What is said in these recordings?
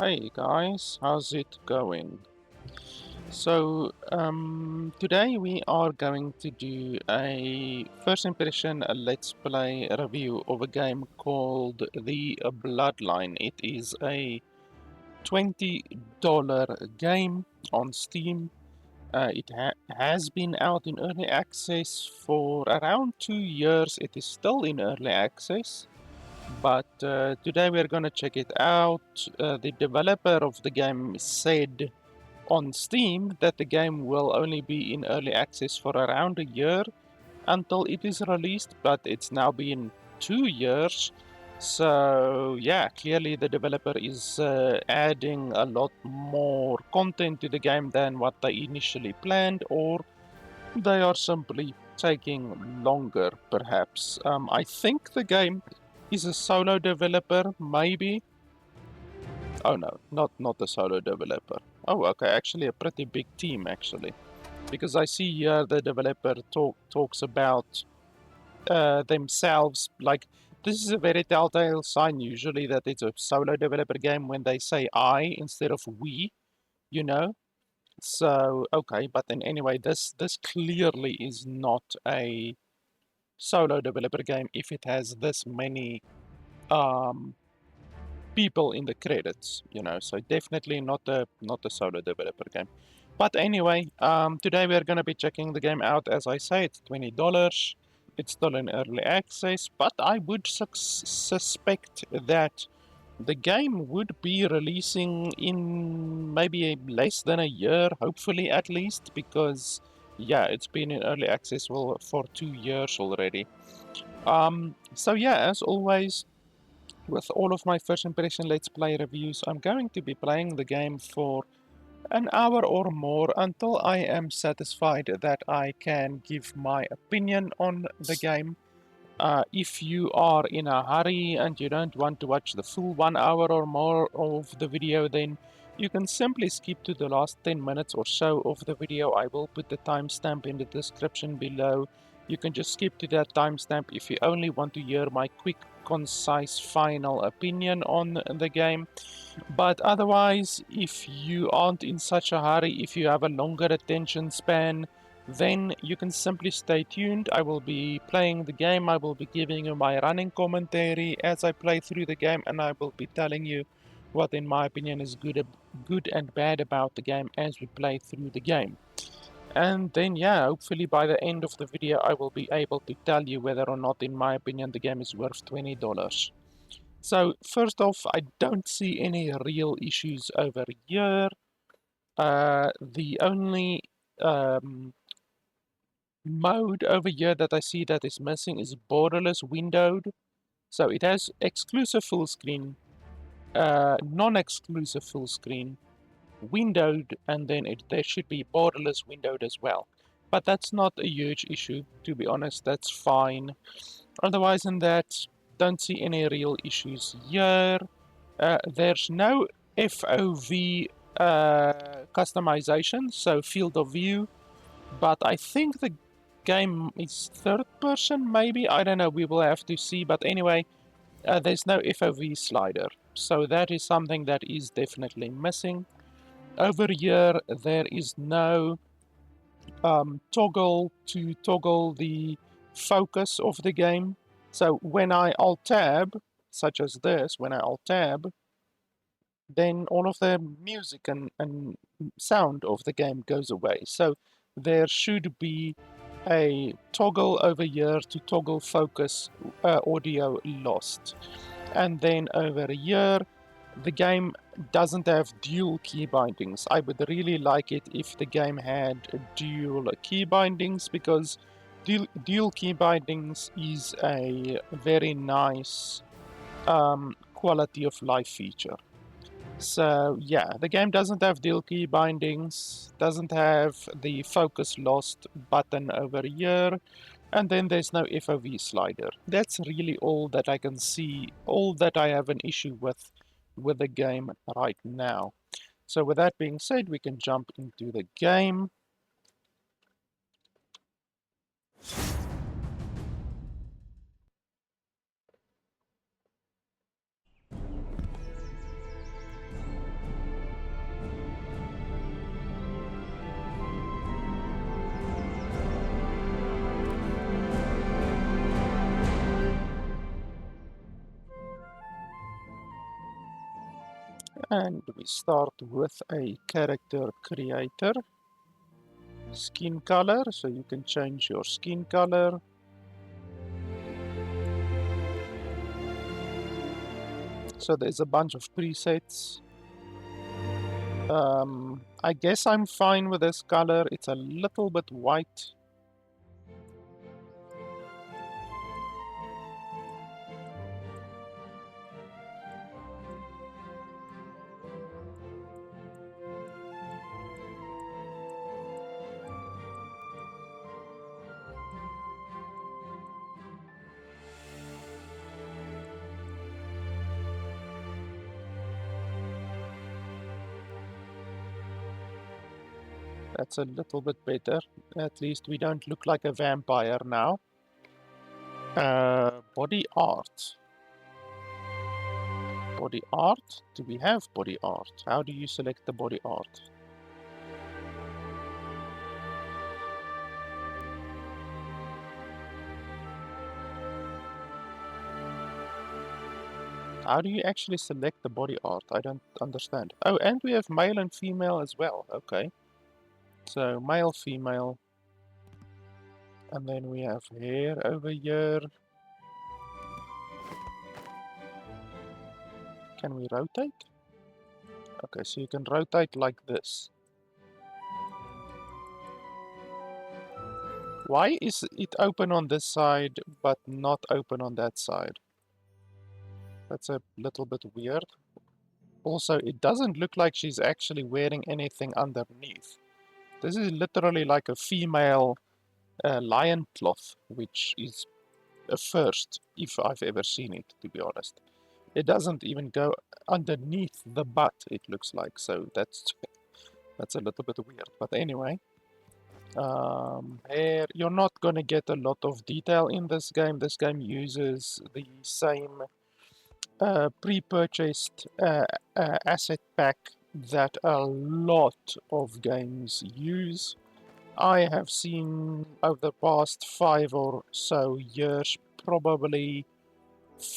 Hey guys, how's it going? So, today we are going to do a first impression, a let's play review of a game called the Bloodline. It is a $20 game on Steam. It has been out in early access for around 2 years. It is still in early access. But today we're gonna check it out. The developer of the game said on Steam that the game will only be in early access for around a year until it is released, but it's now been 2 years. So yeah, clearly the developer is adding a lot more content to the game than what they initially planned, or they are simply taking longer, perhaps. I think the game is a solo developer, maybe. Oh no, not a solo developer. Oh, okay, actually a pretty big team, actually. Because I see here the developer talks about themselves, like, this is a very telltale sign usually that it's a solo developer game when they say I instead of we, you know? So, okay, but then anyway, this clearly is not a solo developer game if it has this many um, people in the credits, so definitely not a solo developer game. But anyway, today we're going to be checking the game out. As I say, it's $20. It's still in early access, but I would suspect that the game would be releasing in maybe less than a year, hopefully at least, because yeah, it's been in early access for 2 years already. So yeah, as always, with all of my first impression Let's Play reviews, I'm going to be playing the game for an hour or more until I am satisfied that I can give my opinion on the game. If you are in a hurry and you don't want to watch the full 1 hour or more of the video, then you can simply skip to the last 10 minutes or so of the video. I will put the timestamp in the description below. You can just skip to that timestamp if you only want to hear my quick, concise, final opinion on the game. But otherwise, if you aren't in such a hurry, if you have a longer attention span, then you can simply stay tuned. I will be playing the game, I will be giving you my running commentary as I play through the game, and I will be telling you what in my opinion is good and bad about the game as we play through the game. And then yeah, hopefully by the end of the video I will be able to tell you whether or not in my opinion the game is worth $20. So first off, I don't see any real issues over here. The only um, mode over here that I see that is missing is borderless windowed. So it has exclusive full screen, non-exclusive full screen, windowed, and then there should be borderless windowed as well. But that's not a huge issue, to be honest, that's fine. Otherwise than that, don't see any real issues here. There's no FOV customization, so field of view, but I think the game is third person, maybe? I don't know, we will have to see, but anyway, there's no FOV slider, so that is something that is definitely missing. Over here, there is no toggle to toggle the focus of the game. So when I alt-tab, such as this, when I alt-tab, then all of the music and sound of the game goes away. So there should be a toggle over here to toggle focus audio lost. And then over here, the game doesn't have dual key bindings. I would really like it if the game had dual key bindings, because dual key bindings is a very nice quality of life feature. So yeah, the game doesn't have dual key bindings, doesn't have the focus lost button over here, and then there's no FOV slider. That's really all that I can see, all that I have an issue with the game right now. So with that being said, we can jump into the game. And we start with a character creator. Skin color, so you can change your skin color. So there's a bunch of presets. I guess I'm fine with this color. It's a little bit white. That's a little bit better. At least we don't look like a vampire now. Body art. Body art? Do we have body art? How do you select the body art? How do you actually select the body art? I don't understand. Oh, and we have male and female as well. Okay. So male, female. And then we have hair over here. Can we rotate? Okay, so you can rotate like this. Why is it open on this side, but not open on that side? That's a little bit weird. Also, it doesn't look like she's actually wearing anything underneath. This is literally like a female lion cloth, which is a first, if I've ever seen it, to be honest. It doesn't even go underneath the butt, it looks like, so that's a little bit weird. But anyway, hair, you're not going to get a lot of detail in this game. This game uses the same pre-purchased asset pack that a lot of games use. I have seen over the past 5 or so years probably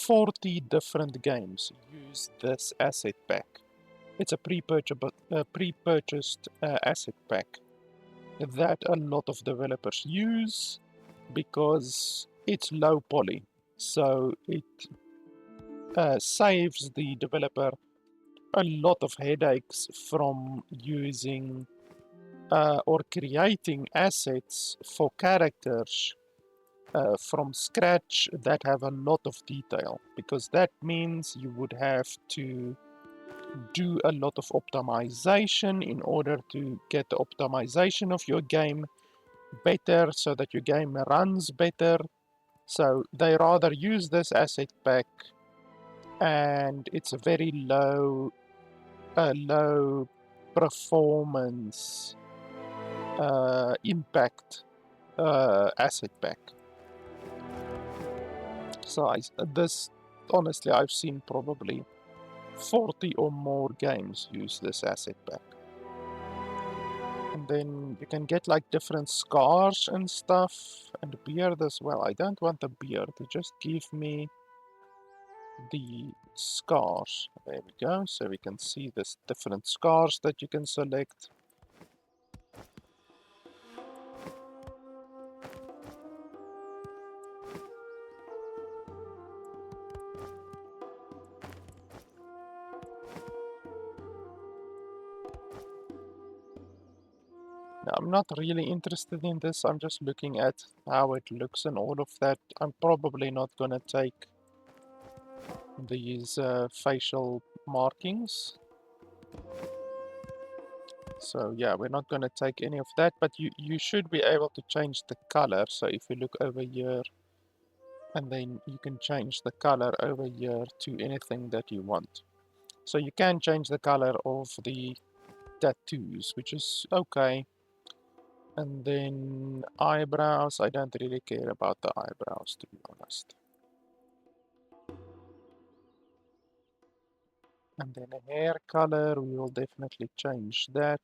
40 different games use this asset pack. It's a pre-purchased asset pack that a lot of developers use because it's low poly. So it saves the developer a lot of headaches from using or creating assets for characters from scratch that have a lot of detail, because that means you would have to do a lot of optimization in order to get the optimization of your game better so that your game runs better. So they rather use this asset pack, and it's a very low performance impact asset pack. So this, honestly, I've seen probably 40 or more games use this asset pack. And then you can get like different scars and stuff, and beard as well. I don't want the beard, just give me the scars. There we go, so we can see this different scars that you can select. Now, I'm not really interested in this, I'm just looking at how it looks and all of that. I'm probably not gonna take these facial markings. So yeah, we're not gonna take any of that, but you should be able to change the color. So if you look over here, and then you can change the color over here to anything that you want. So you can change the color of the tattoos, which is okay. And then eyebrows, I don't really care about the eyebrows, to be honest. And then a hair color, we will definitely change that.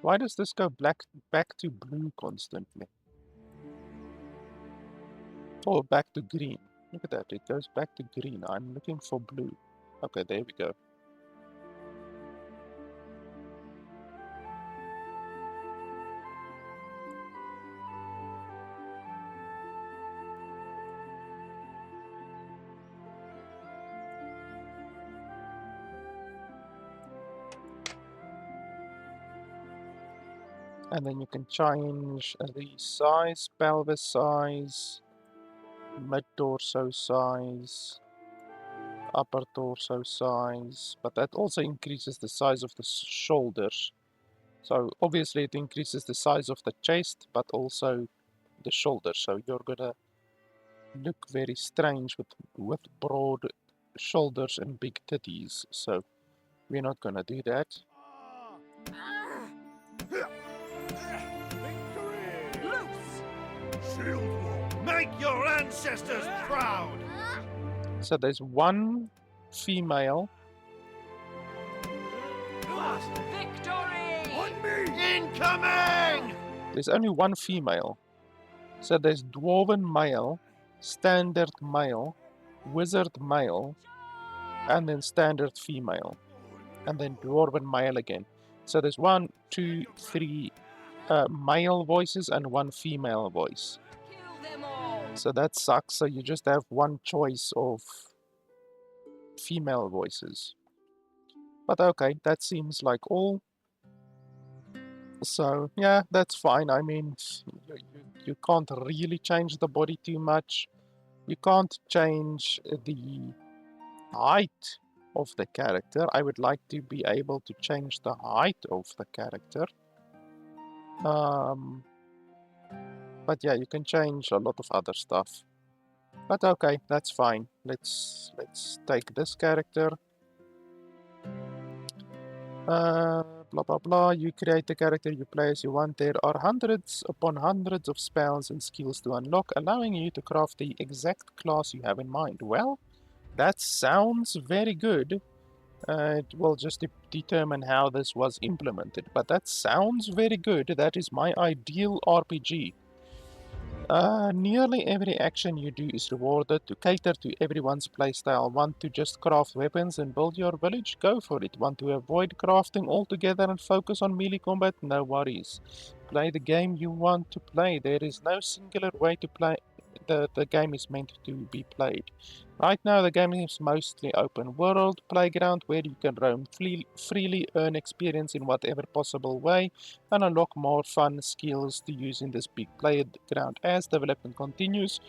Why does this go back to blue constantly? Or back to green. Look at that, it goes back to green. I'm looking for blue. Okay, there we go. And then you can change the size, pelvis size, mid-torso size, upper torso size, but that also increases the size of the shoulders. So obviously it increases the size of the chest, but also the shoulders. So you're gonna look very strange with broad shoulders and big titties. So we're not gonna do that. Shield wall. Make your ancestors proud. So there's one female. Victory! On me! Incoming! There's only one female. So there's dwarven male, standard male, wizard male, and then standard female, and then dwarven male again. So there's 1, 2, 3 male voices and one female voice. So that sucks. So you just have one choice of female voices. But okay, that seems like all. So yeah, that's fine. I mean, you can't really change the body too much. You can't change the height of the character. I would like to be able to change the height of the character. But yeah, you can change a lot of other stuff. But okay, that's fine. Let's take this character. Blah blah blah. You create the character you play as you want. There are hundreds upon hundreds of spells and skills to unlock, allowing you to craft the exact class you have in mind. Well, that sounds very good. It will just determine how this was implemented, but that sounds very good. That is my ideal RPG. Nearly every action you do is rewarded. To cater to everyone's playstyle. Want to just craft weapons and build your village? Go for it. Want to avoid crafting altogether and focus on melee combat? No worries. Play the game you want to play. There is no singular way to play. The game is meant to be played. Right now the game is mostly open world playground where you can roam freely, earn experience in whatever possible way, and unlock more fun skills to use in this big playground. As development continues,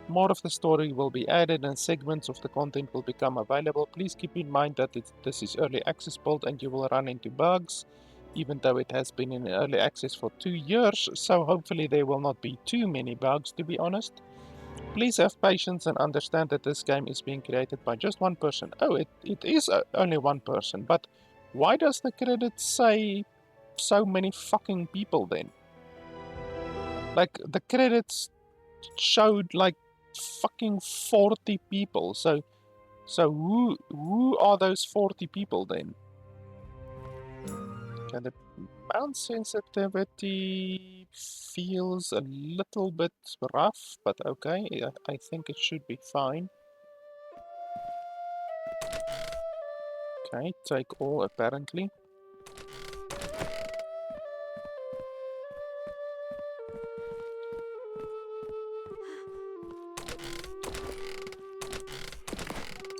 more of the story will be added and segments of the content will become available. Please keep in mind that this is early access build and you will run into bugs, even though it has been in early access for 2 years, so hopefully there will not be too many bugs, to be honest. Please have patience and understand that this game is being created by just one person. Oh, it is only one person, but why does the credits say so many fucking people then? Like, the credits showed like fucking 40 people, so who are those 40 people then? Okay, the mount sensitivity feels a little bit rough, but okay, I think it should be fine. Okay, take all apparently.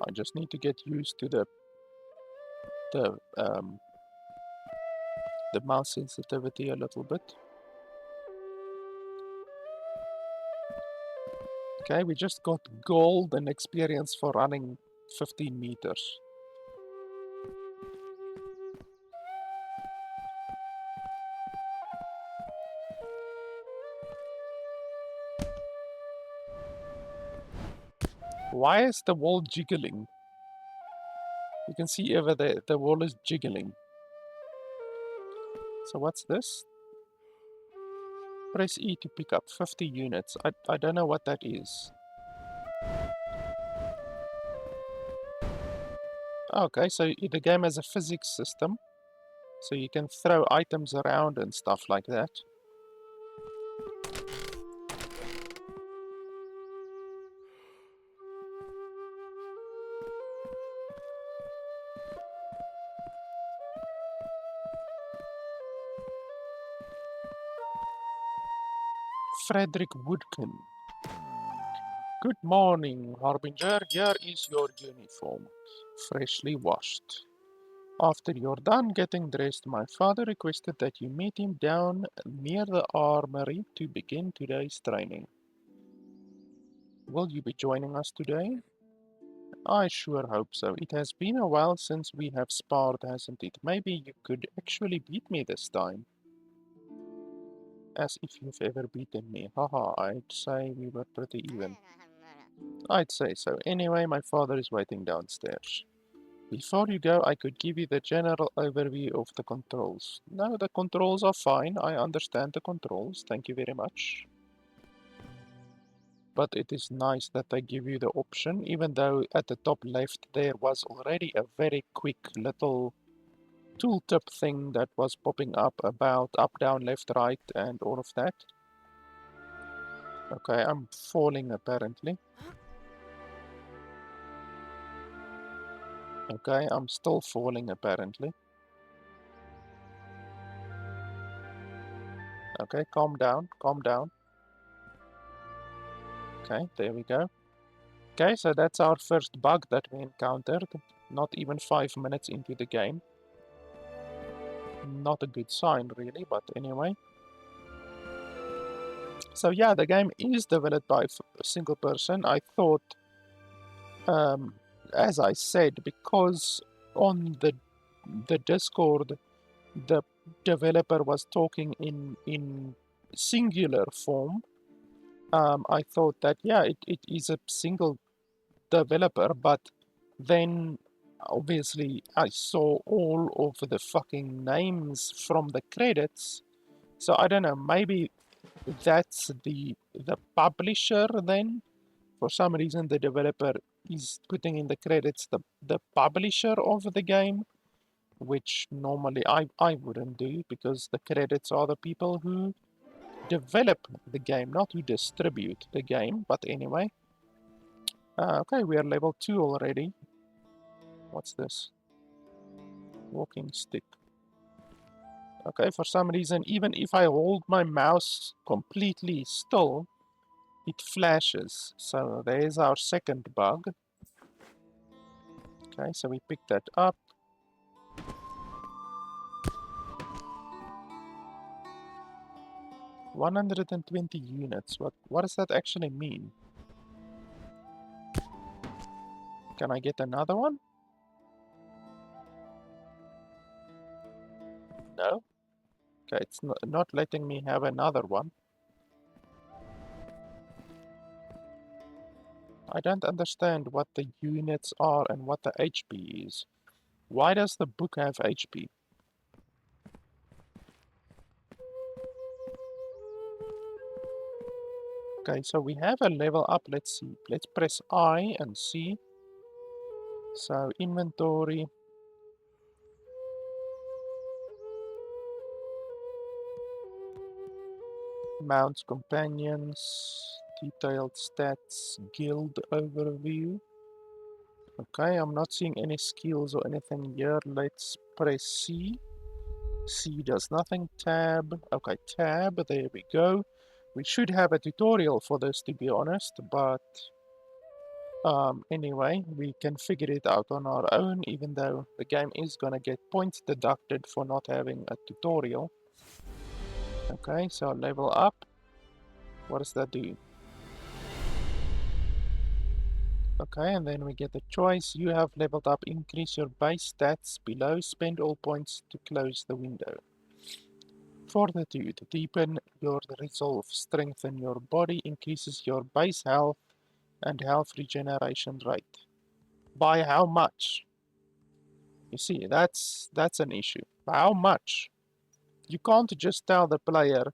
I just need to get used to the mouse sensitivity a little bit. Okay, we just got gold and experience for running 15 meters. Why is the wall jiggling? You can see over there, the wall is jiggling. So what's this? Press E to pick up 50 units. I don't know what that is. Okay, so the game has a physics system. So you can throw items around and stuff like that. Frederick Woodkin. Good morning, Harbinger. Here is your uniform, freshly washed. After you're done getting dressed, my father requested that you meet him down near the armory to begin today's training. Will you be joining us today? I sure hope so. It has been a while since we have sparred, hasn't it? Maybe you could actually beat me this time. As if you've ever beaten me. Haha, I'd say we were pretty even. I'd say so. Anyway, my father is waiting downstairs. Before you go, I could give you the general overview of the controls. No, the controls are fine. I understand the controls. Thank you very much. But it is nice that they give you the option, even though at the top left there was already a very quick little tooltip thing that was popping up about up, down, left, right, and all of that. Okay, I'm falling apparently. Okay, I'm still falling apparently. Okay, calm down, calm down. Okay, there we go. Okay, so that's our first bug that we encountered. Not even 5 minutes into the game. Not a good sign, really, but anyway. So yeah, the game is developed by a single person. I thought, as I said, because on the Discord, the developer was talking in singular form. I thought that yeah, it is a single developer, but then obviously I saw all of the fucking names from the credits. So I don't know, maybe that's the publisher then. For some reason the developer is putting in the credits the publisher of the game, which normally I wouldn't do because the credits are the people who develop the game, not who distribute the game. But anyway, okay, we are level 2 already. What's this? Walking stick. Okay, for some reason, even if I hold my mouse completely still, it flashes. So there's our second bug. Okay, so we pick that up. "120 units. What does that actually mean? Can I get another one? No? Okay, it's not letting me have another one. I don't understand what the units are and what the HP is. Why does the book have HP? Okay, so we have a level up. Let's see. Let's press I and see. So inventory. Mounts, companions, detailed stats, guild overview. Okay, I'm not seeing any skills or anything here. Let's press C. C does nothing. Tab. Okay, tab. There we go. We should have a tutorial for this, to be honest, but anyway, we can figure it out on our own, even though the game is gonna get points deducted for not having a tutorial. Okay, so level up. What does that do? Okay, and then we get a choice. You have leveled up. Increase your base stats below. Spend all points to close the window. Fortitude. Deepen your resolve. Strengthen your body. Increases your base health and health regeneration rate. By how much? You see, that's an issue. By how much? You can't just tell the player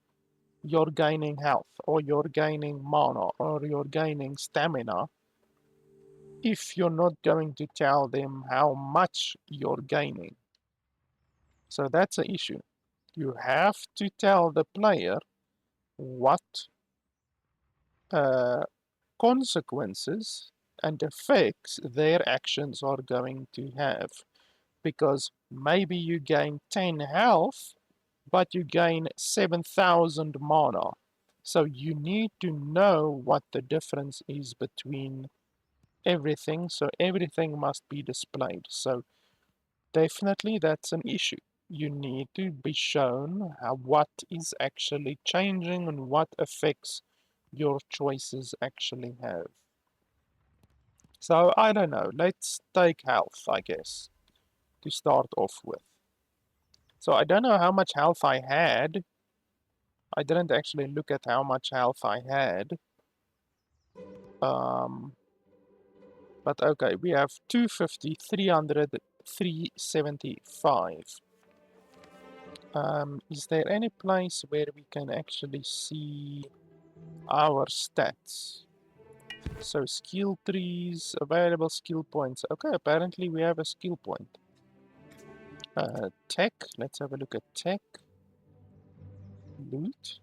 you're gaining health, or you're gaining mana, or you're gaining stamina, if you're not going to tell them how much you're gaining. So that's an issue. You have to tell the player what uh, consequences and effects their actions are going to have. Because maybe you gain 10 health, but you gain 7,000 mana. So you need to know what the difference is between everything, so everything must be displayed. So definitely that's an issue. You need to be shown what is actually changing and what effects your choices actually have. So I don't know, let's take health, I guess, to start off with. So I don't know how much health I had. I didn't actually look at how much health I had. Um, but okay, we have 250, 300, 375. Is there any place where we can actually see our stats? So skill trees, available skill points. Okay, apparently we have a skill point. Tech, let's have a look at tech. Loot,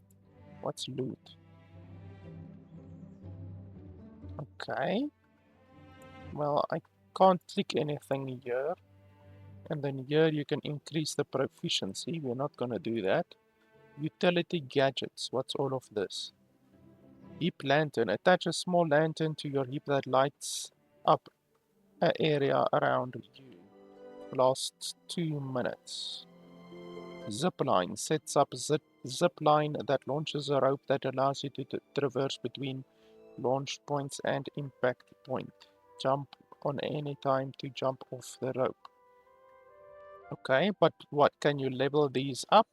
what's loot? Okay, well I can't click anything here. And then here you can increase the proficiency. We're not gonna do that. Utility gadgets, what's all of this? Heap lantern, attach a small lantern to your heap that lights up an area around you. Lasts 2 minutes. Zipline sets up zipline that launches a rope that allows you to traverse between launch points and impact point. Jump on any time to jump off the rope. Okay, but what, can you level these up?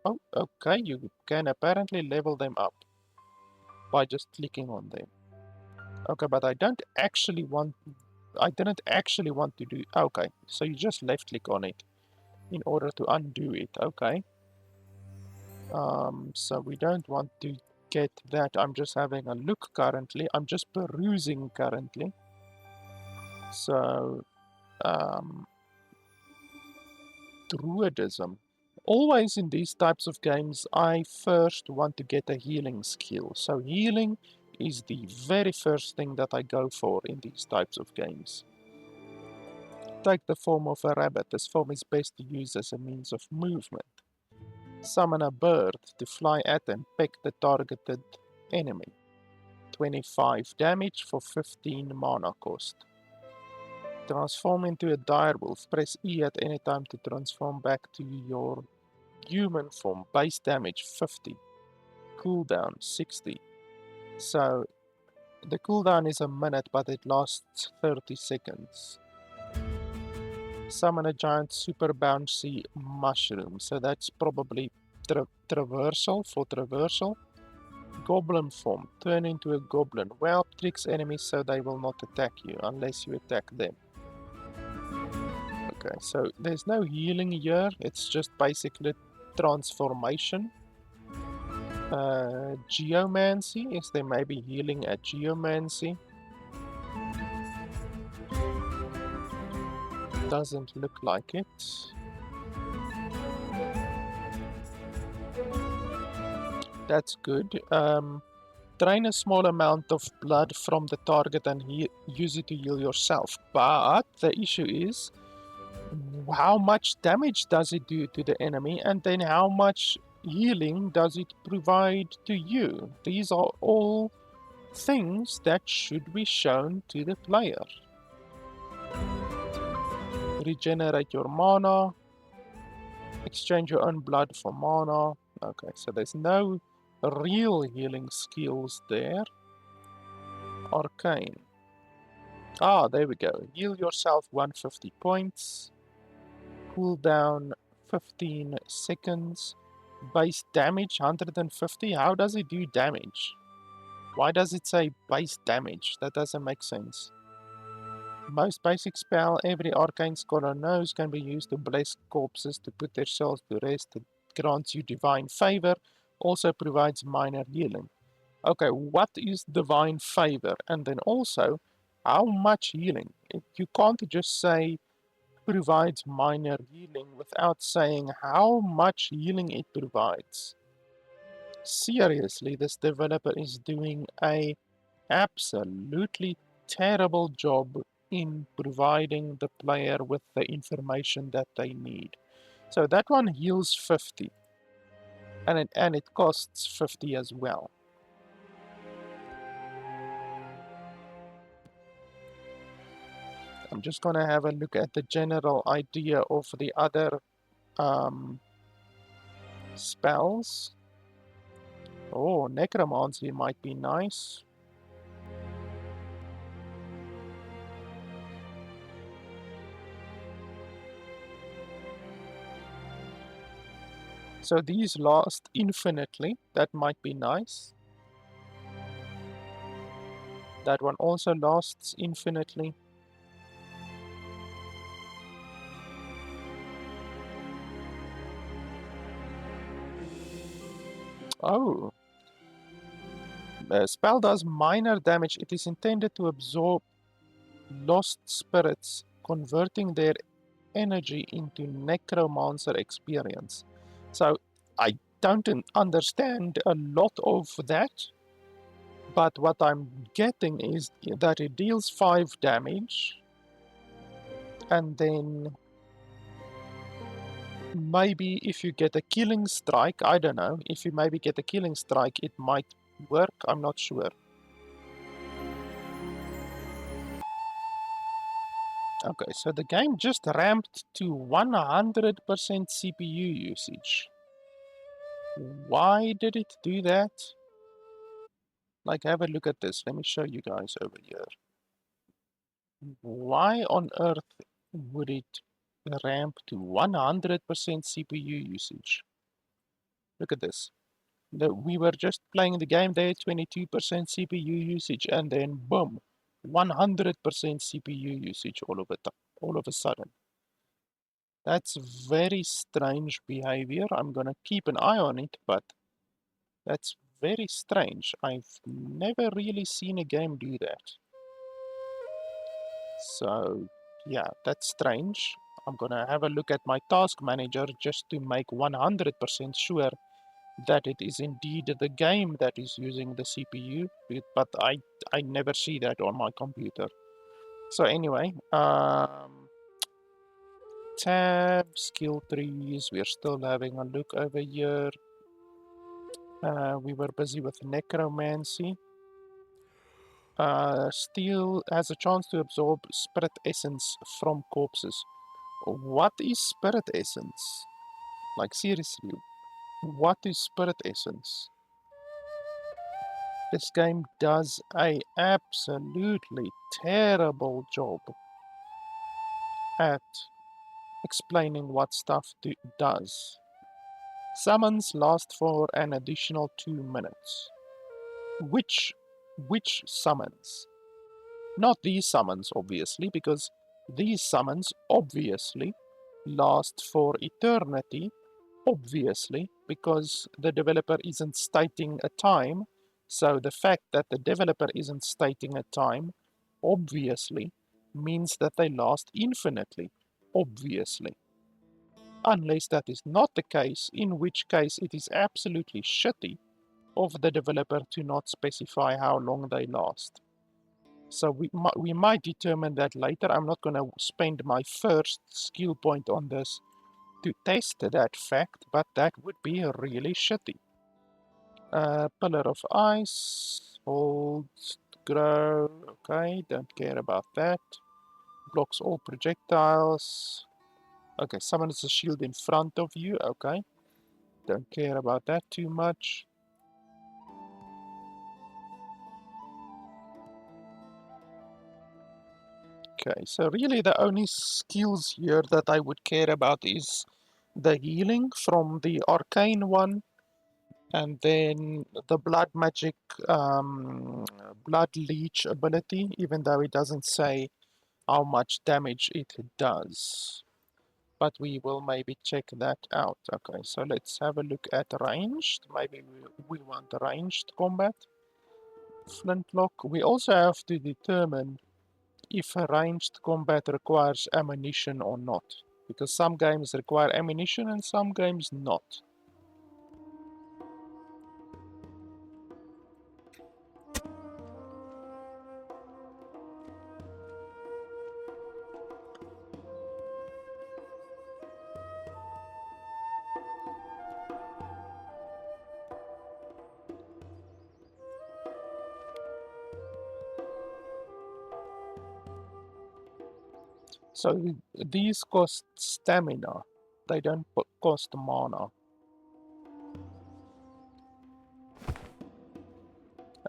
Oh, okay, you can apparently level them up by just clicking on them. Okay, but I didn't actually want to do, okay, so you just left click on it in order to undo it, okay. So we don't want to get that. I'm just having a look currently. I'm just perusing currently. So, druidism. Always in these types of games, I first want to get a healing skill. So healing is the very first thing that I go for in these types of games. Take the form of a rabbit. This form is best to use as a means of movement. Summon a bird to fly at and peck the targeted enemy. 25 damage for 15 mana cost. Transform into a direwolf. Press E at any time to transform back to your human form. Base damage 50. Cooldown 60. So the cooldown is a minute, but it lasts 30 seconds. Summon a giant super bouncy mushroom. So that's probably traversal for traversal. Goblin form. Turn into a goblin. Whelp tricks enemies so they will not attack you unless you attack them. Okay, so there's no healing here. It's just basically transformation. Geomancy. Is there maybe healing at geomancy? Doesn't look like it. That's good. Drain a small amount of blood from the target and use it to heal yourself. But the issue is, how much damage does it do to the enemy, and then how much healing does it provide to you? These are all things that should be shown to the player. Regenerate your mana. Exchange your own blood for mana. Okay, so there's no real healing skills there. Arcane. Ah, there we go. Heal yourself 150 points. Cooldown 15 seconds. Base damage 150. How does it do damage? Why does it say base damage? That doesn't make sense. Most basic spell every arcane scholar knows can be used to bless corpses to put their souls to rest. It grants you divine favor. Also provides minor healing. Okay, what is divine favor? And then also, how much healing? You can't just say provides minor healing without saying how much healing it provides. Seriously, this developer is doing a absolutely terrible job in providing the player with the information that they need. So that one heals 50, and it costs 50 as well. I'm just gonna have a look at the general idea of the other spells. Oh, necromancy might be nice. So these last infinitely. That might be nice. That one also lasts infinitely. Oh, the spell does minor damage. It is intended to absorb lost spirits, converting their energy into necromancer experience. So I don't understand a lot of that, but what I'm getting is that it deals 5 damage, and then maybe if you get a killing strike, I don't know, if you maybe get a killing strike, it might work, I'm not sure. Okay, so the game just ramped to 100% CPU usage. Why did it do that? Like, have a look at this. Let me show you guys over here. Why on earth would it ramp to 100% CPU usage? Look at this. We were just playing the game there, 22% CPU usage, and then boom, 100% CPU usage all of a sudden. That's very strange behavior. I'm gonna keep an eye on it, but that's very strange. I've never really seen a game do that. So, yeah, that's strange. I'm gonna have a look at my task manager just to make 100% sure that it is indeed the game that is using the CPU, but I never see that on my computer. So anyway, tab, skill trees, we're still having a look over here. We were busy with necromancy. Steel has a chance to absorb spirit essence from corpses. What is spirit essence? Like seriously, what is spirit essence? This game does a absolutely terrible job at explaining what stuff does. Summons last for an additional 2 minutes. Which summons? Not these summons, obviously, because these summons obviously last for eternity, obviously, because the developer isn't stating a time. So the fact that the developer isn't stating a time, obviously, means that they last infinitely, obviously. Unless that is not the case, in which case it is absolutely shitty of the developer to not specify how long they last. So we might determine that later. I'm not going to spend my first skill point on this to test that fact, but that would be really shitty. Pillar of ice, holds, grow, okay, don't care about that. Blocks all projectiles. Okay, summons a shield in front of you, okay. Don't care about that too much. Okay, so really the only skills here that I would care about is the healing from the arcane one, and then the blood magic, blood leech ability, even though it doesn't say how much damage it does. But we will maybe check that out. Okay, so let's have a look at ranged. Maybe we want ranged combat. Flintlock. We also have to determine if a ranged combat requires ammunition or not. Because some games require ammunition and some games not. So these cost stamina, they don't cost mana.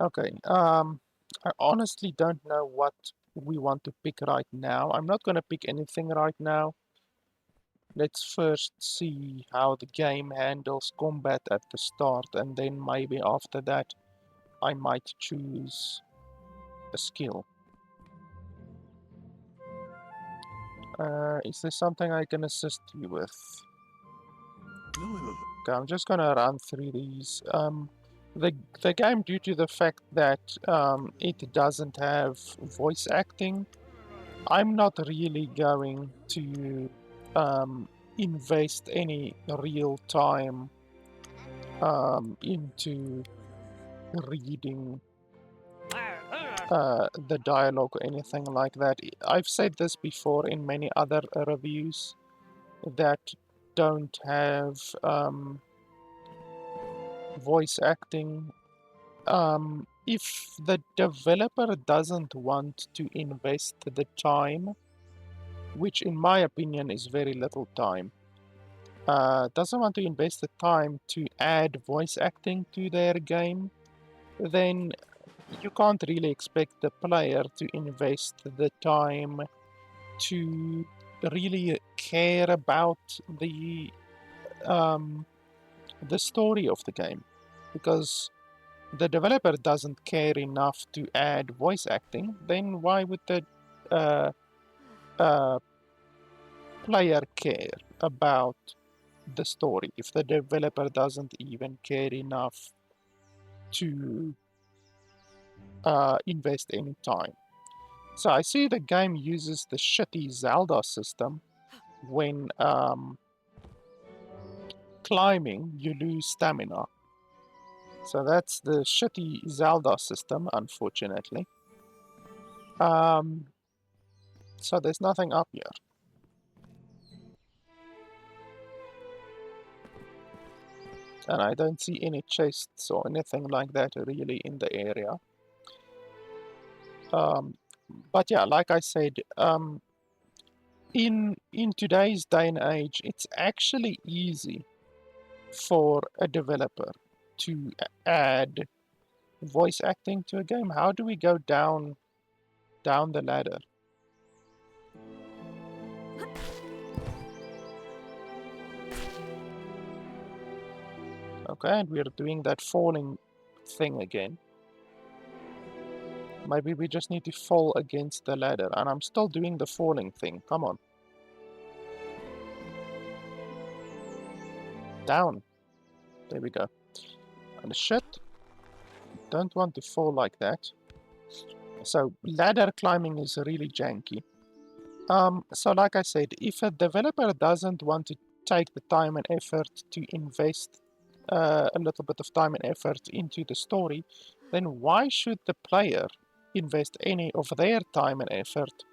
Okay, I honestly don't know what we want to pick right now. I'm not gonna pick anything right now. Let's first see how the game handles combat at the start, and then maybe after that I might choose a skill. Is there something I can assist you with? Okay, I'm just gonna run through these. The game, due to the fact that it doesn't have voice acting, I'm not really going to invest any real time into reading the dialogue or anything like that. I've said this before in many other reviews that don't have voice acting. If the developer doesn't want to invest the time, which in my opinion is very little time, doesn't want to invest the time to add voice acting to their game, then you can't really expect the player to invest the time to really care about the story of the game, because the developer doesn't care enough to add voice acting. Then why would the uh, uh, player care about the story if the developer doesn't even care enough to invest any time? So I see the game uses the shitty Zelda system. When climbing, you lose stamina. So that's the shitty Zelda system, unfortunately. Um, so there's nothing up here. And I don't see any chests or anything like that really in the area. But yeah, like I said, in today's day and age, it's actually easy for a developer to add voice acting to a game. How do we go down the ladder? Okay, and we're doing that falling thing again. Maybe we just need to fall against the ladder, and I'm still doing the falling thing. Come on. Down. There we go. And shit, don't want to fall like that. So ladder climbing is really janky. So like I said, if a developer doesn't want to take the time and effort to invest a little bit of time and effort into the story, then why should the player invest any of their time and effort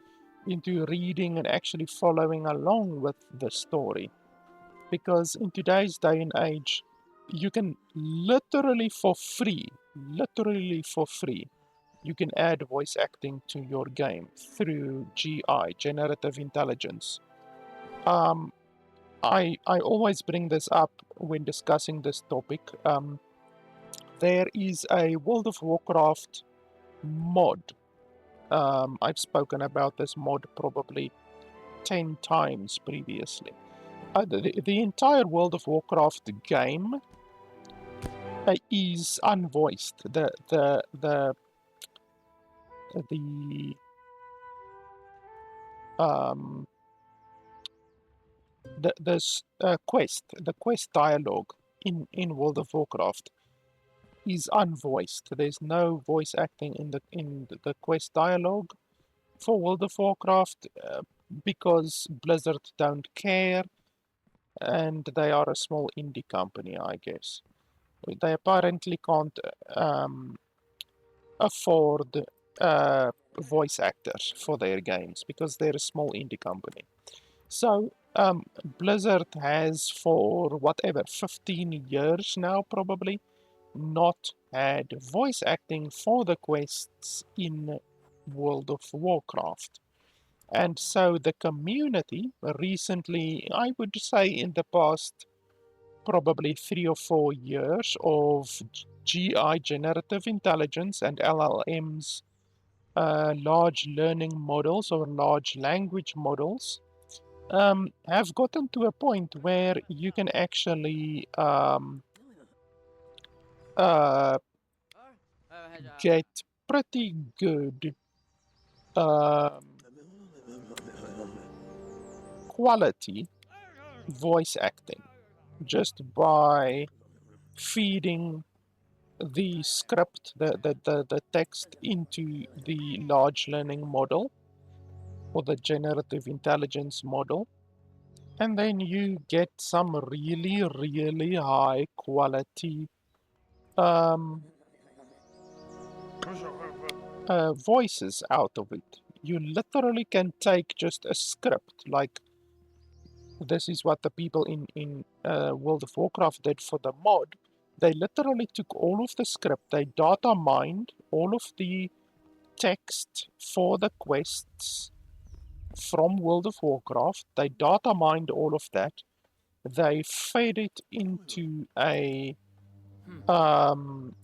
into reading and actually following along with the story? Because in today's day and age, you can literally for free, you can add voice acting to your game through GI, generative intelligence. Um, I always bring this up when discussing this topic. There is a World of Warcraft mod. I've spoken about this mod probably 10 times previously. The entire World of Warcraft game is unvoiced. The um the quest dialogue in World of Warcraft is unvoiced. There's no voice acting in the quest dialogue for World of Warcraft because Blizzard don't care and they are a small indie company, I guess. They apparently can't afford voice actors for their games because they're a small indie company. So Blizzard has for whatever 15 years now probably not had voice acting for the quests in World of Warcraft. And so the community recently, I would say in the past probably 3 or 4 years of GI generative intelligence and LLMs, large learning models or large language models, have gotten to a point where you can actually uh, get pretty good quality voice acting just by feeding the script, the text into the large learning model or the generative intelligence model. And then you get some really, really high quality voices out of it. You literally can take just a script, like this is what the people in World of Warcraft did for the mod. They literally took all of the script, they data mined all of the text for the quests from World of Warcraft. They data mined all of that. They fed it um,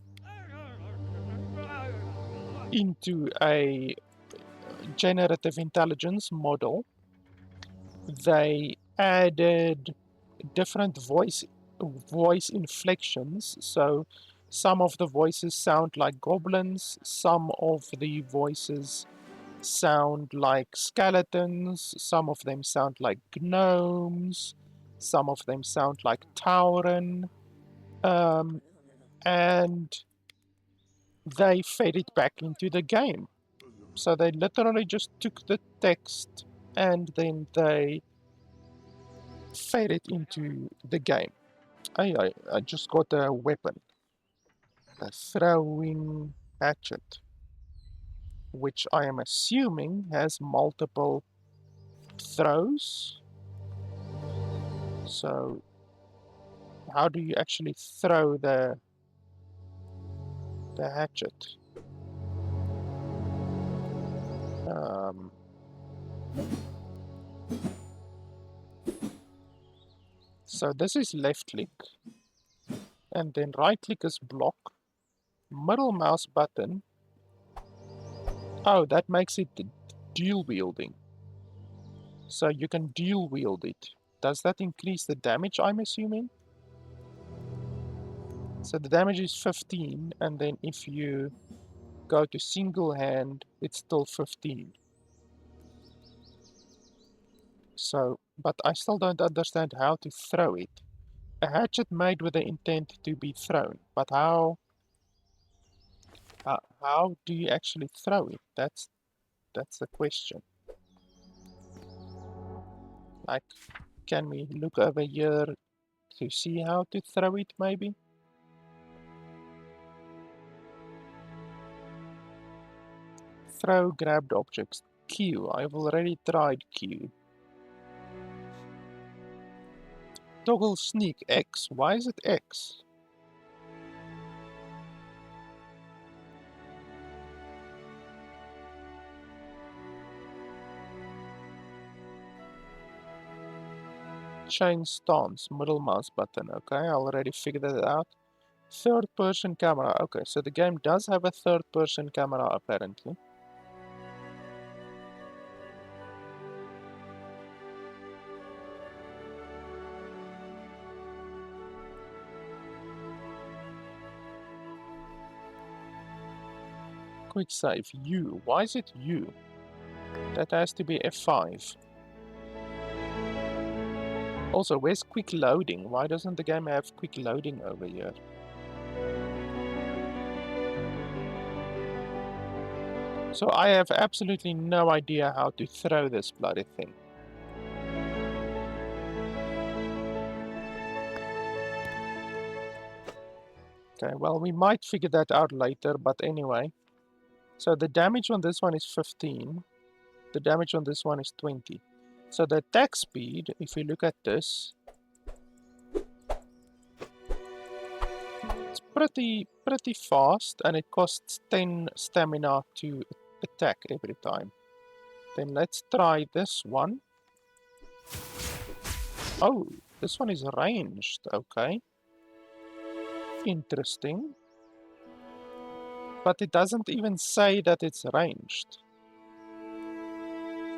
into a generative intelligence model. They added different voice inflections. So some of the voices sound like goblins, some of the voices sound like skeletons, some of them sound like gnomes, some of them sound like Tauren, and they fed it back into the game. So they literally just took the text and then they fed it into the game. I just got a weapon, a throwing hatchet, which I am assuming has multiple throws. So how do you actually throw the hatchet? Um, so this is left click, and then right click is block, middle mouse button. Oh, that makes it dual wielding. So you can dual wield it. Does that increase the damage, I'm assuming? So the damage is 15, and then if you go to single hand, it's still 15. So, but I still don't understand how to throw it. A hatchet made with the intent to be thrown, but how do you actually throw it? That's the question. Like, can we look over here to see how to throw it, maybe? Throw grabbed objects. Q. I've already tried Q. Toggle sneak X. Why is it X? Change stance. Middle mouse button. Okay, I already figured that out. Third person camera. Okay, so the game does have a third person camera apparently. Quick save. U. Why is it U? That has to be F5. Also, where's quick loading? Why doesn't the game have quick loading over here? So I have absolutely no idea how to throw this bloody thing. Okay, well, we might figure that out later, but anyway. So the damage on this one is 15. The damage on this one is 20. So the attack speed, if you look at this, it's pretty fast, and it costs 10 stamina to attack every time. Then let's try this one. Oh, this one is ranged, okay. Interesting. But it doesn't even say that it's ranged.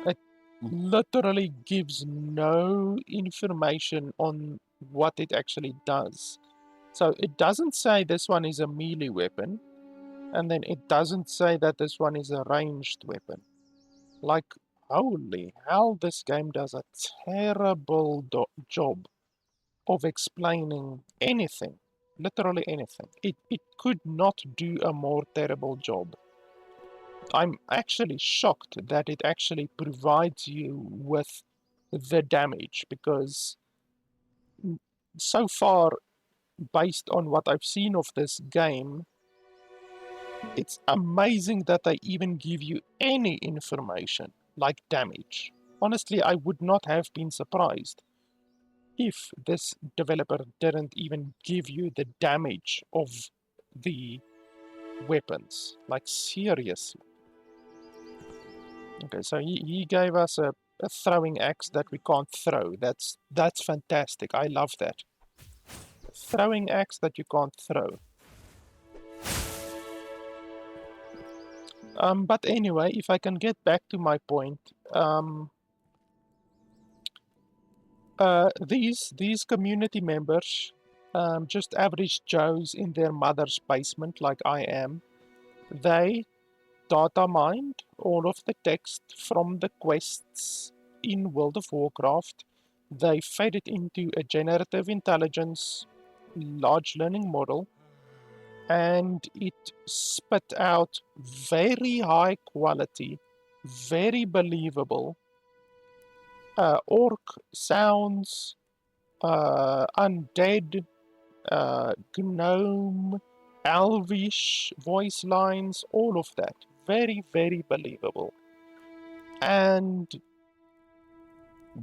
It literally gives no information on what it actually does. So it doesn't say this one is a melee weapon, and then it doesn't say that this one is a ranged weapon. Like, holy hell, this game does a terrible job of explaining anything. Literally anything. It could not do a more terrible job. I'm actually shocked that it actually provides you with the damage, because so far, based on what I've seen of this game, it's amazing that they even give you any information, like damage. Honestly, I would not have been surprised if this developer didn't even give you the damage of the weapons. Like, seriously. Okay, so he gave us a throwing axe that we can't throw. That's fantastic. I love that. Throwing axe that you can't throw. But anyway, if I can get back to my point, these community members, just average Joes in their mother's basement, like I am, they data mined all of the text from the quests in World of Warcraft. They fed it into a generative intelligence large learning model, and it spit out very high quality, very believable orc sounds, undead, gnome, elvish voice lines, all of that. Very, very believable. And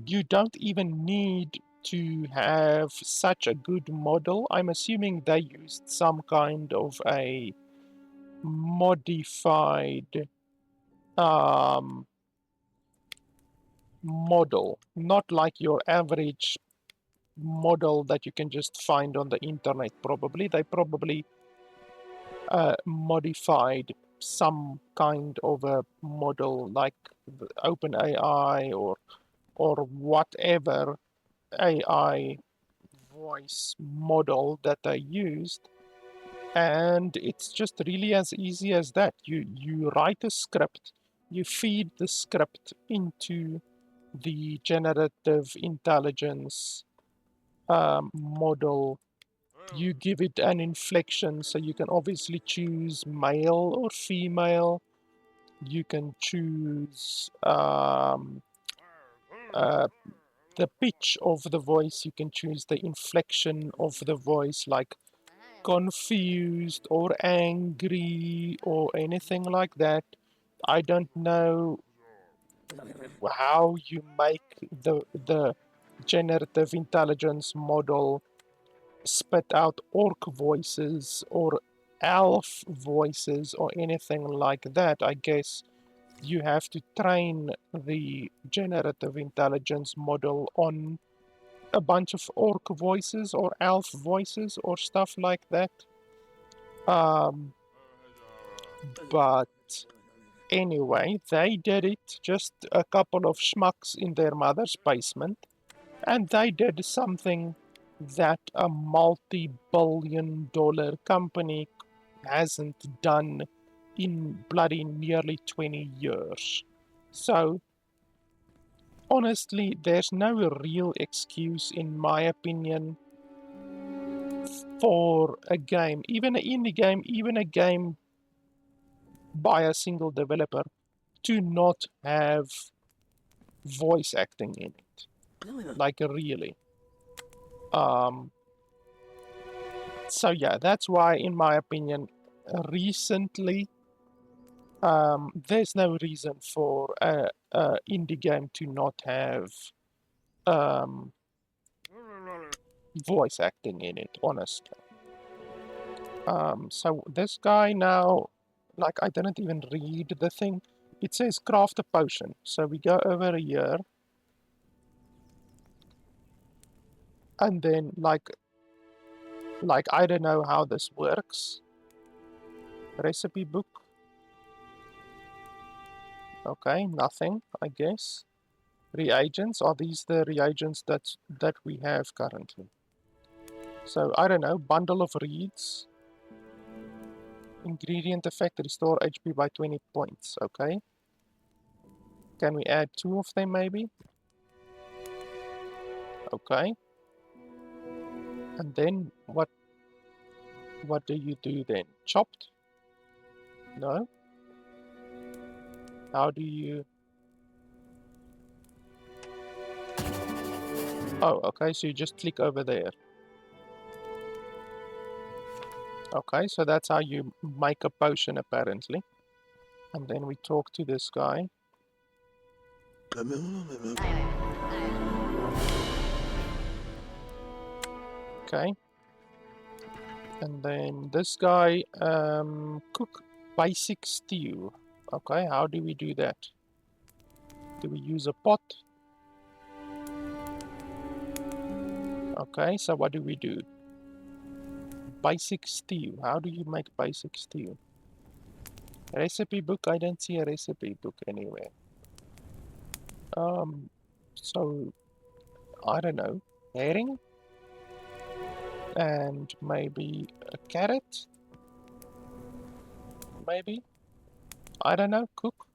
you don't even need to have such a good model. I'm assuming they used some kind of a modified model, not like your average model that you can just find on the internet. Probably they probably modified some kind of a model like the OpenAI or whatever AI voice model that they used, and it's just really as easy as that. You write a script, you feed the script into the generative intelligence model. You give it an inflection, so you can obviously choose male or female. You can choose the pitch of the voice. You can choose the inflection of the voice, like confused or angry or anything like that. I don't know how you make the generative intelligence model spit out orc voices or elf voices or anything like that. I guess you have to train the generative intelligence model on a bunch of orc voices or elf voices or stuff like that. Um, but anyway, they did it, just a couple of schmucks in their mother's basement, and they did something that a multi-billion-dollar company hasn't done in bloody nearly 20 years. So, honestly, there's no real excuse, in my opinion, for a game, even an indie game, even a game by a single developer to not have voice acting in it. Like really. So yeah, that's why, in my opinion, recently, there's no reason for a indie game to not have voice acting in it, honestly. So this guy now, like, I didn't even read the thing. It says craft a potion. So we go over here. And then, like I don't know how this works. Recipe book. Okay, nothing, I guess. Reagents, are these the reagents that we have currently? So, I don't know, bundle of reeds. Ingredient effect, restore HP by 20 points, okay. Can we add 2 of them maybe? Okay. And then, what do you do then? Chopped? No? How do you... Oh, okay, so you just click over there. Okay, so that's how you make a potion, apparently. And then we talk to this guy. Okay. And then this guy, cook basic stew. Okay, how do we do that? Do we use a pot? Okay, so what do we do? Basic stew. How do you make basic stew? Recipe book? I don't see a recipe book anywhere. So, I don't know. Herring? And maybe a carrot? Maybe? I don't know. Cook?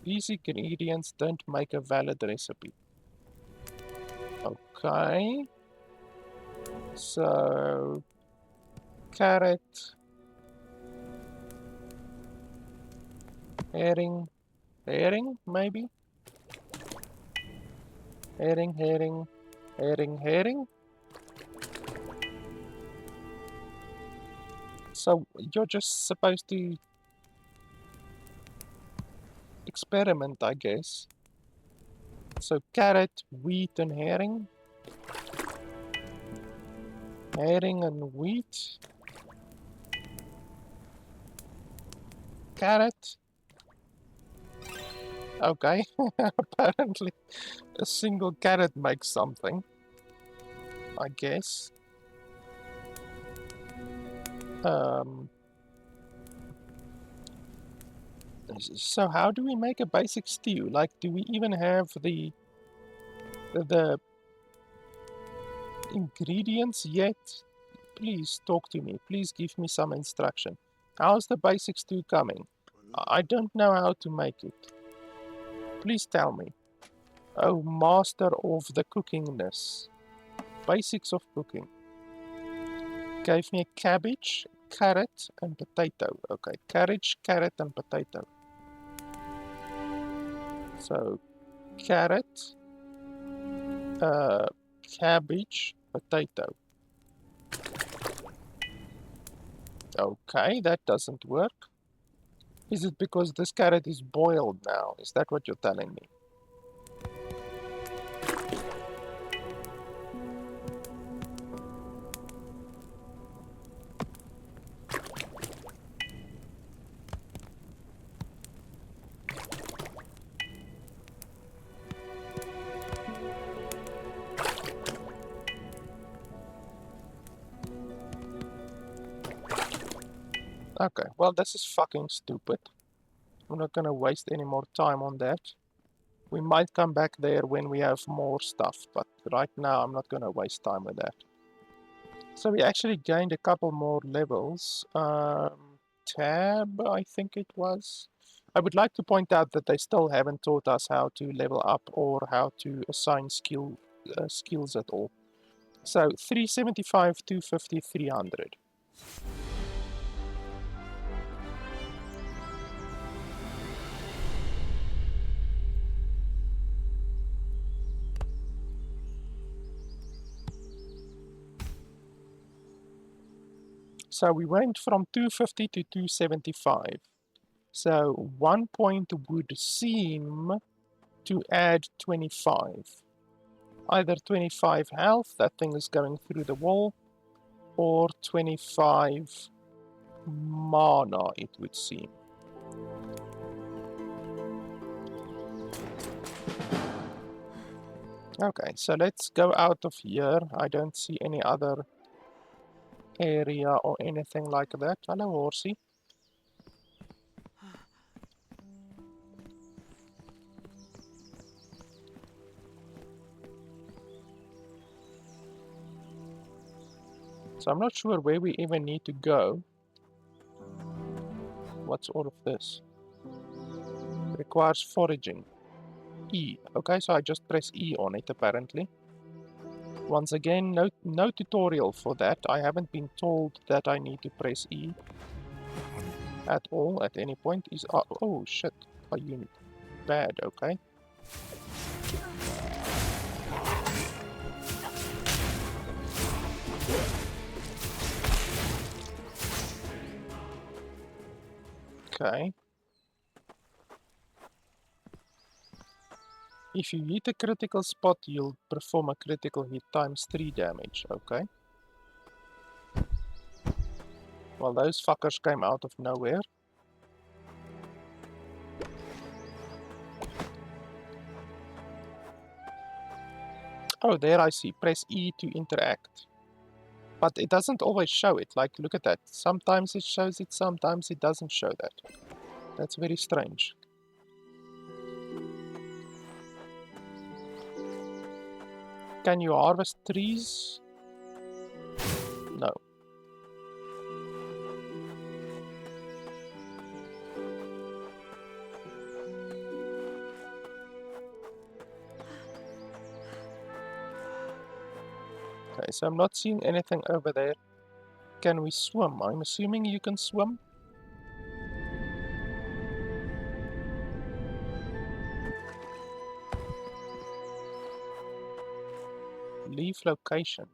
These ingredients don't make a valid recipe. Okay. So, carrot, herring, maybe? Herring. So, you're just supposed to experiment, I guess. So, carrot, wheat, and herring. Herring and wheat. Carrot. Okay, apparently a single carrot makes something, I guess. So how do we make a basic stew? Like, do we even have the ingredients yet? Please talk to me. Please give me some instruction. How's the basic stew coming? I don't know how to make it. Please tell me. Oh, master of the cookingness. Basics of cooking. Gave me a cabbage, carrot, and potato. Okay, cabbage, carrot, and potato. So, carrot, cabbage, potato. Okay, that doesn't work. Is it because this carrot is boiled now? Is that what you're telling me? Okay, well, this is fucking stupid. I'm not gonna waste any more time on that. We might come back there when we have more stuff, but right now I'm not gonna waste time with that. So we actually gained a couple more levels. Tab, I think it was. I would like to point out that they still haven't taught us how to level up or how to assign skills at all. So 375, 250, 300. So we went from 250 to 275. So 1 point would seem to add 25. Either 25 health, that thing is going through the wall, or 25 mana, it would seem. Okay, so let's go out of here. I don't see any other area or anything like that. Hello, horsey. So I'm not sure where we even need to go. What's all of this? Requires foraging. E. Okay, so I just press E on it apparently. Once again, no tutorial for that. I haven't been told that I need to press E at all at any point. Oh shit, are you bad? Okay. Okay. If you hit a critical spot, you'll perform a critical hit times 3 damage. Okay. Well, those fuckers came out of nowhere. Oh, there I see. Press E to interact. But it doesn't always show it. Like, look at that. Sometimes it shows it, sometimes it doesn't show that. That's very strange. Can you harvest trees? No. Okay, so I'm not seeing anything over there. Can we swim? I'm assuming you can swim. Leave location.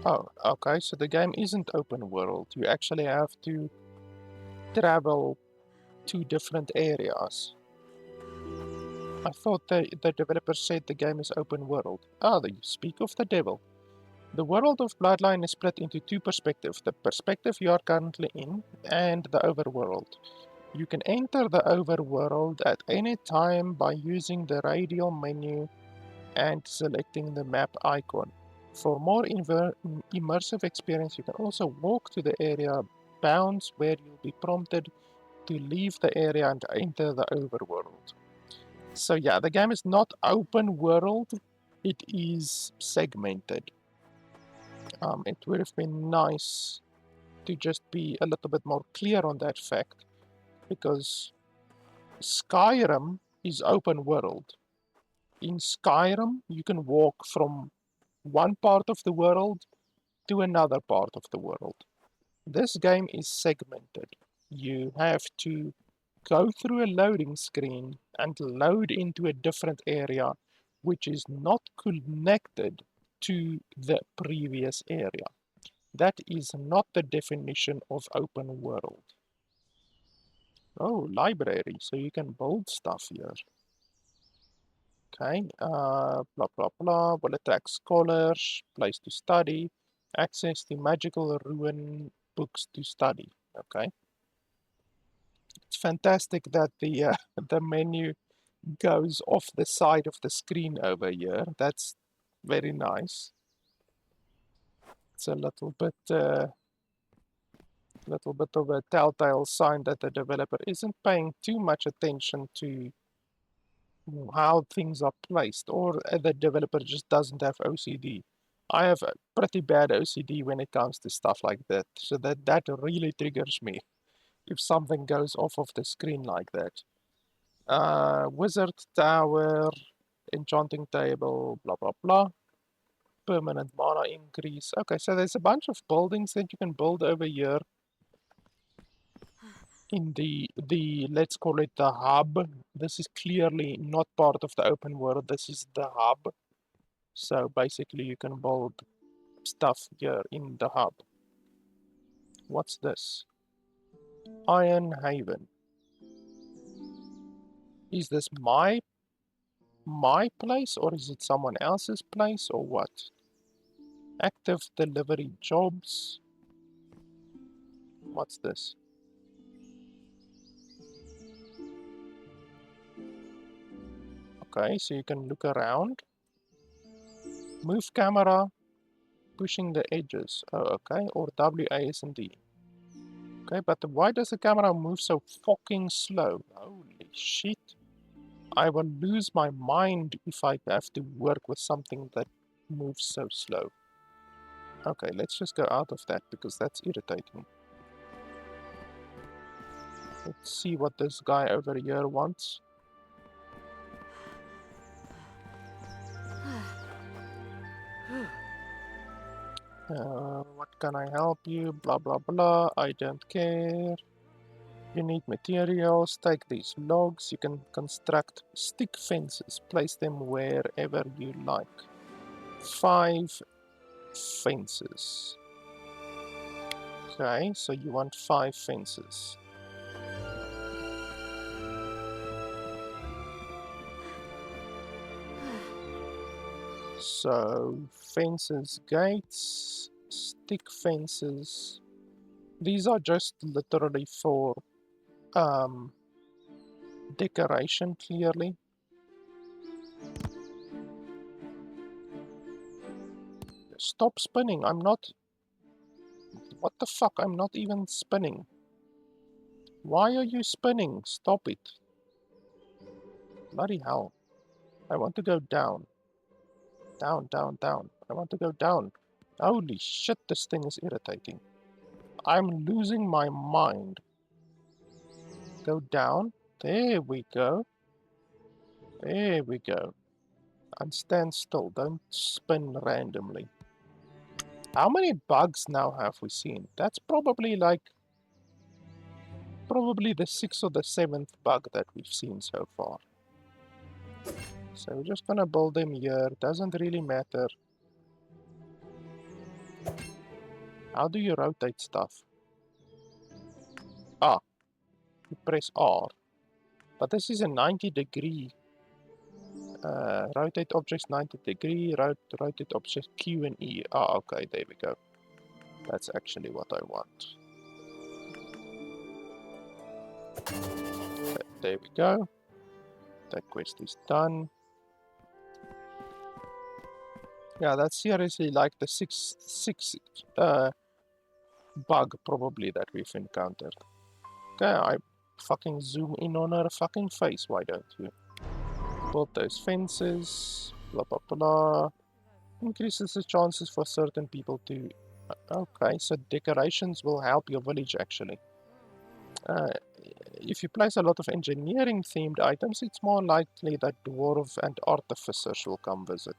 Oh, okay, so the game isn't open world. You actually have to travel to different areas. I thought the developer said the game is open world. Ah, you speak of the devil. The world of Bloodline is split into two perspectives. The perspective you are currently in and the overworld. You can enter the overworld at any time by using the radial menu and selecting the map icon. For more immersive experience, you can also walk to the area bounds where you'll be prompted to leave the area and enter the overworld. So yeah, the game is not open world, it is segmented. It would have been nice to just be a little bit more clear on that fact, because Skyrim is open world. In Skyrim, you can walk from one part of the world to another part of the world. This game is segmented. You have to go through a loading screen and load into a different area which is not connected to the previous area. That is not the definition of open world. Oh, library, so you can build stuff here. Okay, blah blah blah, will attract scholars, place to study, access to magical ruin books to study. Okay. It's fantastic that the the menu goes off the side of the screen over here. That's very nice. It's a little bit of a telltale sign that the developer isn't paying too much attention to how things are placed, or the developer just doesn't have OCD. I have a pretty bad OCD when it comes to stuff like that, so that really triggers me if something goes off of the screen like that. Wizard tower, enchanting table, blah blah blah. Permanent mana increase. Okay, so there's a bunch of buildings that you can build over here in the let's call it the hub. This is clearly not part of the open world. This is the hub. So basically you can build stuff here in the hub. What's this? Iron Haven. Is this my place, or is it someone else's place, or what? Active delivery jobs. What's this? Okay, so you can look around. Move camera, pushing the edges. Oh, okay, or WASD. Okay, but why does the camera move so fucking slow? Holy shit. I will lose my mind if I have to work with something that moves so slow. Okay, let's just go out of that because that's irritating. Let's see what this guy over here wants. What can I help you? Blah blah blah. I don't care. You need materials. Take these logs. You can construct stick fences. Place them wherever you like. 5 fences. Okay, so you want 5 fences. So, fences, gates, stick fences. These are just literally for decoration, clearly. Stop spinning, I'm not... What the fuck, I'm not even spinning. Why are you spinning? Stop it. Bloody hell. I want to go down. Down, down, down. I want to go down. Holy shit, this thing is irritating. I'm losing my mind. Go down. There we go. There we go. And stand still. Don't spin randomly. How many bugs now have we seen? That's probably like... Probably the 6th or the 7th bug that we've seen so far. So we're just gonna build them here. Doesn't really matter. How do you rotate stuff? Ah, you press R. But this is a 90-degree. Rotate objects 90-degree. Rotate objects Q and E. Ah, okay, there we go. That's actually what I want. Okay, there we go. That quest is done. Yeah, that's seriously like the sixth bug probably that we've encountered. Okay, I fucking zoom in on her fucking face, why don't you? Build those fences, blah blah blah. Increases the chances for certain people to... Okay, so decorations will help your village actually. If you place a lot of engineering themed items, it's more likely that dwarves and artificers will come visit.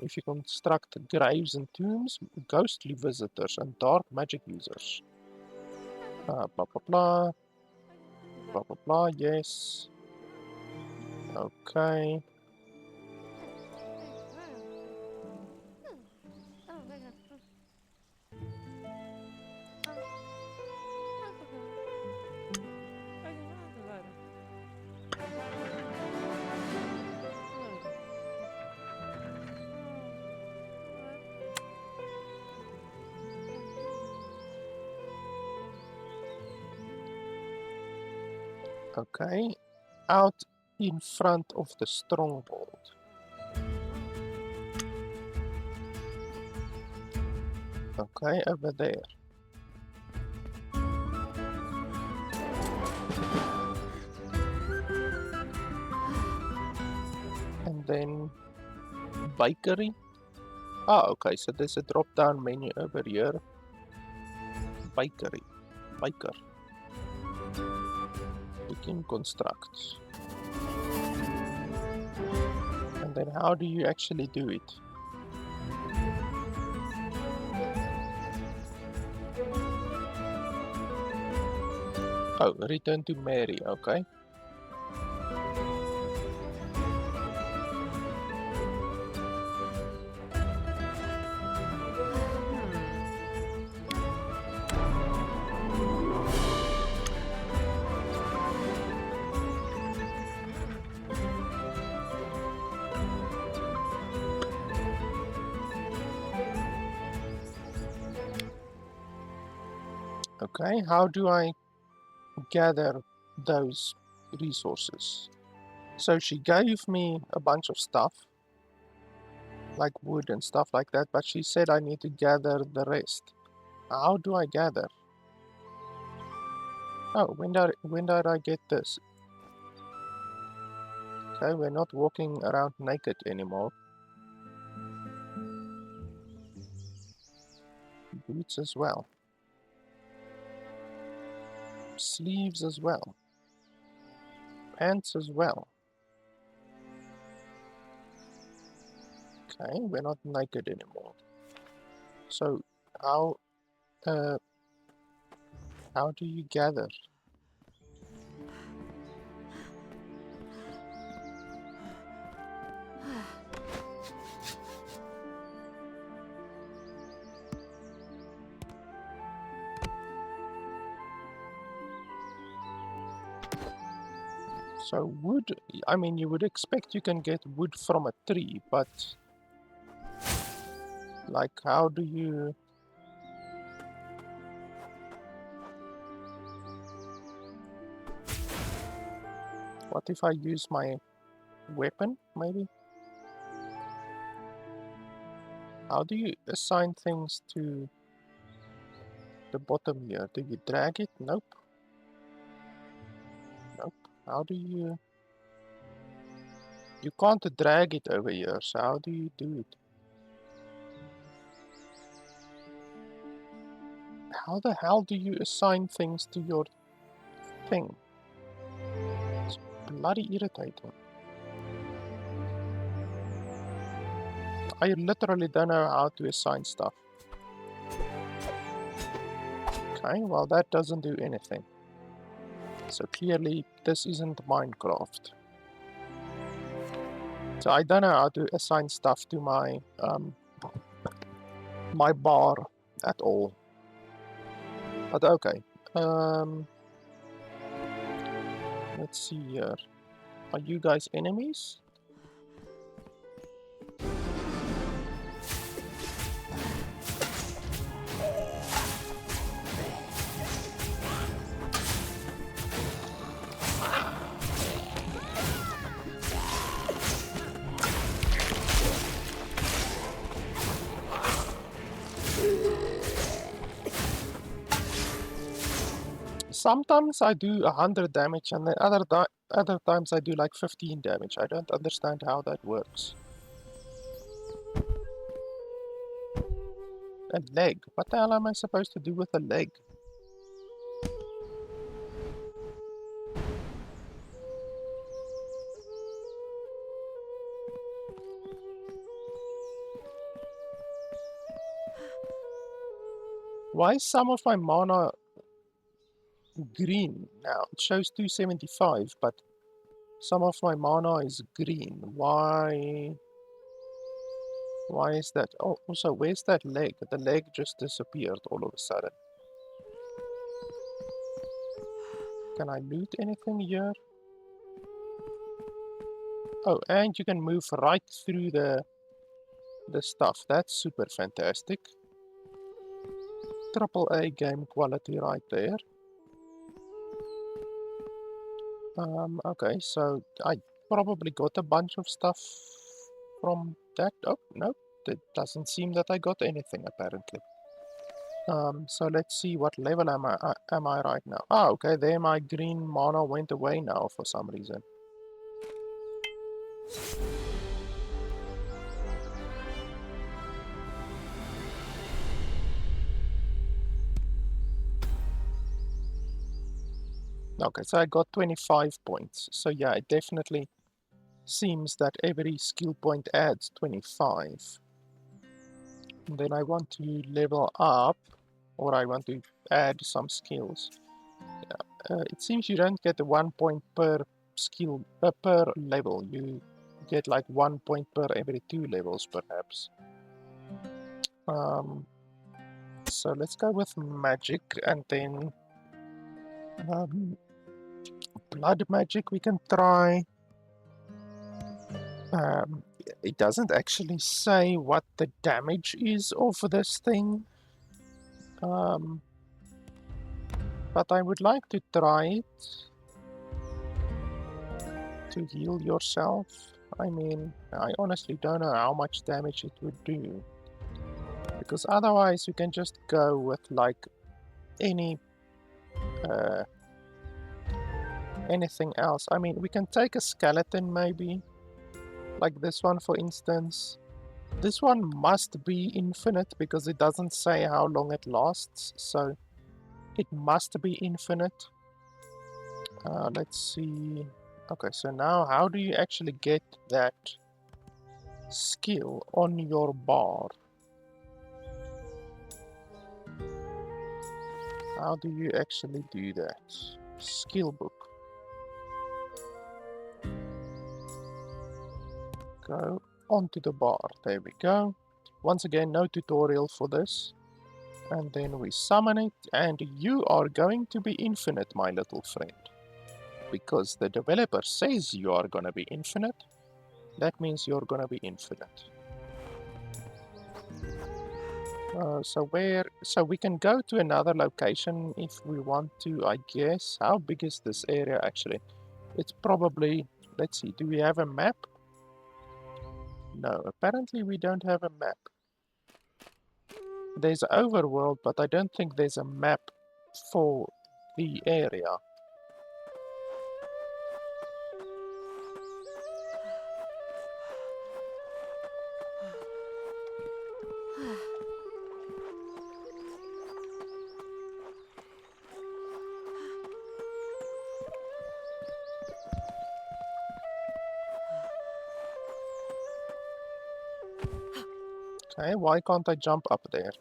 If you construct graves and tombs, ghostly visitors and dark magic users. Blah blah blah. Blah blah blah, yes. Okay. Okay. Out in front of the stronghold. Okay, over there. And then bakery. Ah, okay, so there's a drop-down menu over here. Bakery. Baker. We can construct. And then how do you actually do it? Oh, return to Mary, okay. Okay, how do I gather those resources? So she gave me a bunch of stuff, like wood and stuff like that, but she said I need to gather the rest. How do I gather? Oh, when did I get this? Okay, we're not walking around naked anymore. Boots as well. Sleeves as well. Pants as well. Okay, we're not naked anymore. So, how, uh, how do you gather? So wood, I mean, you would expect you can get wood from a tree, but like, how do you... What if I use my weapon, maybe? How do you assign things to the bottom here? Do you drag it? Nope. Nope. How do you... You can't drag it over here, so how do you do it? How the hell do you assign things to your thing? It's bloody irritating. I literally don't know how to assign stuff. Okay, well that doesn't do anything. So clearly this isn't Minecraft. So I don't know how to assign stuff to my my bar at all. But okay. Let's see here. Are you guys enemies? Sometimes I do 100 damage and then other times I do like 15 damage. I don't understand how that works. A leg? What the hell am I supposed to do with a leg? Why is some of my mana green now? It shows 275, but some of my mana is green. Why is that? Oh, also, where's that leg? The leg just disappeared all of a sudden. Can I loot anything here? Oh, and you can move right through the stuff. That's super fantastic. AAA game quality right there. Okay, so I probably got a bunch of stuff from that. Oh, no, it doesn't seem that I got anything apparently. So let's see, what level am I right now? Ah, okay, there my green mana went away now for some reason. Okay, so I got 25 points. So yeah, it definitely seems that every skill point adds 25. And then I want to level up, or I want to add some skills. It seems you don't get 1 point per skill, per level. You get like 1 point per every 2 levels, perhaps. So let's go with magic, and then blood magic we can try. It doesn't actually say what the damage is of this thing. But I would like to try it. To heal yourself. I mean, I honestly don't know how much damage it would do. Because otherwise you can just go with like any anything else. I mean, we can take a skeleton maybe. Like this one for instance. This one must be infinite because it doesn't say how long it lasts, so it must be infinite. Let's see. Okay, so now how do you actually get that skill on your bar? How do you actually do that? Skill book. Go onto the bar. There we go. Once again, no tutorial for this. And then we summon it, and you are going to be infinite, my little friend. Because the developer says you are gonna be infinite, that means you're gonna be infinite. So we can go to another location if we want to, I guess. How big is this area actually? It's probably, let's see, do we have a map? No, apparently we don't have a map. There's an overworld, but I don't think there's a map for the area. Okay, why can't I jump up there?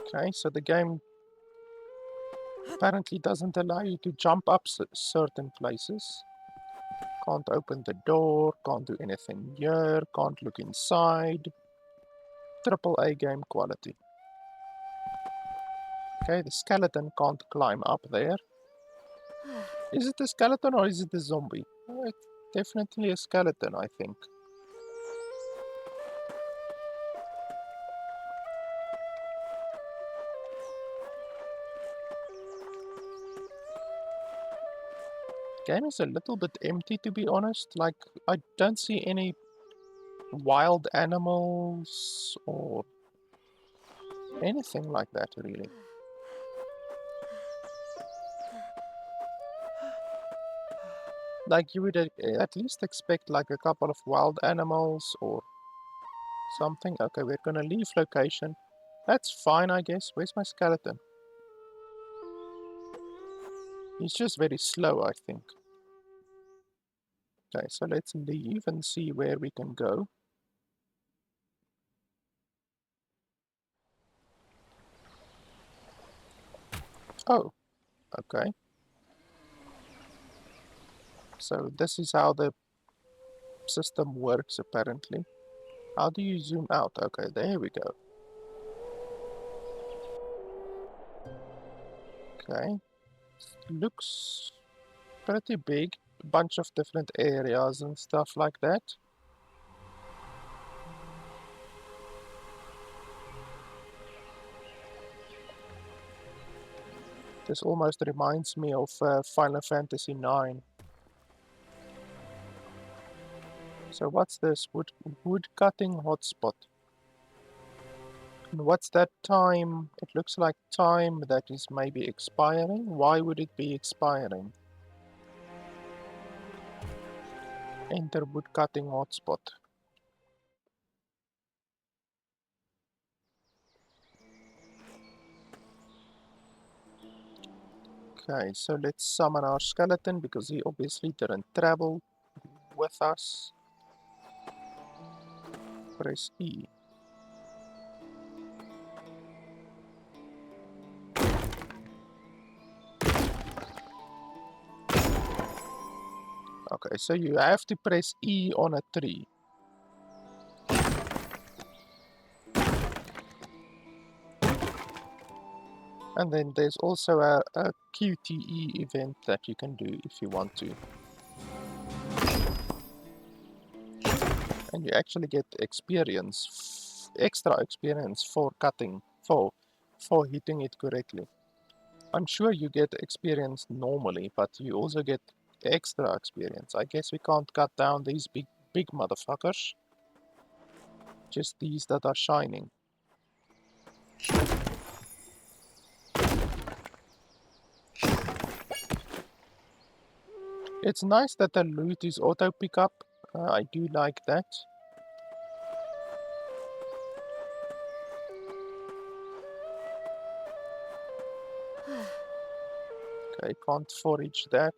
Okay, so the game apparently doesn't allow you to jump up certain places. Can't open the door, can't do anything here, can't look inside. Triple A game quality. Okay, the skeleton can't climb up there. Is it a skeleton or is it a zombie? Oh, it's definitely a skeleton, I think. Game is a little bit empty, to be honest. Like, I don't see any wild animals or anything like that, really. Like, you would at least expect like a couple of wild animals or something. Okay, we're gonna leave location. That's fine, I guess. Where's my skeleton? He's just very slow, I think. Okay, so let's leave and see where we can go. Oh, okay. So this is how the system works, apparently. How do you zoom out? Okay, there we go. Okay. Looks pretty big. Bunch of different areas and stuff like that. This almost reminds me of Final Fantasy IX. So what's this? Wood cutting hotspot. And what's that time? It looks like time that is maybe expiring. Why would it be expiring? Enter wood cutting hotspot. Okay, so let's summon our skeleton because he obviously didn't travel with us. Press E. Okay, so you have to press E on a tree. And then there's also a QTE event that you can do if you want to. And you actually get experience, extra experience for cutting, for for hitting it correctly. I'm sure you get experience normally, but you also get extra experience. I guess we can't cut down these big motherfuckers. Just these that are shining. It's nice that the loot is auto pickup. I do like that. Okay, can't forage that.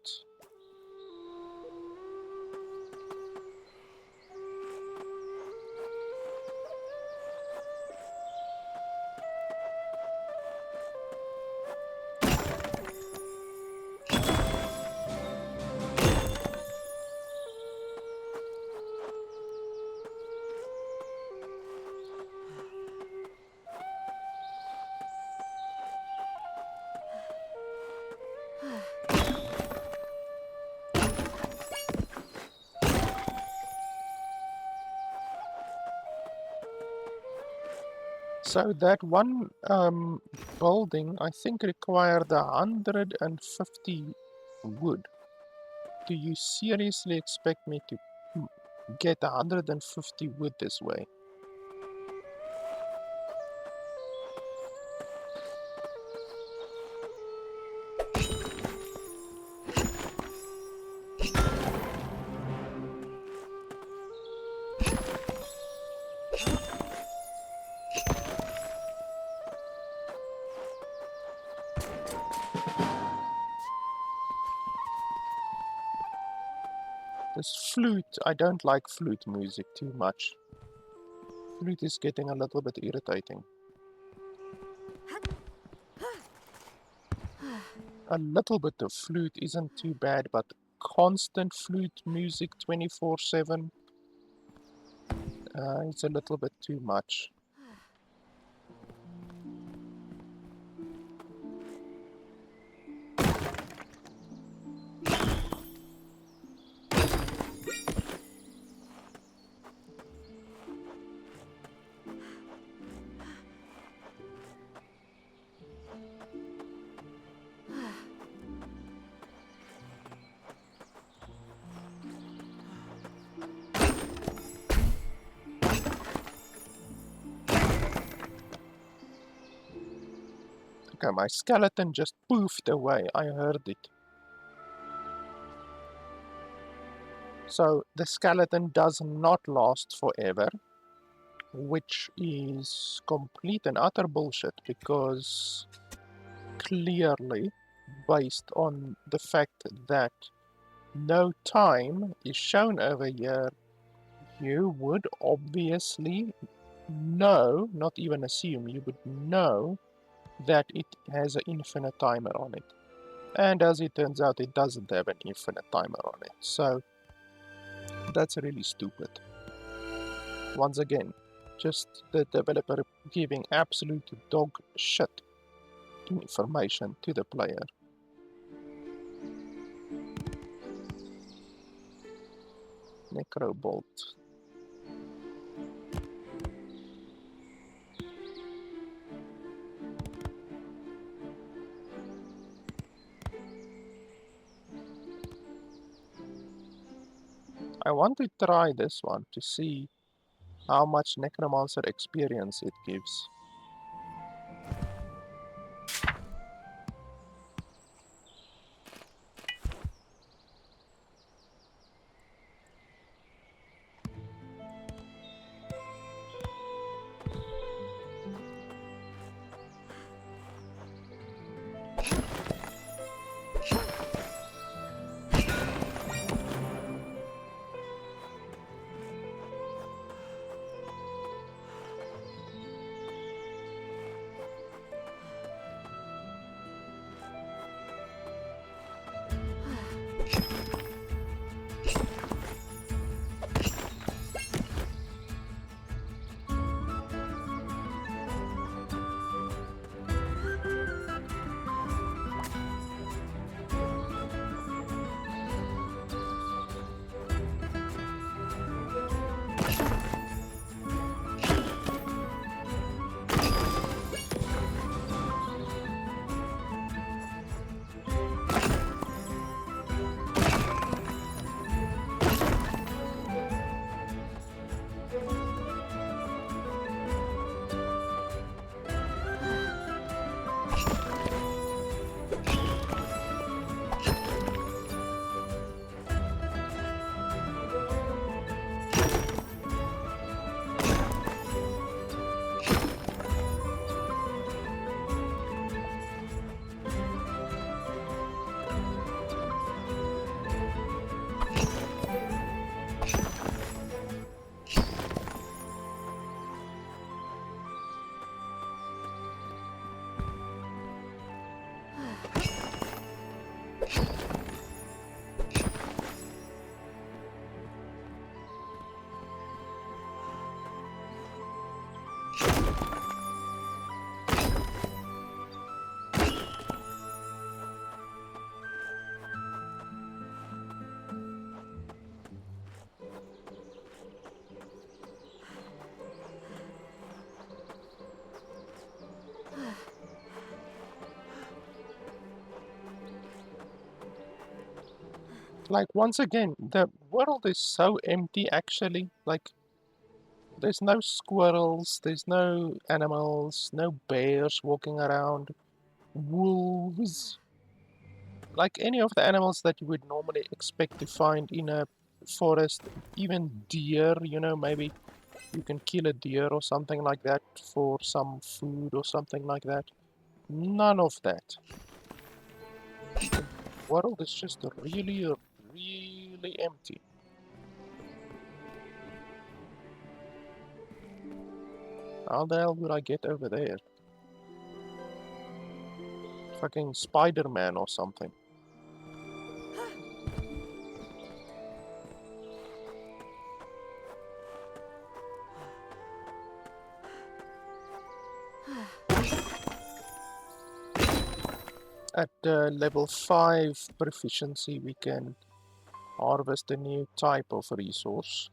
So that one building, I think, required 150 wood. Do you seriously expect me to get 150 wood this way? This flute, I don't like flute music too much. Flute is getting a little bit irritating. A little bit of flute isn't too bad, but constant flute music 24/7, it's a little bit too much. Okay, my skeleton just poofed away. I heard it. So the skeleton does not last forever, which is complete and utter bullshit, because clearly, based on the fact that no time is shown over here, you would obviously know, not even assume, you would know that it has an infinite timer on it. And as it turns out, it doesn't have an infinite timer on it. So that's really stupid. Once again, just the developer giving absolute dog shit information to the player. Necrobolt. I want to try this one to see how much Necromancer experience it gives. Like, once again, the world is so empty actually. Like, there's no squirrels, there's no animals, no bears walking around, wolves. Like any of the animals that you would normally expect to find in a forest, even deer, you know, maybe you can kill a deer or something like that for some food or something like that. None of that. The world is just really, really empty. How the hell would I get over there? Fucking Spider-Man or something. At level 5 proficiency, we can harvest a new type of resource.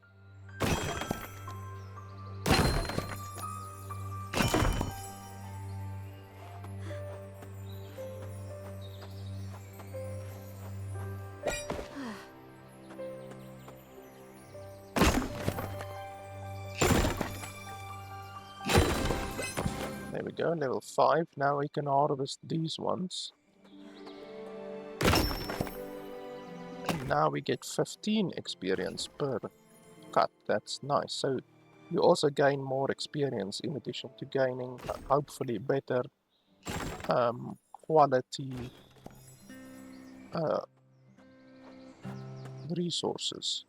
There we go, level 5. Now we can harvest these ones. And now we get 15 experience per cut. That's nice. So you also gain more experience in addition to gaining hopefully better quality resources.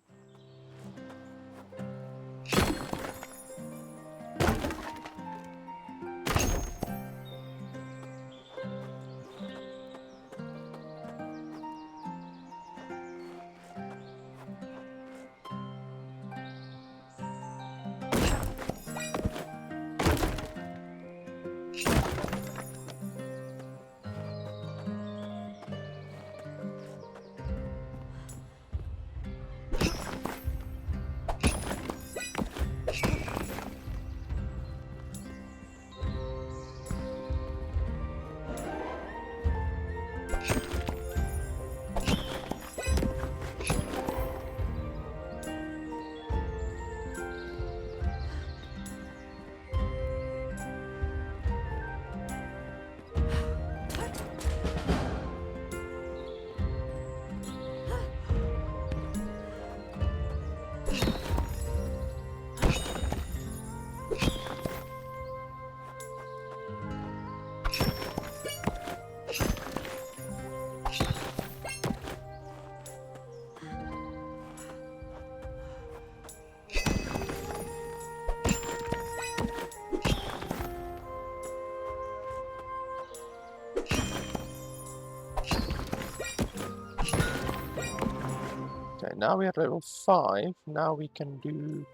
Okay, now we are level 5. Now we can do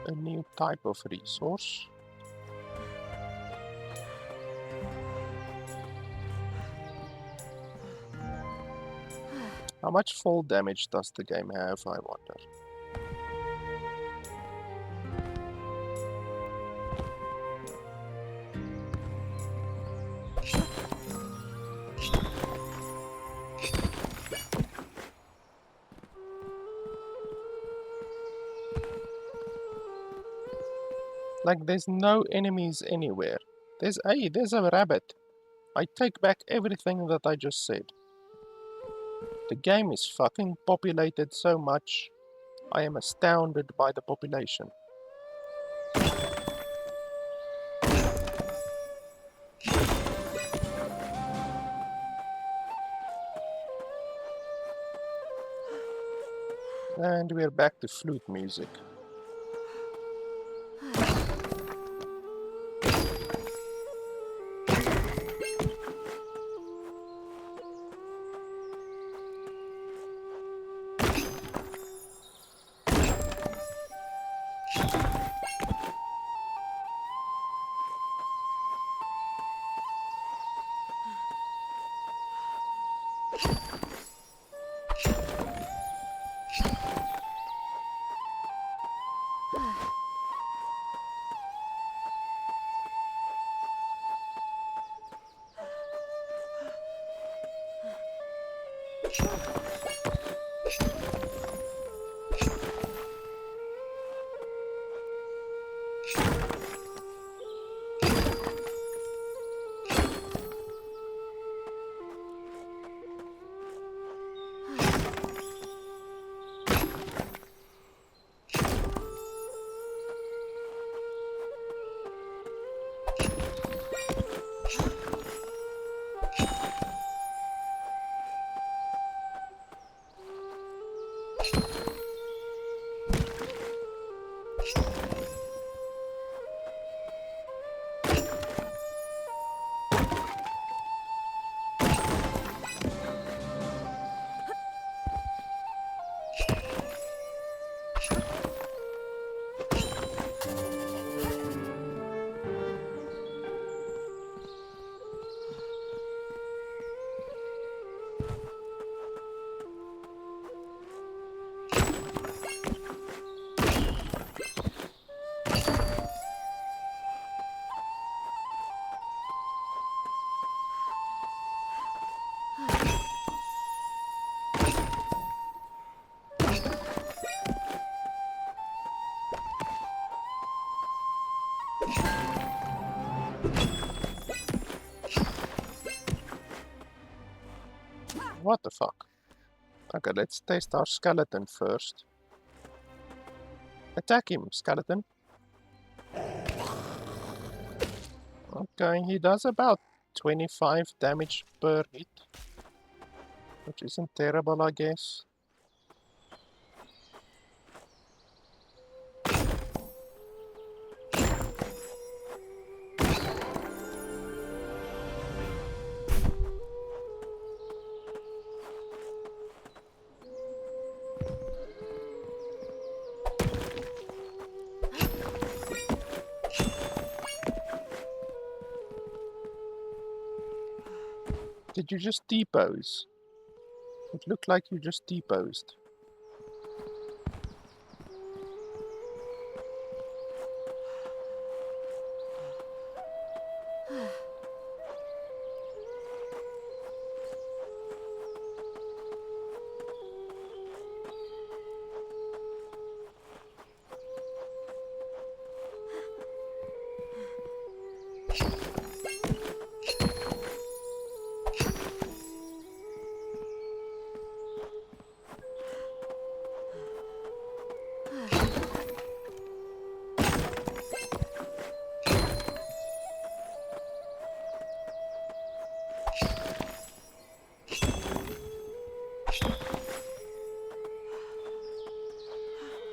a new type of resource. How much fall damage does the game have, I wonder? Like, there's no enemies anywhere. There's a rabbit. I take back everything that I just said. The game is fucking populated so much. I am astounded by the population. And we're back to flute music. What the fuck? Okay, let's test our skeleton first. Attack him, skeleton. Okay, he does about 25 damage per hit, which isn't terrible, I guess. Did you just T-pose? It looked like you just T-posed.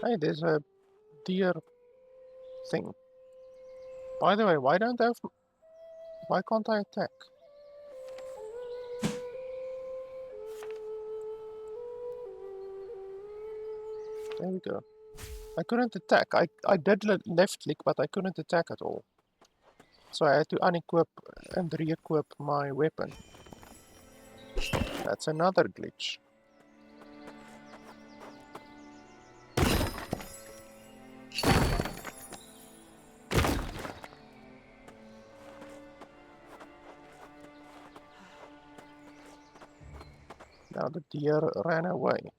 Hey, there's a deer thing. By the way, why can't I attack? There we go. I couldn't attack. I did left click, but I couldn't attack at all. So I had to unequip and re-equip my weapon. That's another glitch. Now the deer ran away.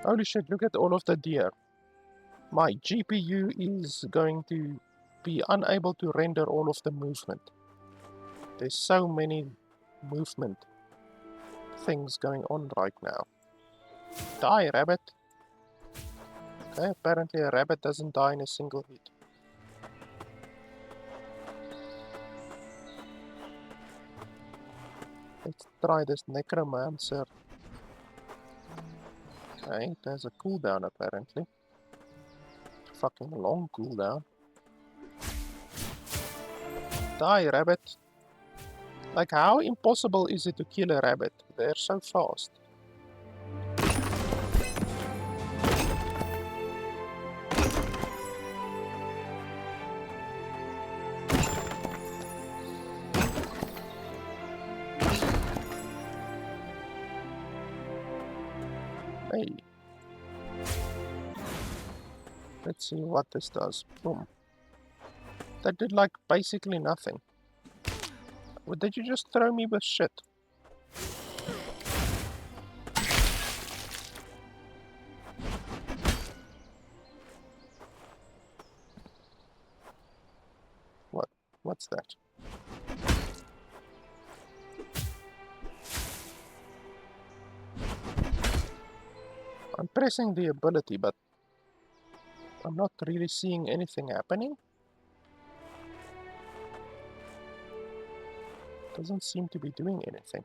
Holy shit, look at all of the deer. My GPU is going to be unable to render all of the movement. There's so many movement things going on right now. Die, rabbit! Okay, apparently a rabbit doesn't die in a single hit. Let's try this necromancer. Okay, it has a cooldown apparently. Fucking long cooldown. Die, rabbit. Like, how impossible is it to kill a rabbit? They're so fast. Hey. Let's see what this does. Boom. That did like basically nothing. Or did you just throw me with shit? What? What's that? I'm pressing the ability, but I'm not really seeing anything happening. Doesn't seem to be doing anything.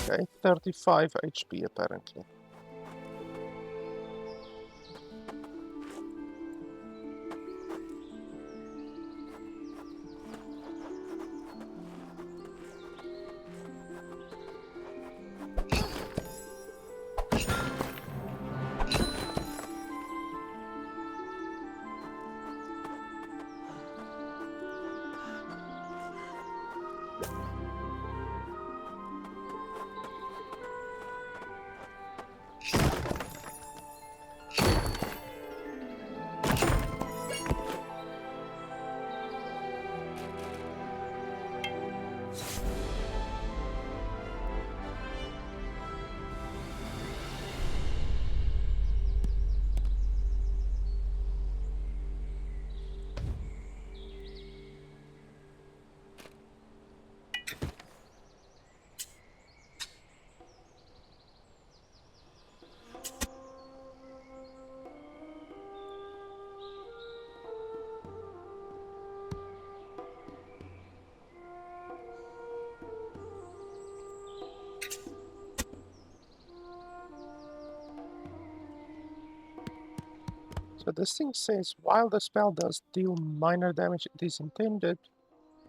Okay, 35 HP apparently. So this thing says, while the spell does deal minor damage, it is intended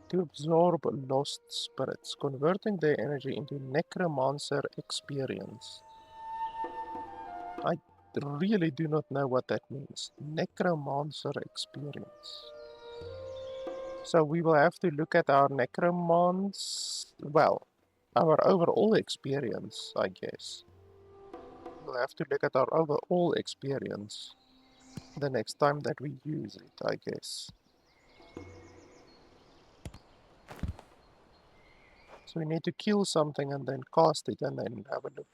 to absorb lost spirits, converting their energy into necromancer experience. I really do not know what that means. Necromancer experience. So we will have to look at our well, our overall experience, I guess. We'll have to look at our overall experience the next time that we use it, I guess. So we need to kill something and then cast it and then have a look.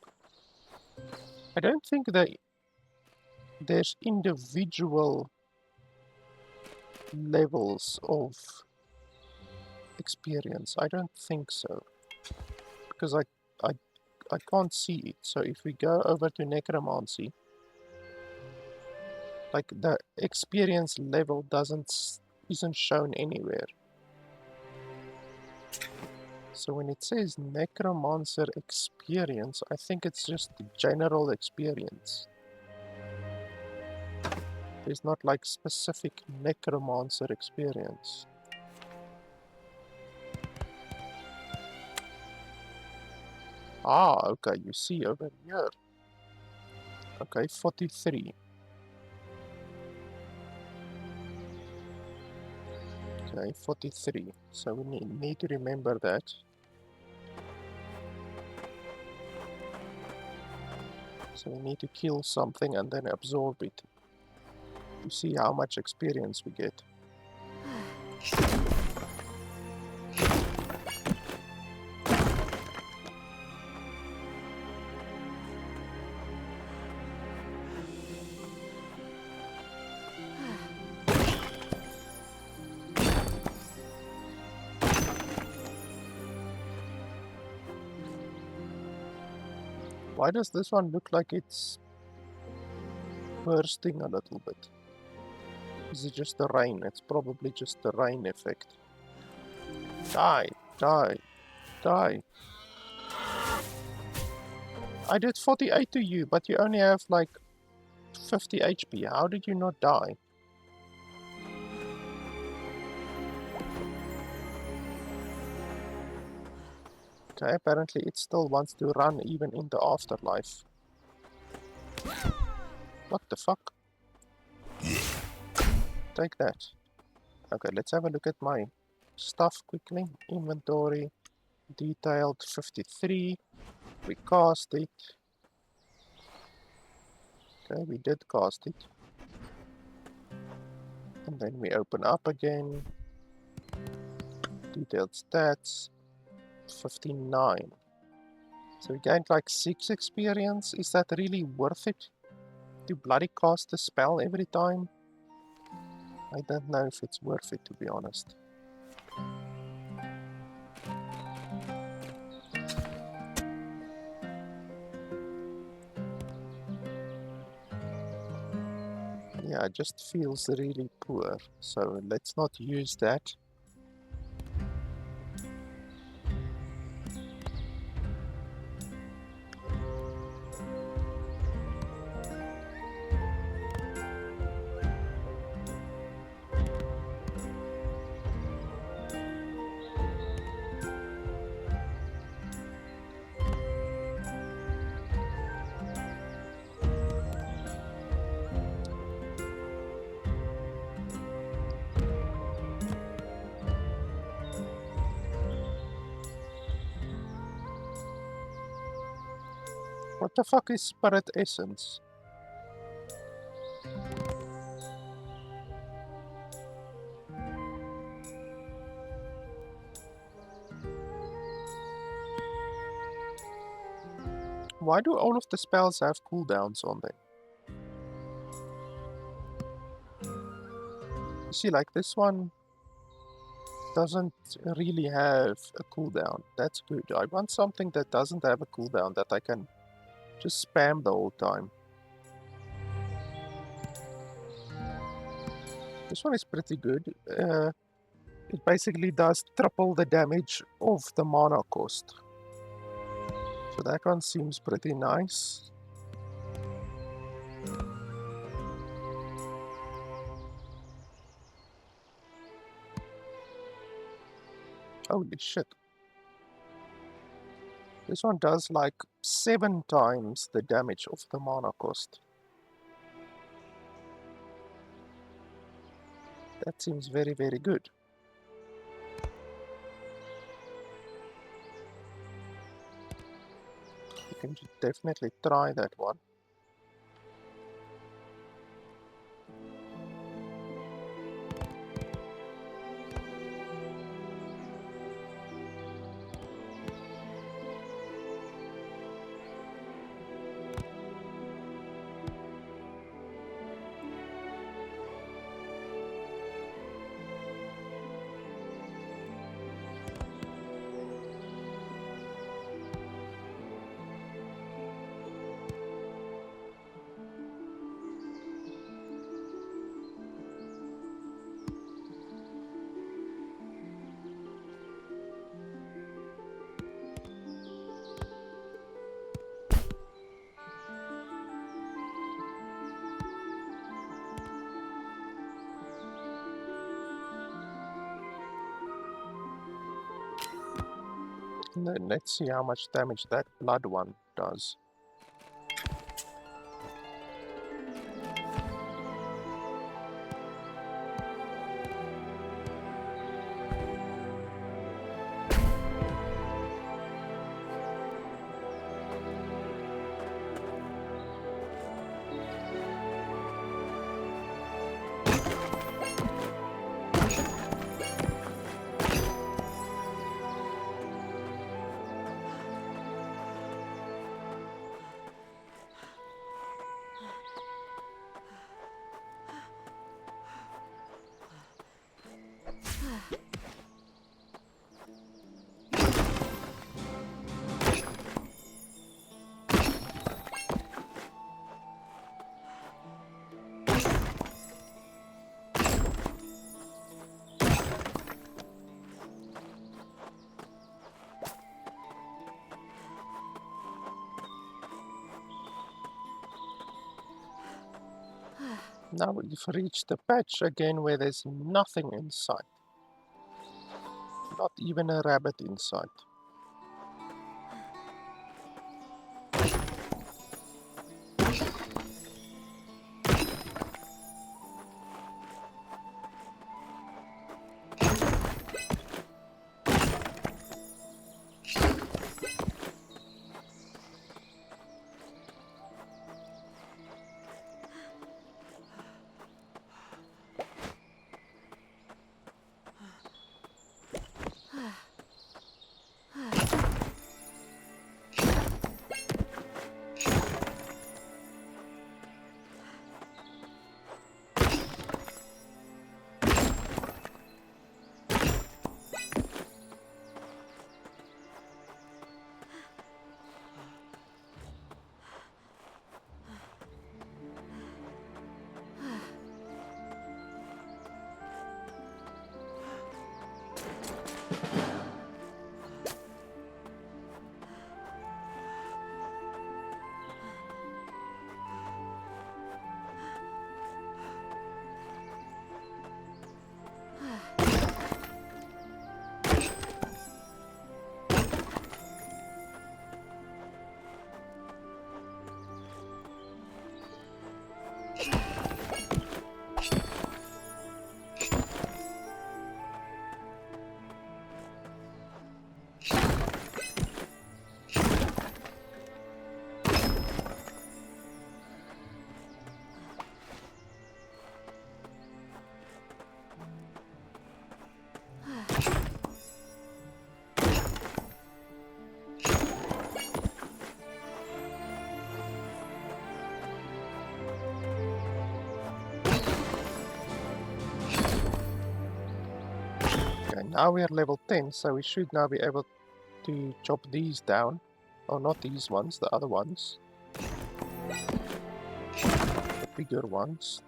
I don't think that there's individual levels of experience. I don't think so. Because I can't see it. So if we go over to necromancy, like the experience level isn't shown anywhere. So when it says necromancer experience, I think it's just general experience. There's not like specific necromancer experience. Ah, okay, you see over here. Okay, 43. Okay, 43. So we need to remember that. So we need to kill something and then absorb it. To see how much experience we get. Why does this one look like it's bursting a little bit? Is it just the rain? It's probably just the rain effect. Die, die, die. I did 48 to you, but you only have like 50 HP. How did you not die? Okay, apparently it still wants to run even in the afterlife. What the fuck? Take that. Okay, let's have a look at my stuff quickly. Inventory, detailed 53. We cast it. Okay, we did cast it. And then we open up again. Detailed stats, 59. So we gained like 6 experience. Is that really worth it? To bloody cast a spell every time? I don't know if it's worth it, to be honest. Yeah, it just feels really poor. So let's not use that. What the fuck is Spirit Essence? Why do all of the spells have cooldowns on them? You see, like this one doesn't really have a cooldown. That's good. I want something that doesn't have a cooldown that I can just spam the whole time. This one is pretty good. It basically does triple the damage of the mana cost. So that one seems pretty nice. Holy shit. This one does like 7 times the damage of the mana cost. That seems very, very good. You can definitely try that one. And then let's see how much damage that blood one does. Now we've reached the patch again where there's nothing in sight. Not even a rabbit in sight. Okay, now we are level 10, so we should now be able to chop these down. Oh, not these ones, the other ones. The bigger ones.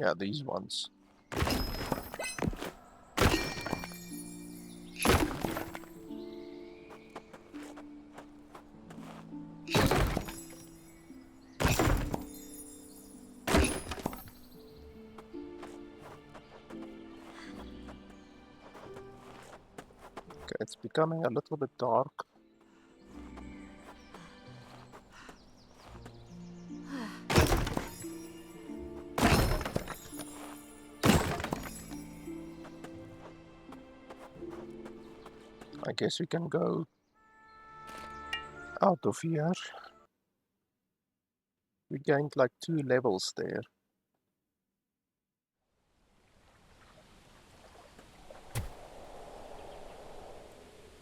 Yeah, these ones. Okay, it's becoming a little bit dark. I guess we can go out of here. We gained like 2 levels there.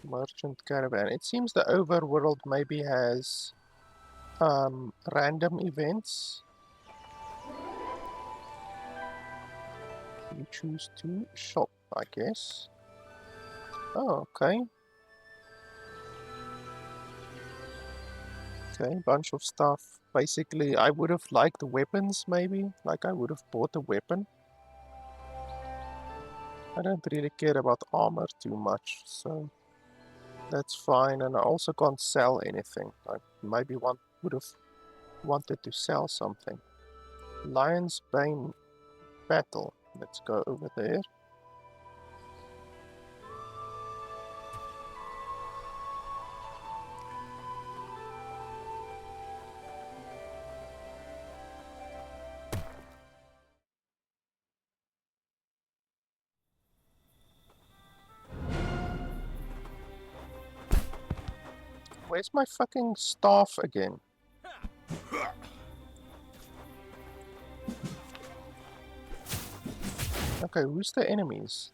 Merchant caravan. It seems the overworld maybe has random events. You choose to shop, I guess. Oh, okay. Okay, bunch of stuff. Basically, I would have liked the weapons, maybe. Like, I would have bought a weapon. I don't really care about armor too much, so that's fine. And I also can't sell anything. I maybe would have wanted to sell something. Lion's Bane Battle. Let's go over there. Where's my fucking staff again? Okay, who's the enemies?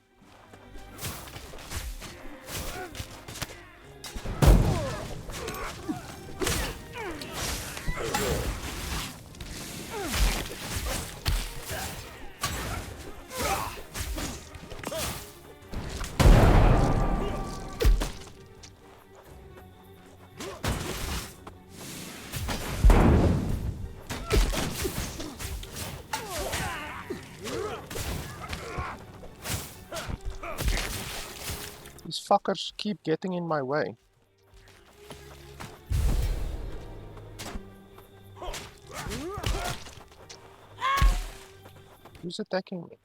These fuckers keep getting in my way. Who's attacking me?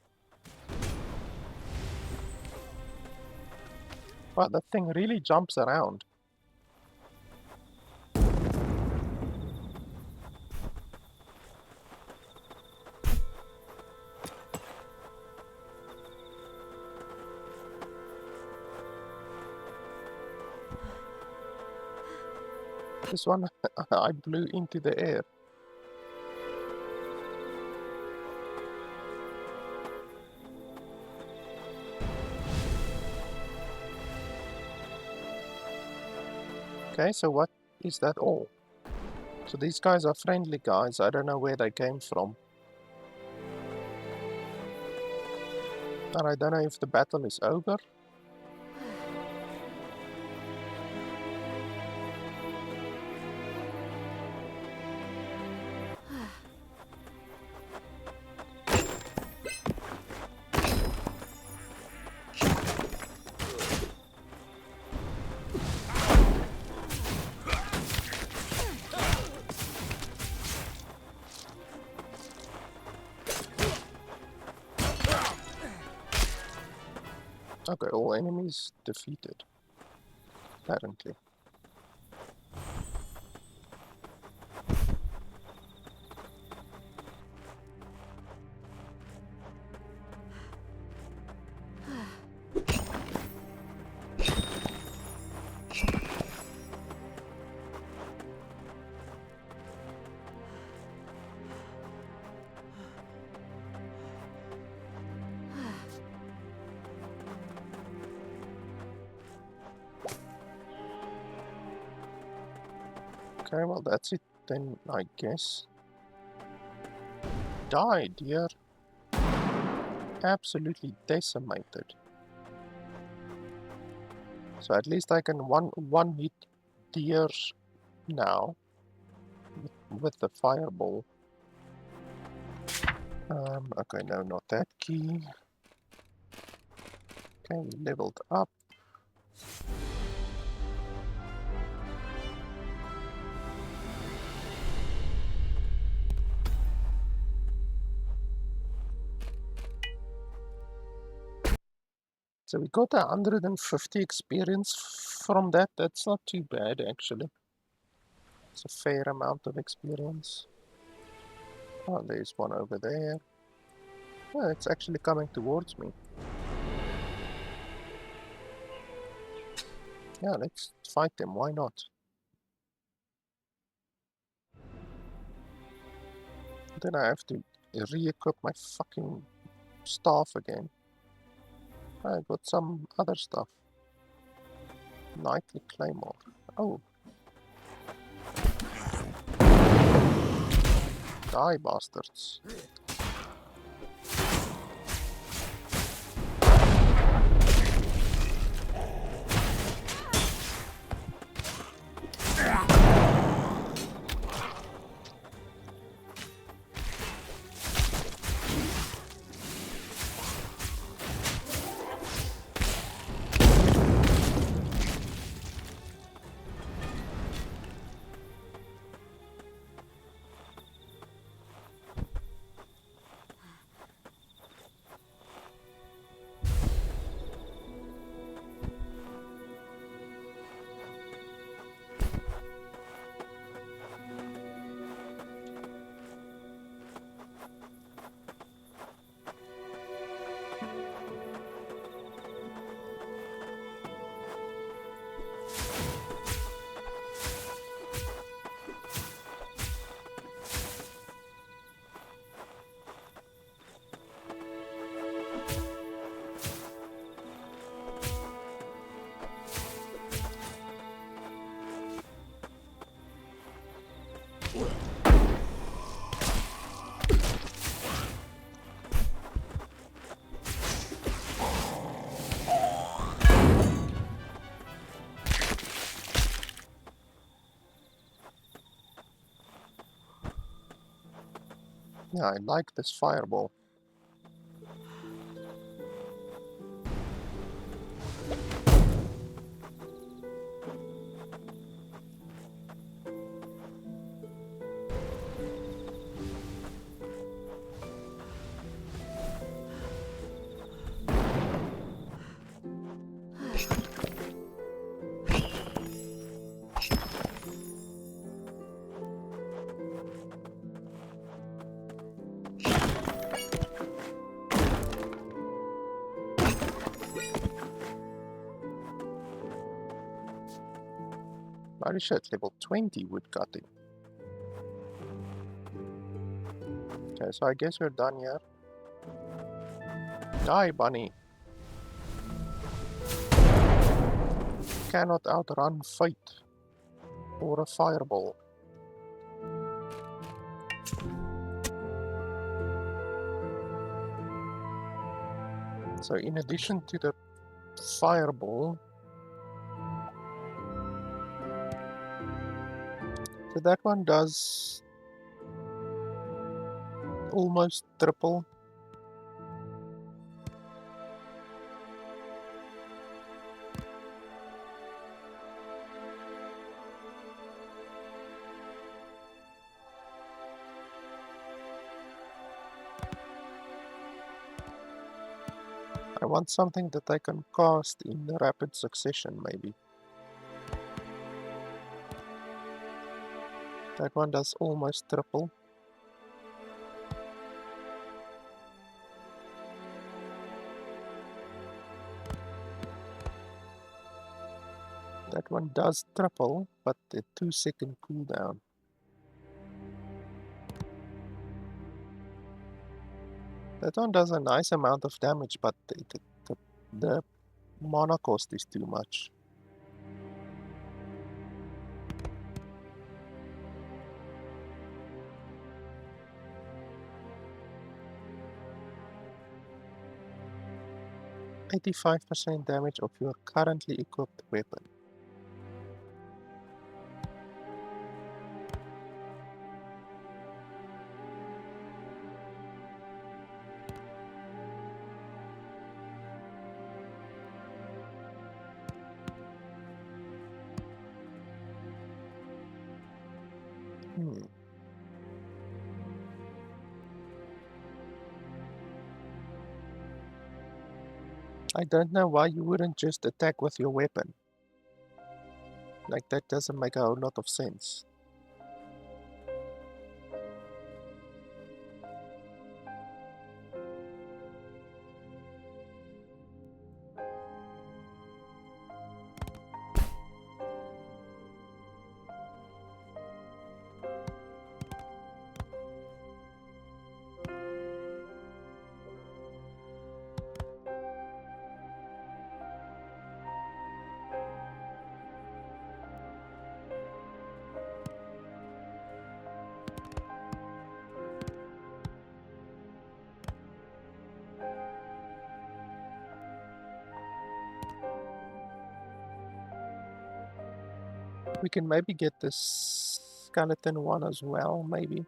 Wow, that thing really jumps around. This one I blew into the air. Okay, so what is that all? So these guys are friendly guys. I don't know where they came from. And I don't know if the battle is over. Okay, all enemies defeated. Apparently. Okay, well that's it then, I guess. Die, dear. Absolutely decimated. So at least I can one hit deers now with the fireball. Okay, no, not that key. Okay, we leveled up. So we got 150 experience from that. That's not too bad, actually. It's a fair amount of experience. Oh, there's one over there. Oh, it's actually coming towards me. Yeah, let's fight them. Why not? Then I have to re-equip my fucking staff again. I got some other stuff. Knightly Claymore. Oh. Die, bastards. Yeah, I like this fireball. Holy shit, level 20 woodcutting. Okay, so I guess we're done here. Die, bunny. Cannot outrun fate or a fireball. So in addition to the fireball, so that one does almost triple. I want something that I can cast in rapid succession, maybe. That one does almost triple. That one does triple, but a 2-second cooldown. That one does a nice amount of damage, but the mana cost is too much. %85% damage of your currently equipped weapon. I don't know why you wouldn't just attack with your weapon. Like, that doesn't make a whole lot of sense. We can maybe get this skeleton one as well, maybe.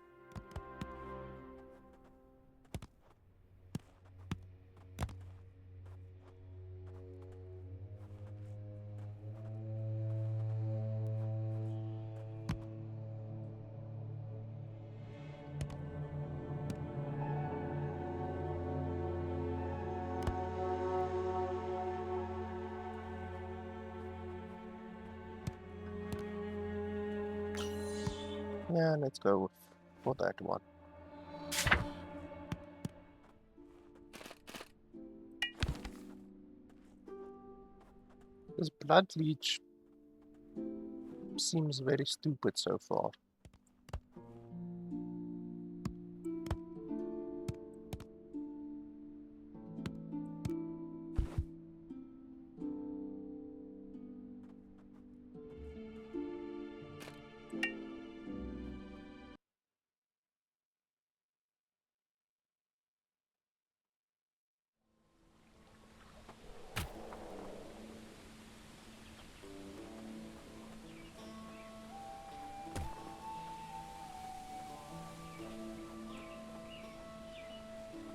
Yeah, let's go for that one. This blood leech seems very stupid so far.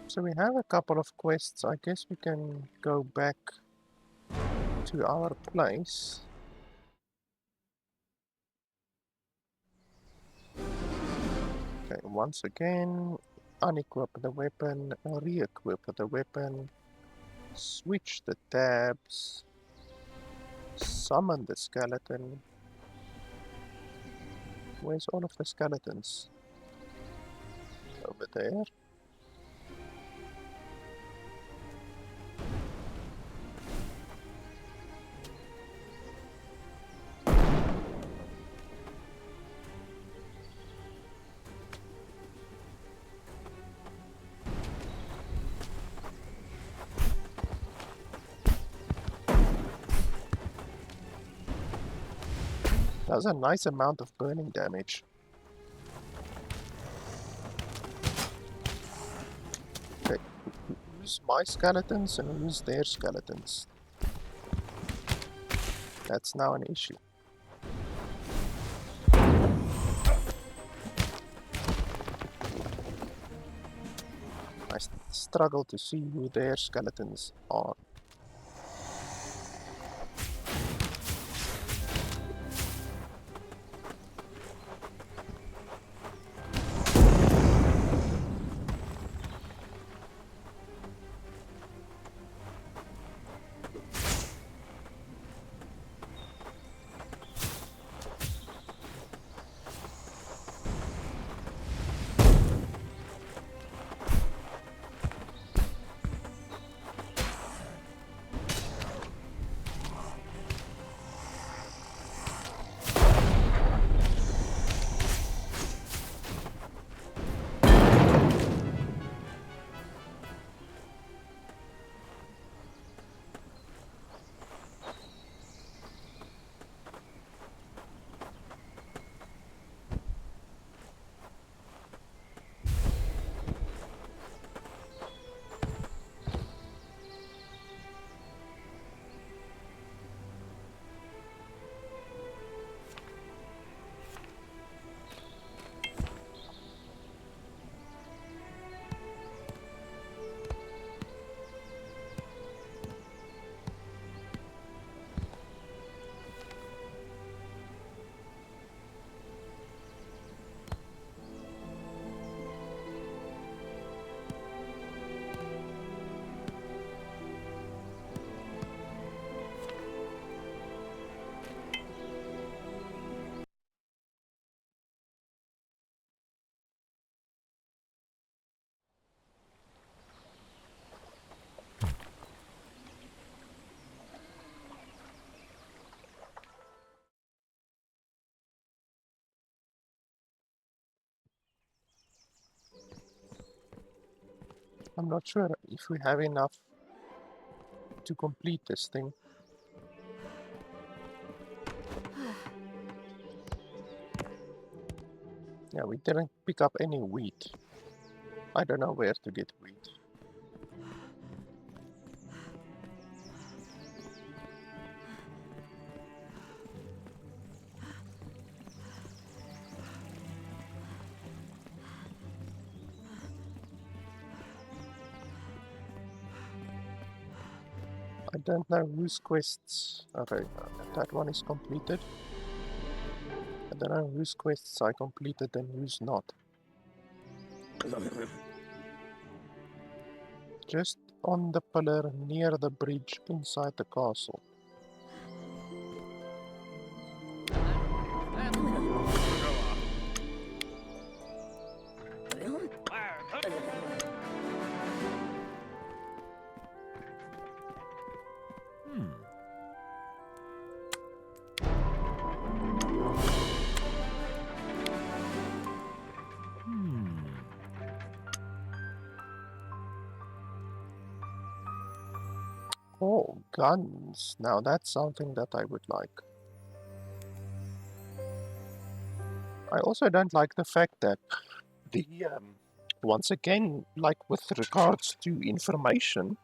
So we have a couple of quests. I guess we can go back to our place. Okay, once again, unequip the weapon, re-equip the weapon, switch the tabs, summon the skeleton. Where's all of the skeletons? Over there. Does a nice amount of burning damage. Okay, who's my skeletons and who's their skeletons? That's now an issue. I struggle to see who their skeletons are. I'm not sure if we have enough to complete this thing. Yeah, we didn't pick up any wheat. I don't know where to get wheat. I don't know whose quests. Okay, that one is completed. I don't know whose quests I completed and whose not. Just on the pillar near the bridge inside the castle. Oh, guns. Now that's something that I would like. I also don't like the fact that the, once again, like with regards to information,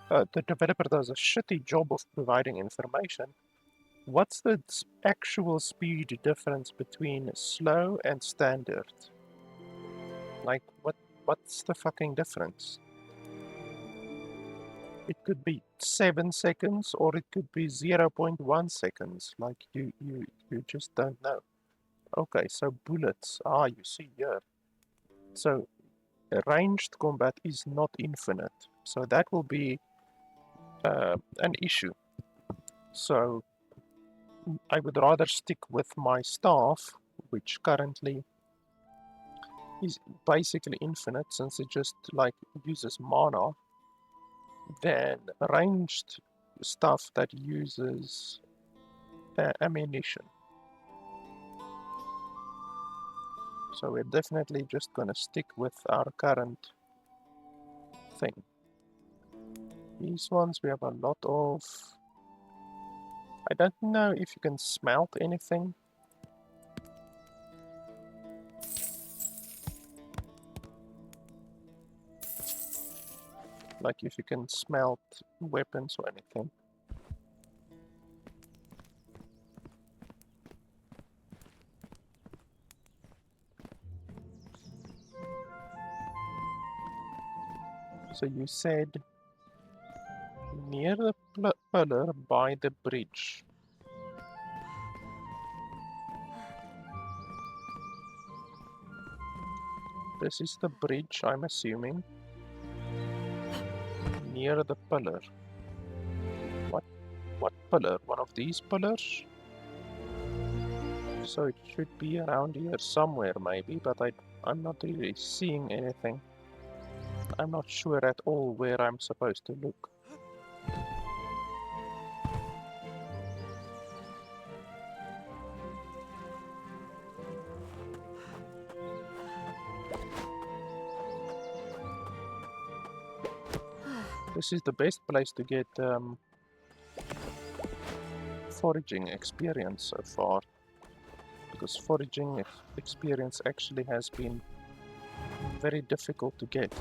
the developer does a shitty job of providing information. What's the actual speed difference between slow and standard? Like, what's the fucking difference? It could be 7 seconds or it could be 0.1 seconds. Like, you just don't know. Okay, so bullets. Ah, you see here. So, ranged combat is not infinite. So that will be an issue. So, I would rather stick with my staff, which currently is basically infinite since it just like uses mana, than ranged stuff that uses ammunition. So we're definitely just gonna stick with our current thing. These ones we have a lot of. I don't know if you can smelt anything. Like if you can smelt weapons or anything. So you said near the pillar by the bridge. This is the bridge, I'm assuming. Near the pillar. What pillar? One of these pillars? So it should be around here somewhere maybe, but I'm not really seeing anything. I'm not sure at all where I'm supposed to look. This is the best place to get foraging experience so far, because foraging experience actually has been very difficult to get.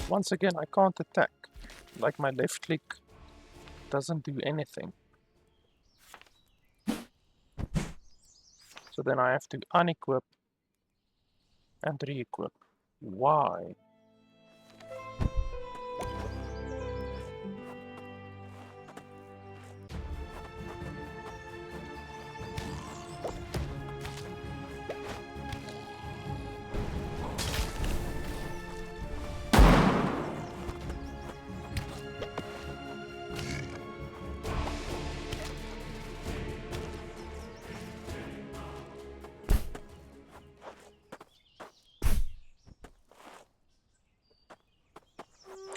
Once again, I can't attack. Like my left click doesn't do anything. So then I have to unequip and re-equip. Why?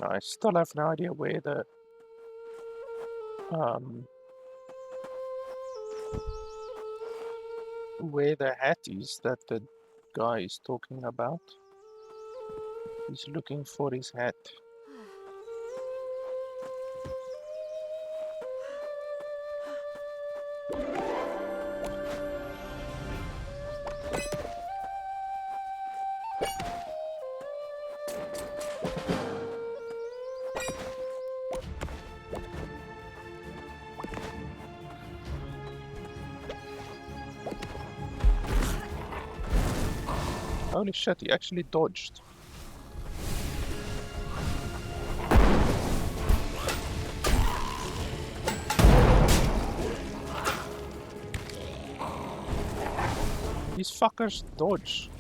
I still have no idea where the hat is that the guy is talking about. He's looking for his hat. Holy shit, he actually dodged. These fuckers dodge.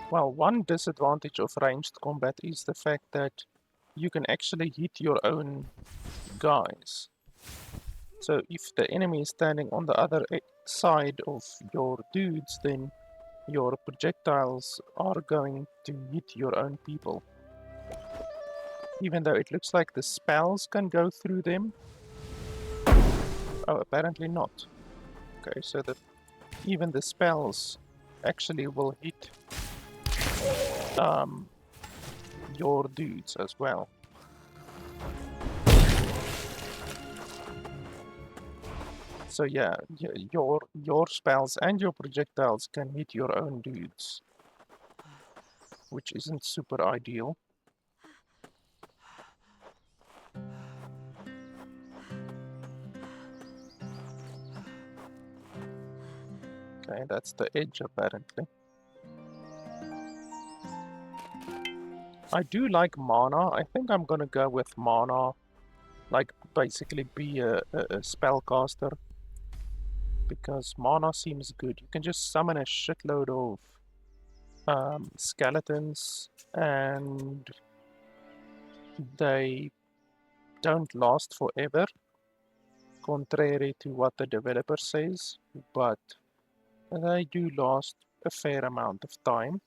Well, one disadvantage of ranged combat is the fact that you can actually hit your own guys. So if the enemy is standing on the other side of your dudes, then your projectiles are going to hit your own people. Even though it looks like the spells can go through them. Oh, apparently not. Okay, so that even the spells actually will hit your dudes as well. So yeah, your spells and your projectiles can hit your own dudes, which isn't super ideal. Okay, that's the edge apparently. I do like mana. I think I'm gonna go with mana, like basically be a spellcaster, because mana seems good. You can just summon a shitload of skeletons and they don't last forever, contrary to what the developer says, but they do last a fair amount of time.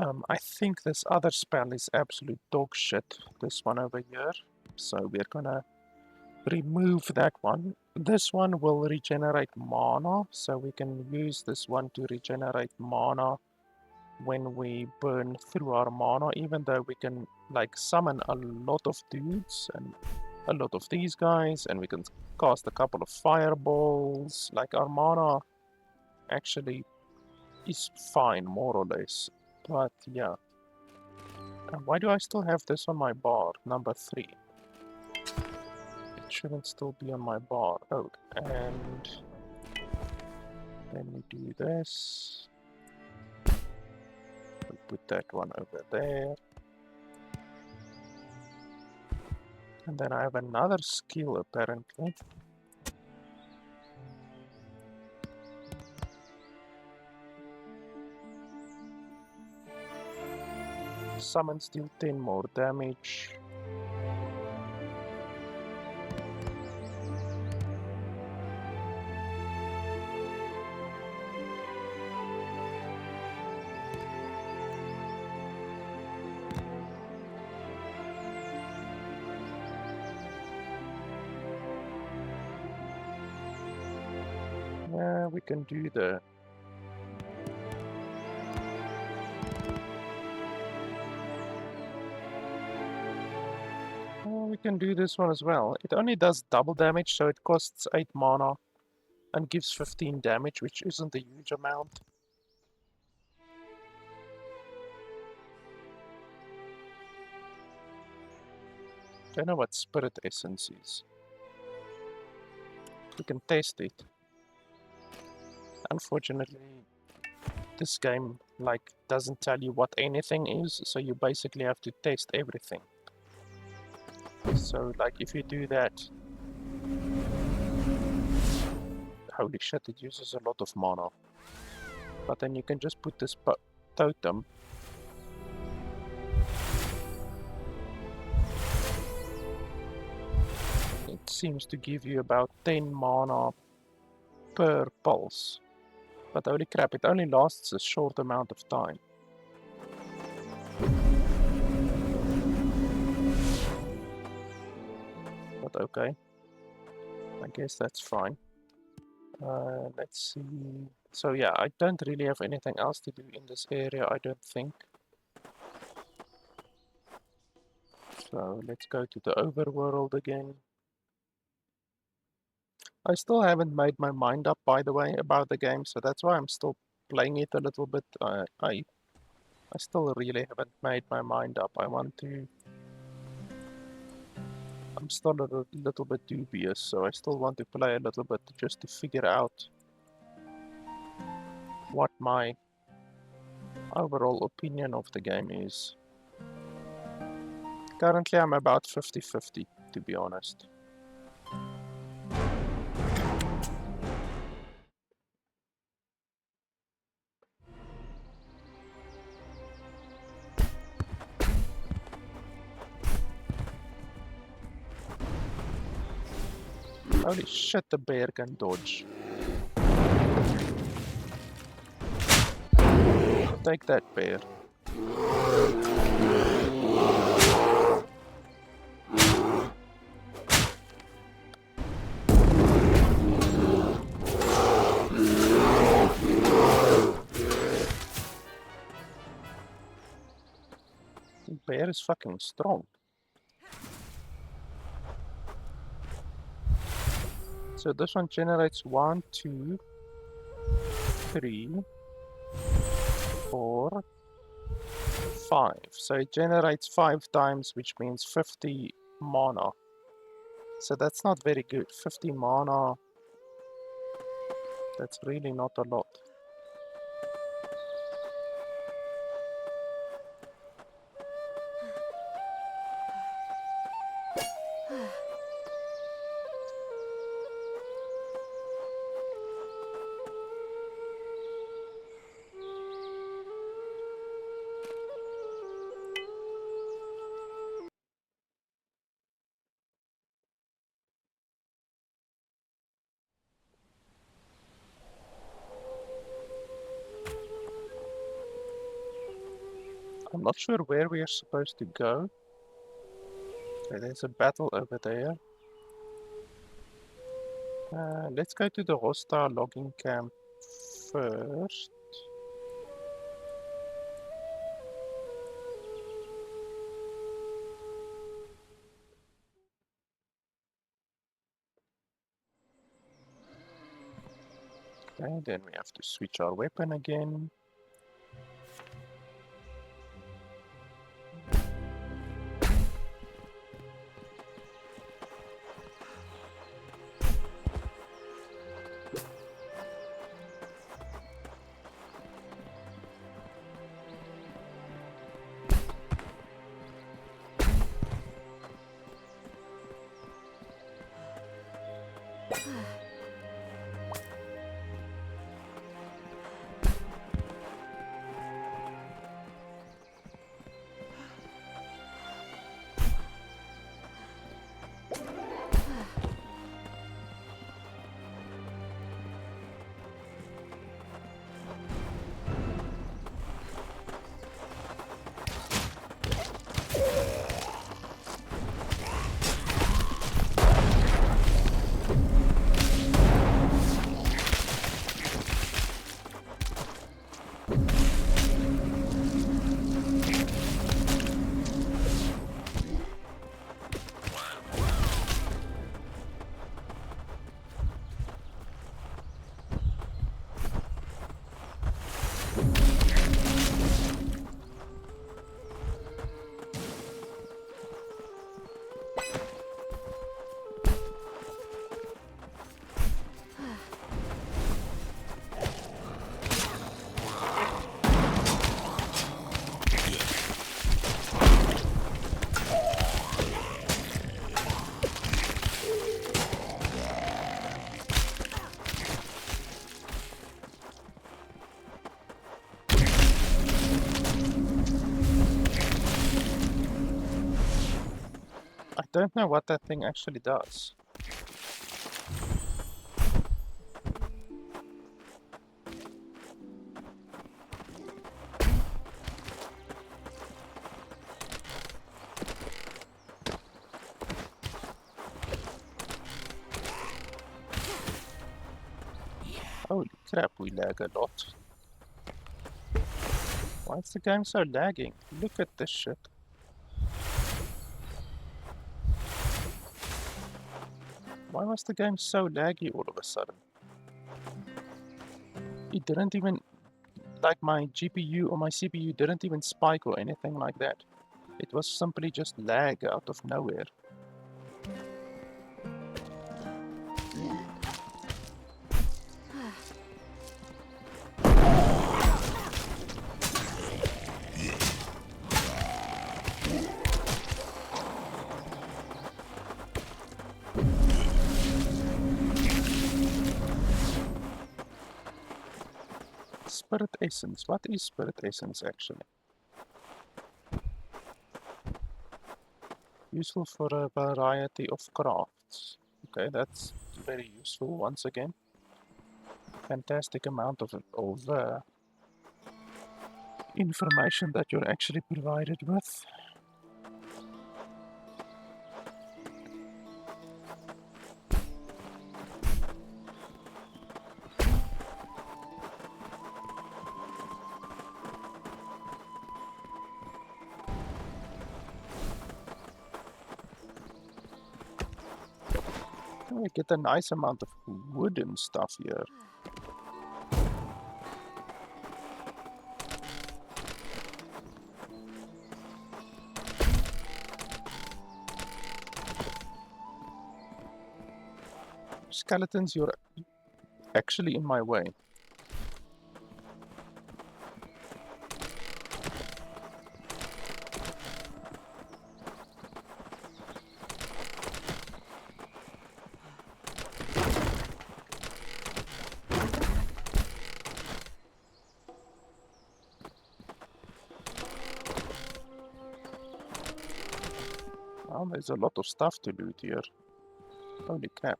I think this other spell is absolute dog shit, this one over here. So we're gonna remove that one. This one will regenerate mana, so we can use this one to regenerate mana when we burn through our mana, even though we can like summon a lot of dudes and a lot of these guys, and we can cast a couple of fireballs. Like our mana actually is fine, more or less. But yeah. And why do I still have this on my bar? Number 3. It shouldn't still be on my bar. Oh, and then we do this. We put that one over there. And then I have another skill apparently. Summons deal 10 more damage. Yeah, we can do the... we can do this one as well. It only does double damage, so it costs 8 mana and gives 15 damage, which isn't a huge amount. Don't know what Spirit Essence is. We can test it. Unfortunately, this game like doesn't tell you what anything is, so you basically have to test everything. So like if you do that, holy shit, it uses a lot of mana. But then you can just put this totem. It seems to give you about 10 mana per pulse. But holy crap, it only lasts a short amount of time. But okay. I guess that's fine. Let's see. So yeah, I don't really have anything else to do in this area, I don't think. So let's go to the overworld again. I still haven't made my mind up, by the way, about the game, so that's why I'm still playing it a little bit. I still really haven't made my mind up. I'm still a little bit dubious, so I still want to play a little bit just to figure out what my overall opinion of the game is. Currently I'm about 50-50, to be honest. Holy shit, the bear can dodge. Take that, bear. Bear is fucking strong. So this one generates 1, 2, 3, 4, 5. So it generates 5 times, which means 50 mana. So that's not very good. 50 mana, that's really not a lot. I'm not sure where we are supposed to go. Okay, there's a battle over there. Let's go to the hostile logging camp first. Okay, then we have to switch our weapon again. I don't know what that thing actually does. Holy crap, we lag a lot. Why is the game so lagging? Look at this shit. Why was the game so laggy all of a sudden? It didn't even, like my GPU or my CPU didn't even spike or anything like that. It was simply just lag out of nowhere. Spirit Essence. What is Spirit Essence actually? Useful for a variety of crafts. Okay, that's very useful once again. Fantastic amount of information that you're actually provided with. We get a nice amount of wooden stuff here. Skeletons, you're actually in my way. Oh, there's a lot of stuff to loot here. Holy crap.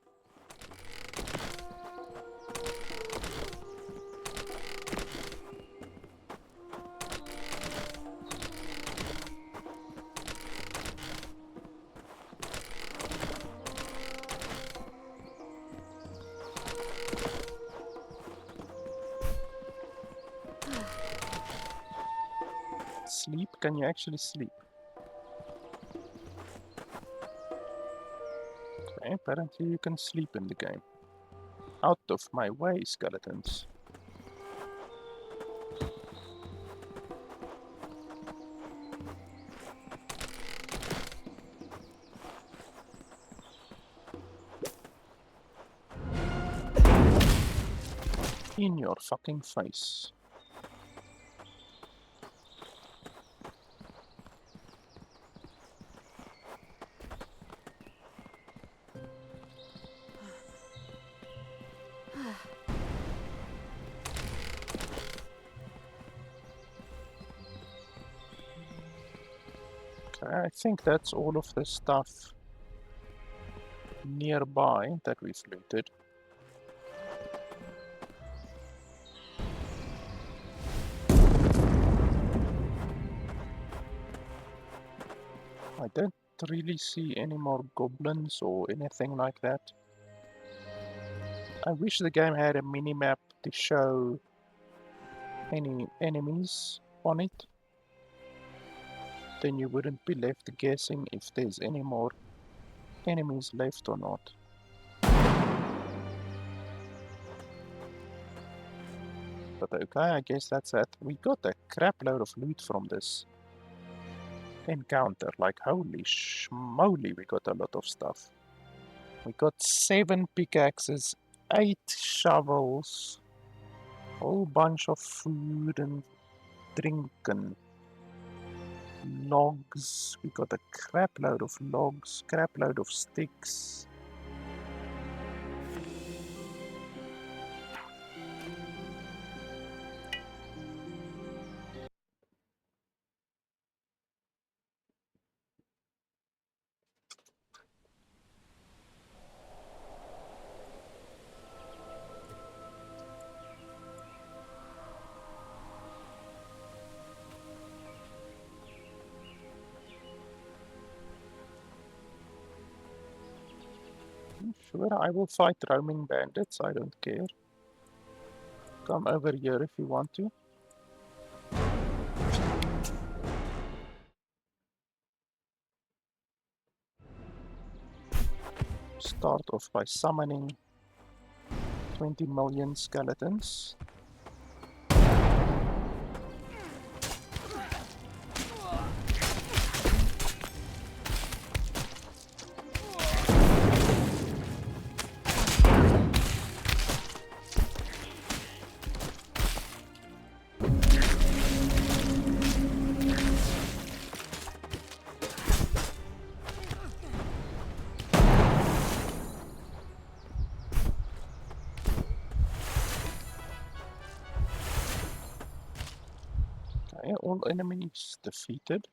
sleep? Can you actually sleep? Okay, apparently you can sleep in the game. Out of my way, skeletons. In your fucking face. Okay, I think that's all of the stuff nearby that we've looted. I don't really see any more goblins or anything like that. I wish the game had a mini-map to show any enemies on it. Then you wouldn't be left guessing if there's any more enemies left or not. But okay, I guess that's it. We got a crap load of loot from this encounter. Like, holy schmoly, we got a lot of stuff. We got 7 pickaxes, 8 shovels, a whole bunch of food and drink and logs. We got a crap load of logs, crap load of sticks. Sure, I will fight roaming bandits, I don't care. Come over here if you want to. Start off by summoning 20 million skeletons. Okay, all enemies defeated.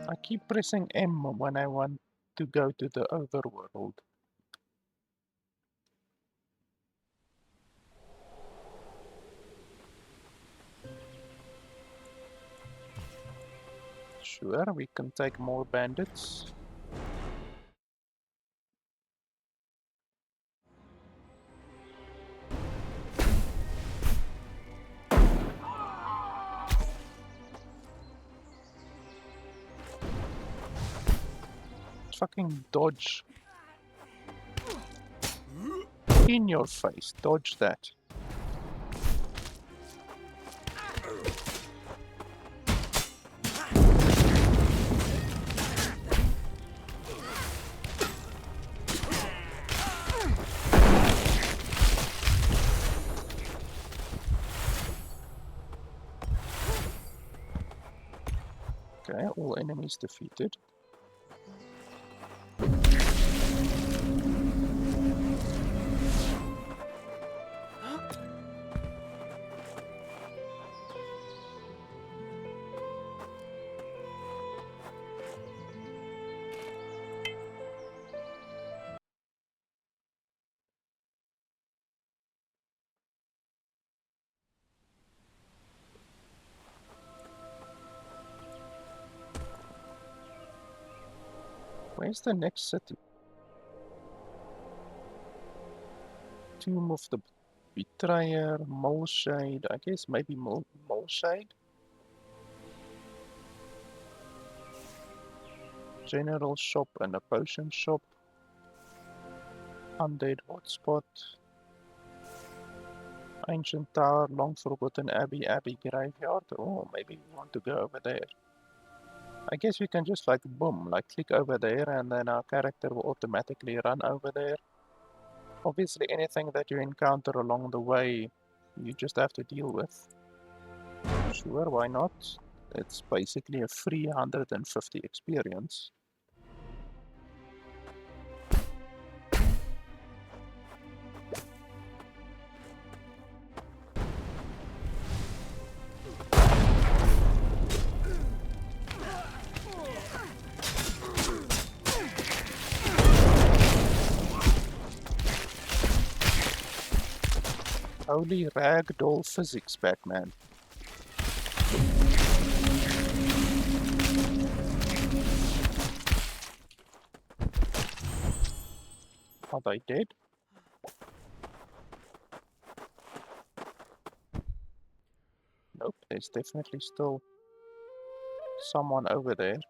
I keep pressing M when I want to go to the overworld. Sure, we can take more bandits. Fucking dodge. In your face, dodge that. Okay, all enemies defeated. Where's the next city? Tomb of the Betrayer, Moleshade. I guess maybe Moleshade? General shop and a potion shop. Undead hotspot. Ancient tower, long forgotten abbey, abbey graveyard. Oh, maybe we want to go over there. I guess we can just like boom, like click over there and then our character will automatically run over there. Obviously anything that you encounter along the way, you just have to deal with. Sure, why not? It's basically a free 150 experience. Holy ragdoll physics, Batman. Are they dead? Nope, there's definitely still someone over there.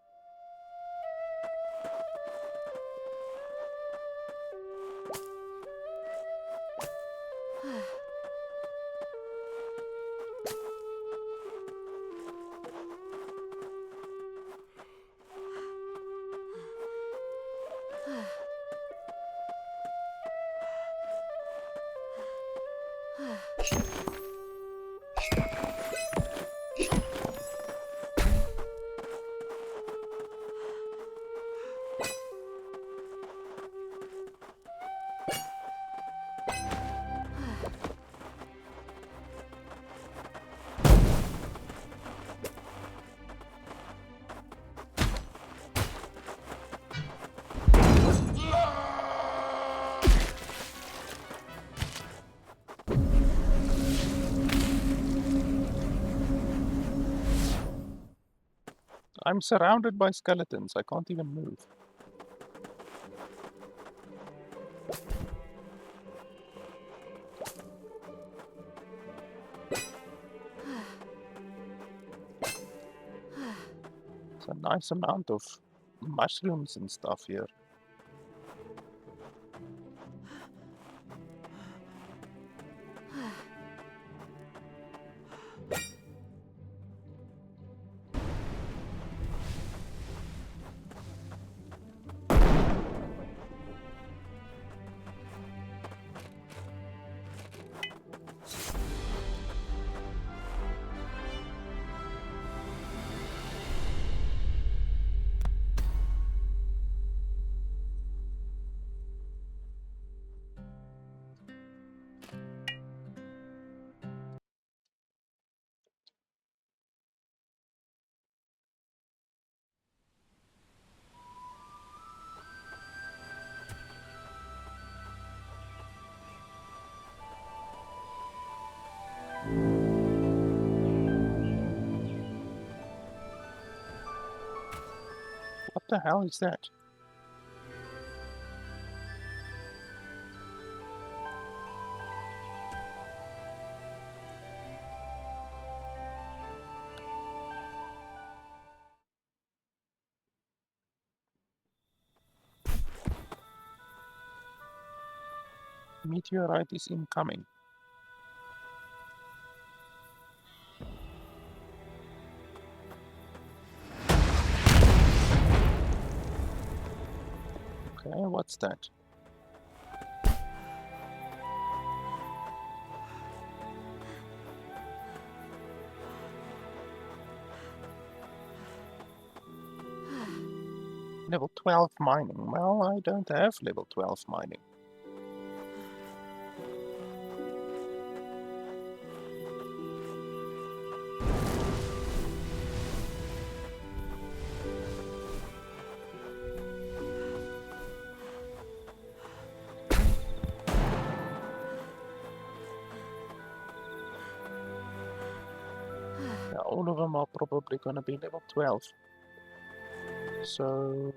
I'm surrounded by skeletons, I can't even move. It's a nice amount of mushrooms and stuff here. What the hell is that? Meteorite is incoming. Okay, what's that? Level 12 mining. Well, I don't have level 12 mining. Yeah, all of them are probably gonna be level 12. So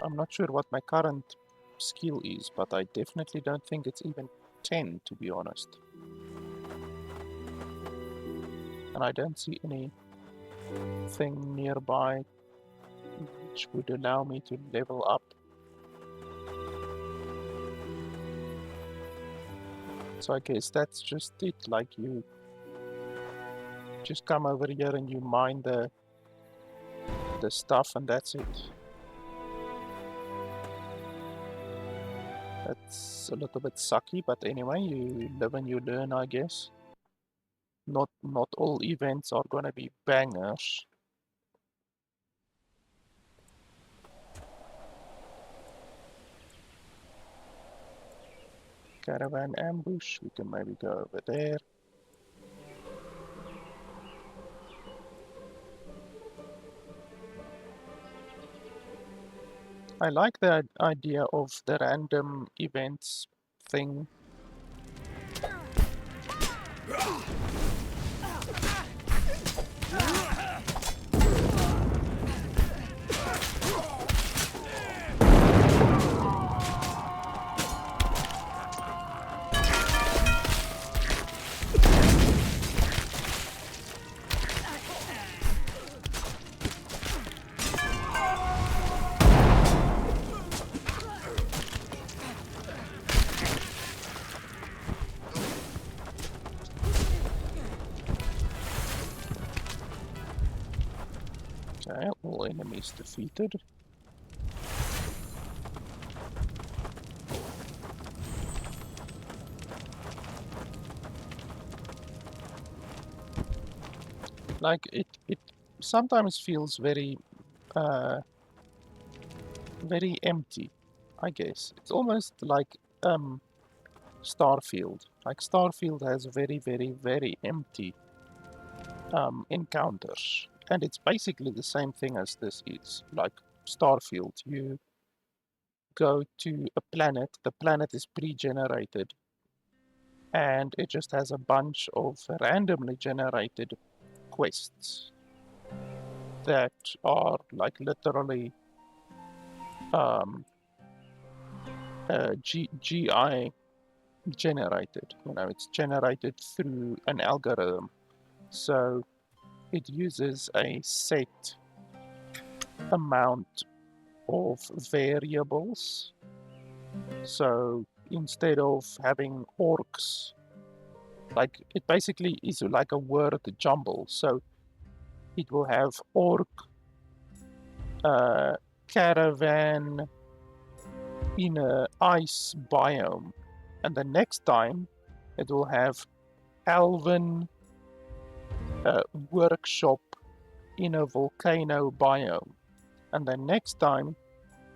I'm not sure what my current skill is, but I definitely don't think it's even 10, to be honest. And I don't see anything nearby which would allow me to level up. So I guess that's just it, like you just come over here and you mine the stuff and that's it. That's a little bit sucky, but anyway, you live and you learn, I guess. Not all events are gonna be bangers. Caravan ambush, we can maybe go over there. I like the idea of the random events thing. Okay, all enemies defeated. Like it sometimes feels very very empty, I guess. It's almost like Starfield. Like Starfield has very empty encounters. And it's basically the same thing as this is. Like Starfield, you go to a planet, the planet is pre-generated, and it just has a bunch of randomly generated quests that are like literally GI generated. You know, it's generated through an algorithm. So it uses a set amount of variables. So instead of having orcs, like it basically is like a word jumble. So it will have orc, caravan in a ice biome, and the next time it will have elven workshop in a volcano biome, and the next time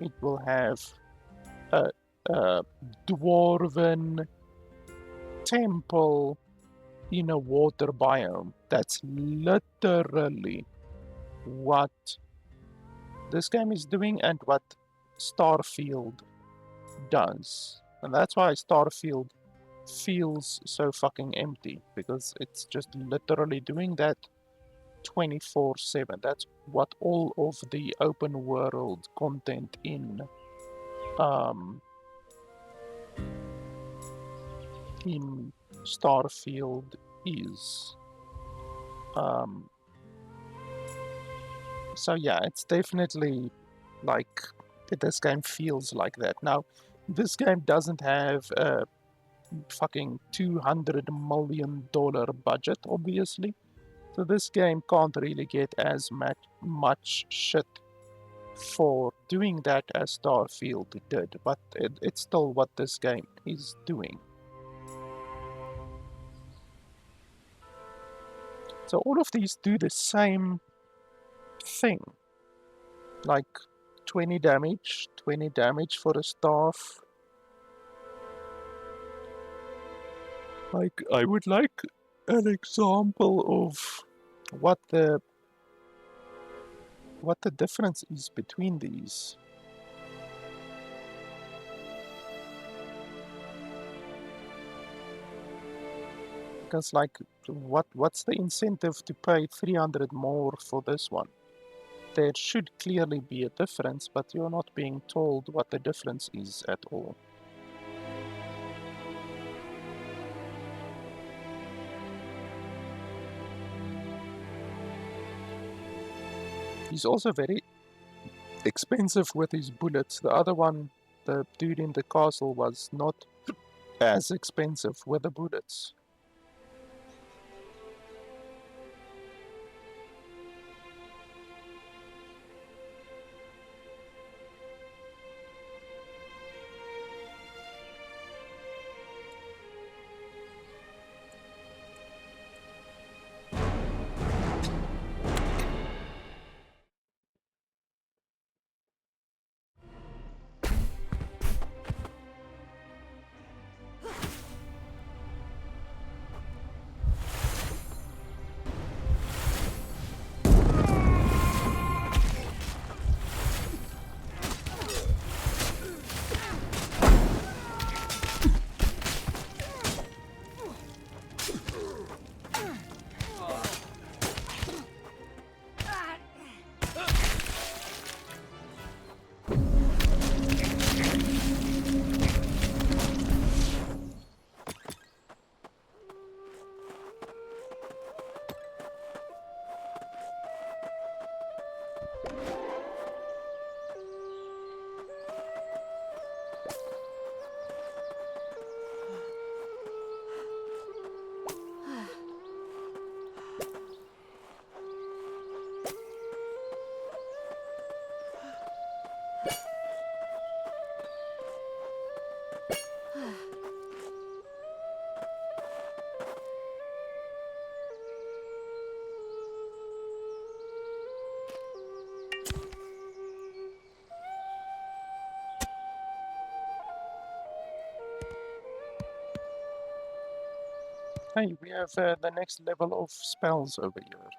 it will have a dwarven temple in a water biome. That's literally what this game is doing and what Starfield does. And that's why Starfield feels so fucking empty, because it's just literally doing that 24/7. That's what all of the open world content um in Starfield is. Um so yeah, it's definitely like this game feels like that. Now, this game doesn't have a fucking $200 million budget, obviously. So this game can't really get as much shit for doing that as Starfield did, but it's still what this game is doing. So all of these do the same thing, like 20 damage for a staff. Like, I would like an example of what the difference is between these. Because like, what's the incentive to pay 300 more for this one there should clearly be a difference, but you're not being told what the difference is at all. He's also very expensive with his bullets. The other one, the dude in the castle, was not as expensive with the bullets. Hey, we have the next level of spells over here.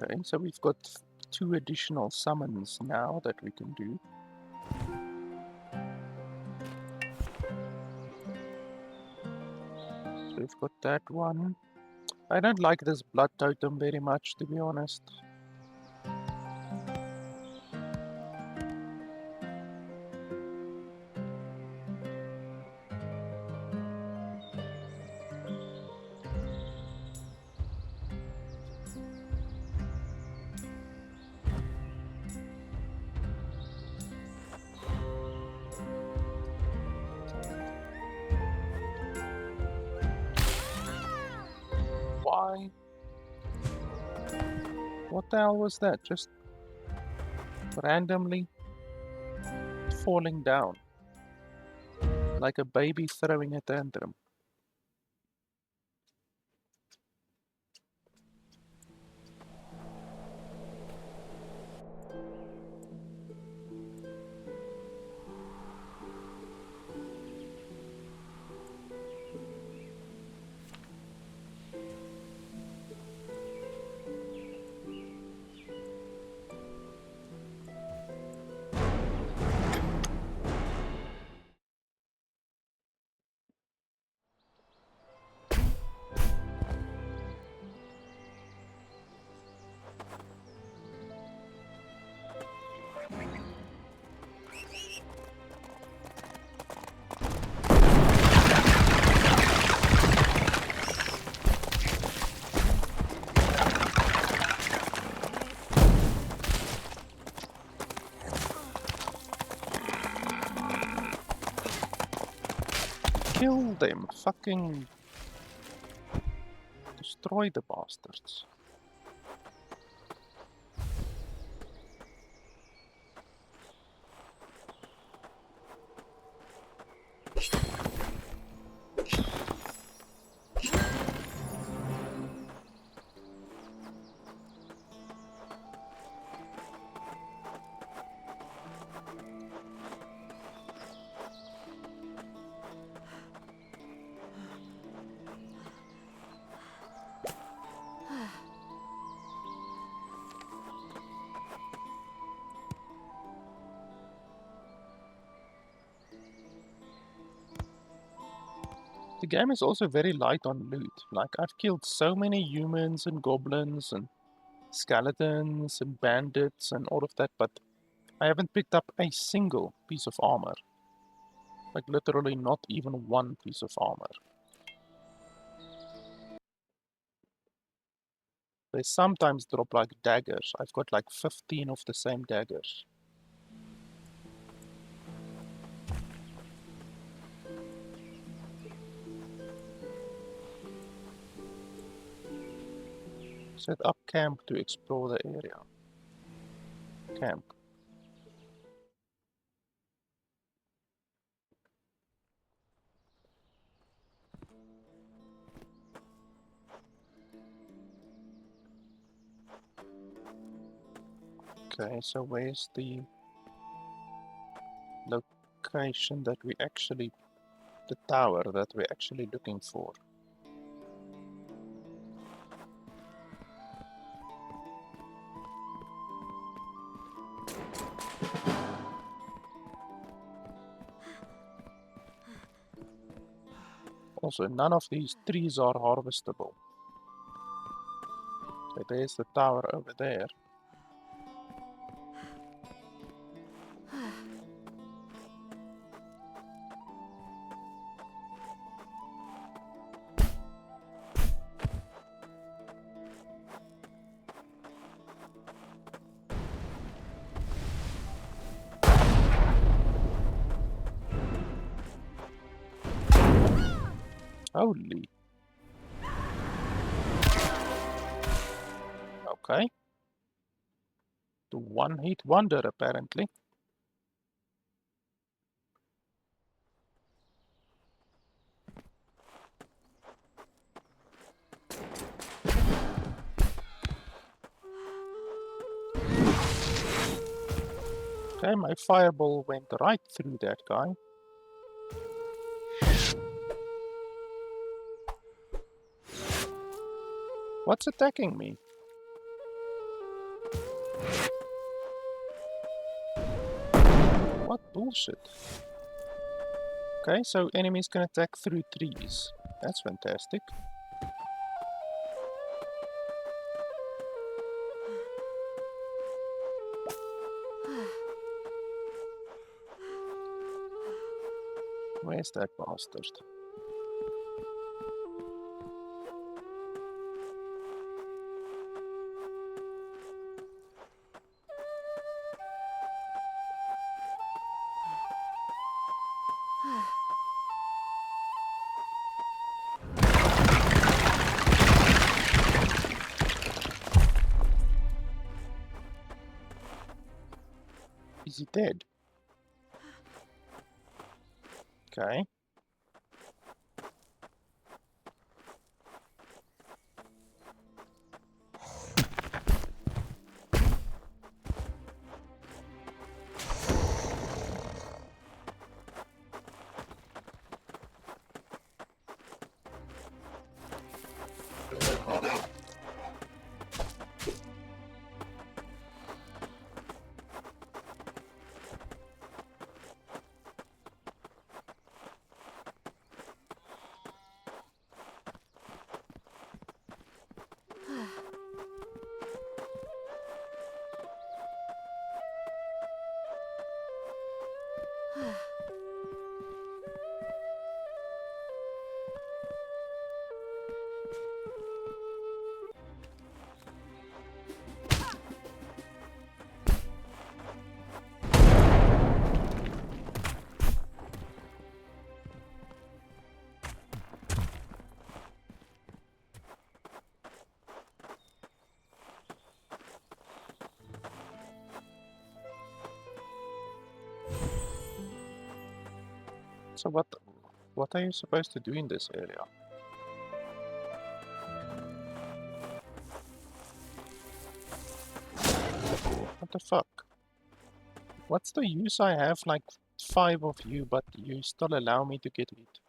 Okay, so we've got 2 additional summons now that we can do. So we've got that one. I don't like this blood totem very much, to be honest. Why? What the hell was that? Just randomly falling down. Like a baby throwing a tantrum. them. Fucking destroy the bastards. The game is also very light on loot. Like, I've killed so many humans and goblins and skeletons and bandits and all of that, but I haven't picked up a single piece of armor. Like, literally not even one piece of armor. They sometimes drop like daggers. I've got like 15 of the same daggers. Set up camp to explore the area. Camp. Okay, so where's the location that we actually... the tower that we're actually looking for? Also, none of these trees are harvestable. So there's the tower over there. Holy. Okay. The one-hit wonder, apparently. Okay, my fireball went right through that guy. What's attacking me? What bullshit? Okay, so enemies can attack through trees. That's fantastic. Where's that bastard? Is he dead? Okay. So what are you supposed to do in this area? What the fuck? What's the use I have like 5 of you, but you still allow me to get hit?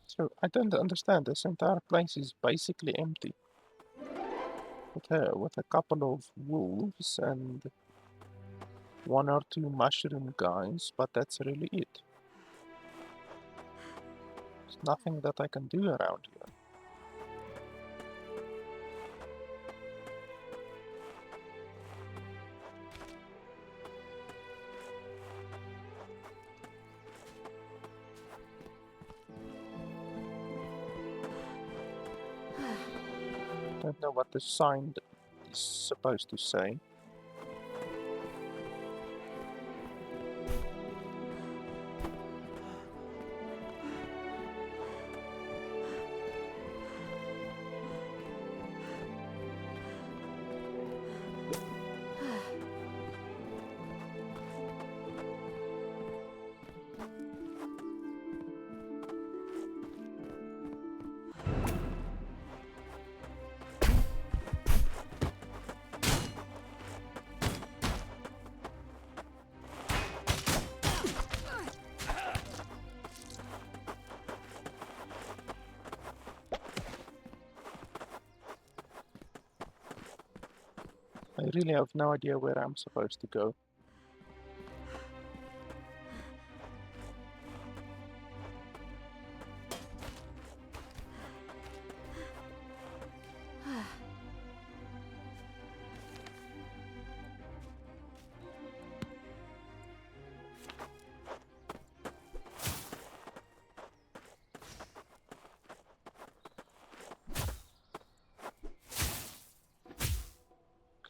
So I don't understand. This entire place is basically empty. With a couple of wolves and 1 or 2 mushroom guys, but that's really it. There's nothing that I can do around here. Don't know what the sign is supposed to say. I really have no idea where I'm supposed to go.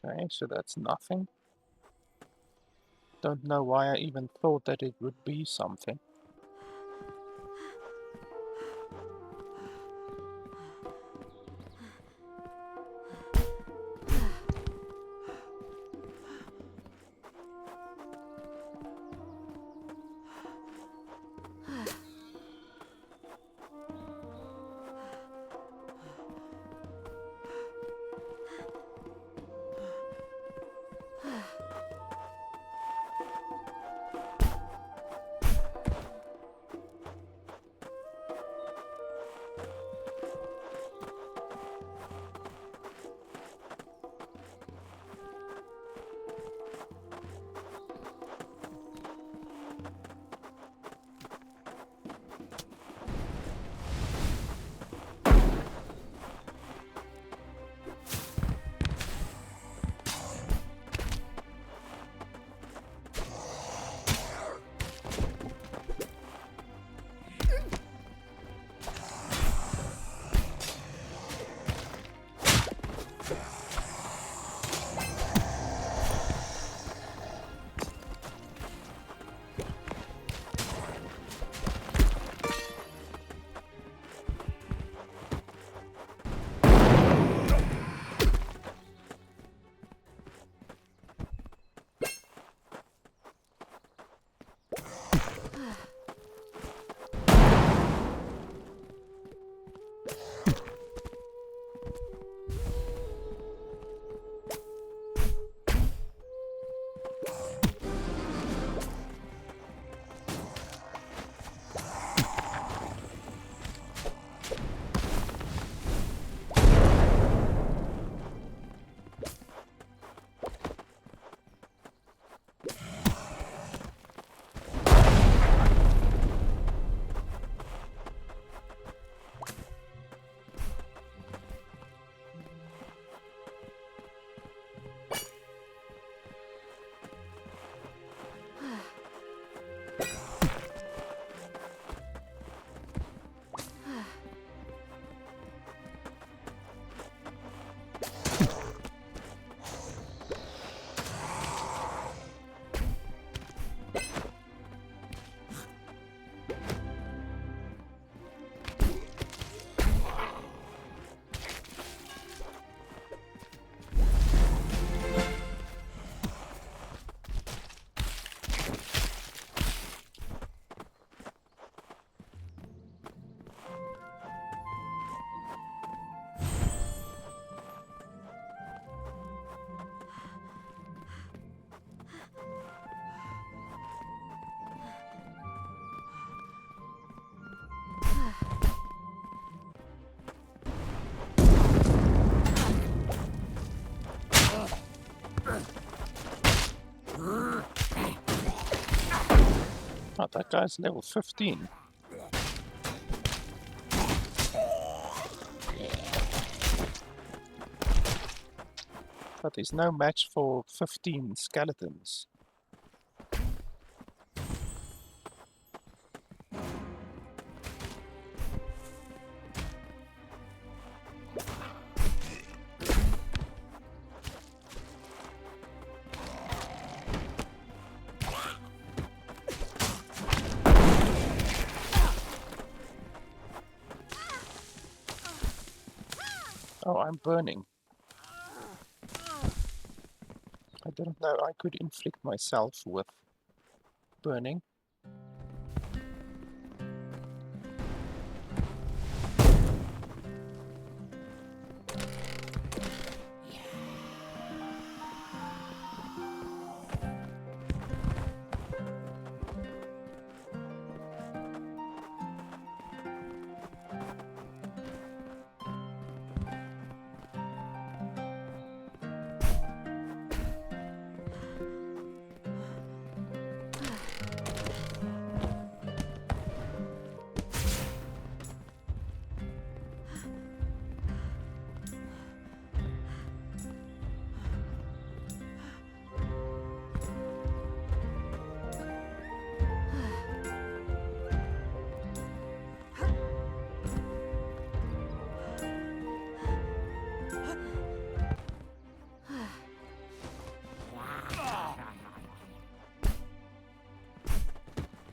Okay, so that's nothing. Don't know why I even thought that it would be something. Oh, that guy's level 15. But he's no match for 15 skeletons. Oh, I'm burning. I didn't know I could inflict myself with burning.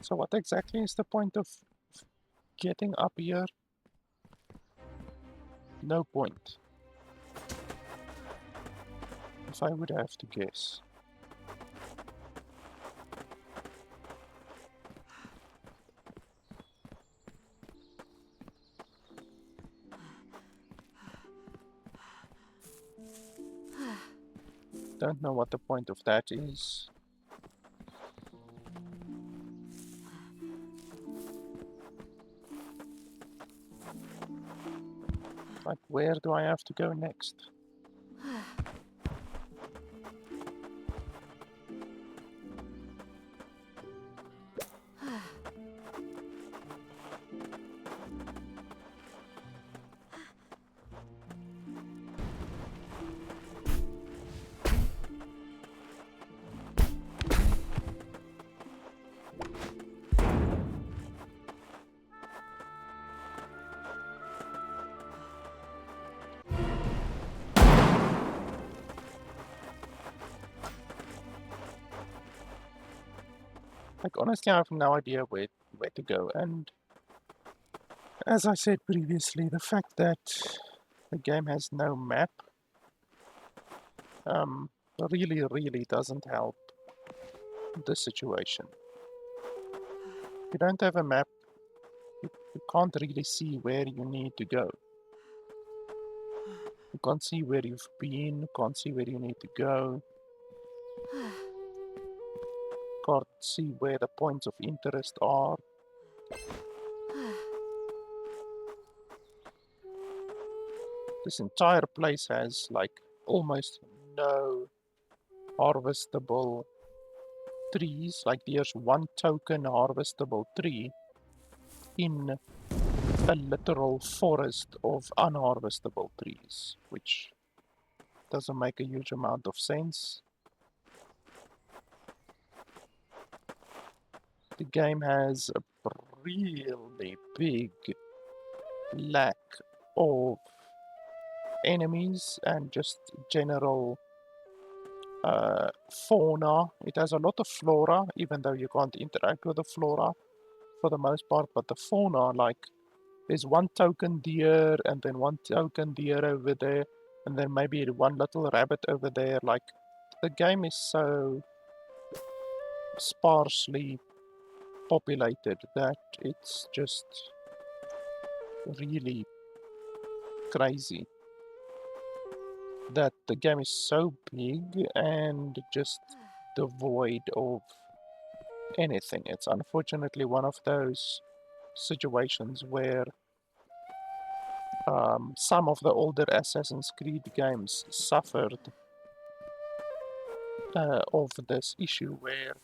So what exactly is the point of getting up here? No point. If I would have to guess. Don't know what the point of that is. Like, where do I have to go next? Like, honestly, I have no idea where to go. And as I said previously, the fact that the game has no map really doesn't help the situation. If you don't have a map, you can't really see where you need to go. You can't see where you've been, you can't see where you need to go. Can't see where the points of interest are. This entire place has like almost no harvestable trees. Like there's one token harvestable tree in a literal forest of unharvestable trees, which doesn't make a huge amount of sense. The game has a really big lack of enemies and just general fauna. It has a lot of flora, even though you can't interact with the flora for the most part, but the fauna, like, there's one token deer and then one token deer over there, and then maybe one little rabbit over there. Like, the game is so sparsely populated that it's just really crazy that the game is so big and just devoid of anything. It's unfortunately one of those situations where some of the older Assassin's Creed games suffered of this issue where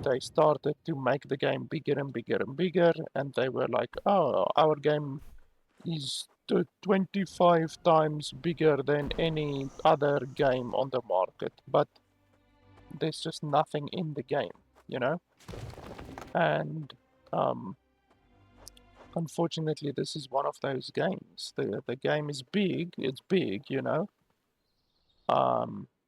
they started to make the game bigger and bigger and bigger, and they were like, oh, our game is 25 times bigger than any other game on the market, but there's just nothing in the game, you know? And unfortunately, this is one of those games. The game is big, it's big, you know?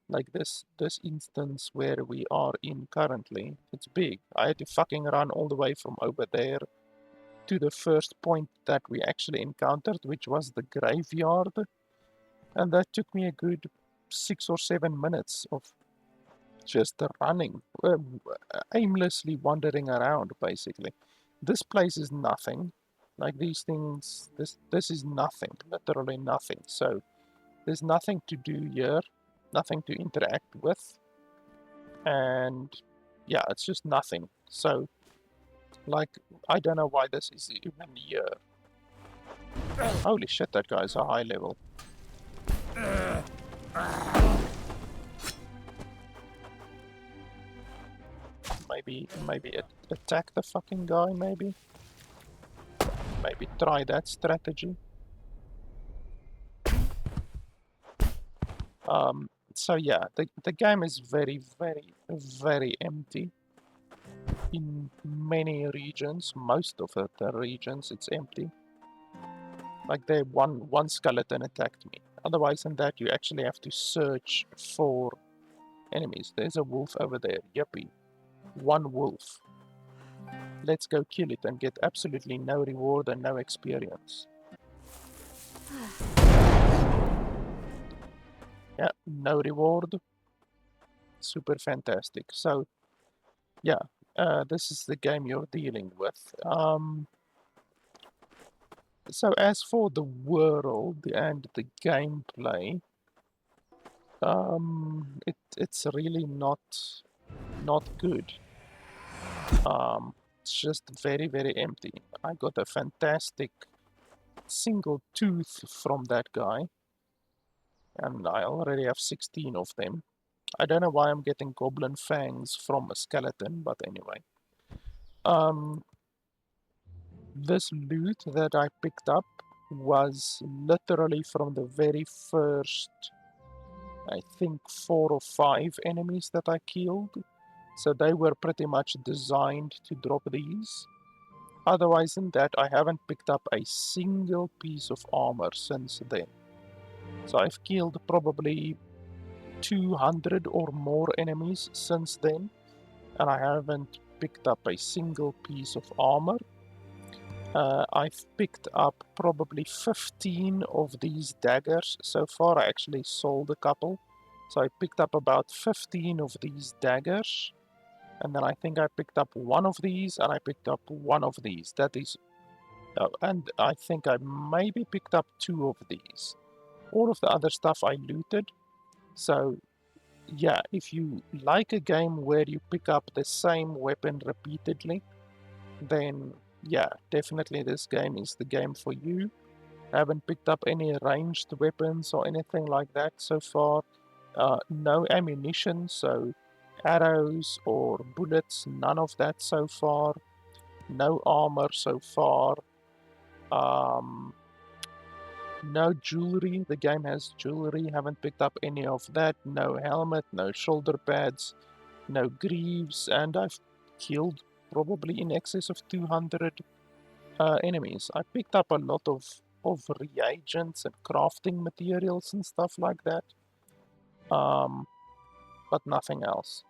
Like this instance where we are in currently, it's big. I had to fucking run all the way from over there to the first point that we actually encountered, which was the graveyard. And that took me a good 6 or 7 minutes of just running, aimlessly wandering around, basically. This place is nothing. Like these things, this is nothing, literally nothing. So there's nothing to do here, nothing to interact with, and yeah, it's just nothing. So, like, I don't know why this is even here. Holy shit, that guy's a high level. Maybe attack the fucking guy, maybe? Maybe try that strategy. So yeah, the game is very, very, very empty. In many regions, most of the regions, it's empty. Like there, one skeleton attacked me. Otherwise than that, you actually have to search for enemies. There's a wolf over there. Yuppie. One wolf. Let's go kill it and get absolutely no reward and no experience. Yeah, no reward. Super fantastic. So, yeah, this is the game you're dealing with. So as for the world and the gameplay, it's really not good. It's just very, very empty. I got a fantastic single tooth from that guy, and I already have 16 of them. I don't know why I'm getting goblin fangs from a skeleton, but anyway. This loot that I picked up was literally from the very first, I think, 4 or 5 enemies that I killed. So they were pretty much designed to drop these. Otherwise than that, I haven't picked up a single piece of armor since then. So I've killed probably 200 or more enemies since then, and I haven't picked up a single piece of armor. I've picked up probably 15 of these daggers so far. I actually sold a couple. So I picked up about 15 of these daggers. And then I think I picked up one of these, and I picked up one of these. That is, and I think I maybe picked up 2 of these. All of the other stuff I looted. So yeah, if you like a game where you pick up the same weapon repeatedly, then yeah, definitely this game is the game for you. I haven't picked up any ranged weapons or anything like that so far. No ammunition, so arrows or bullets, none of that so far. No armor so far. No jewelry. The game has jewelry. Haven't picked up any of that. No helmet, no shoulder pads, no greaves, and I've killed probably in excess of 200 enemies. I picked up a lot of reagents and crafting materials and stuff like that, but nothing else.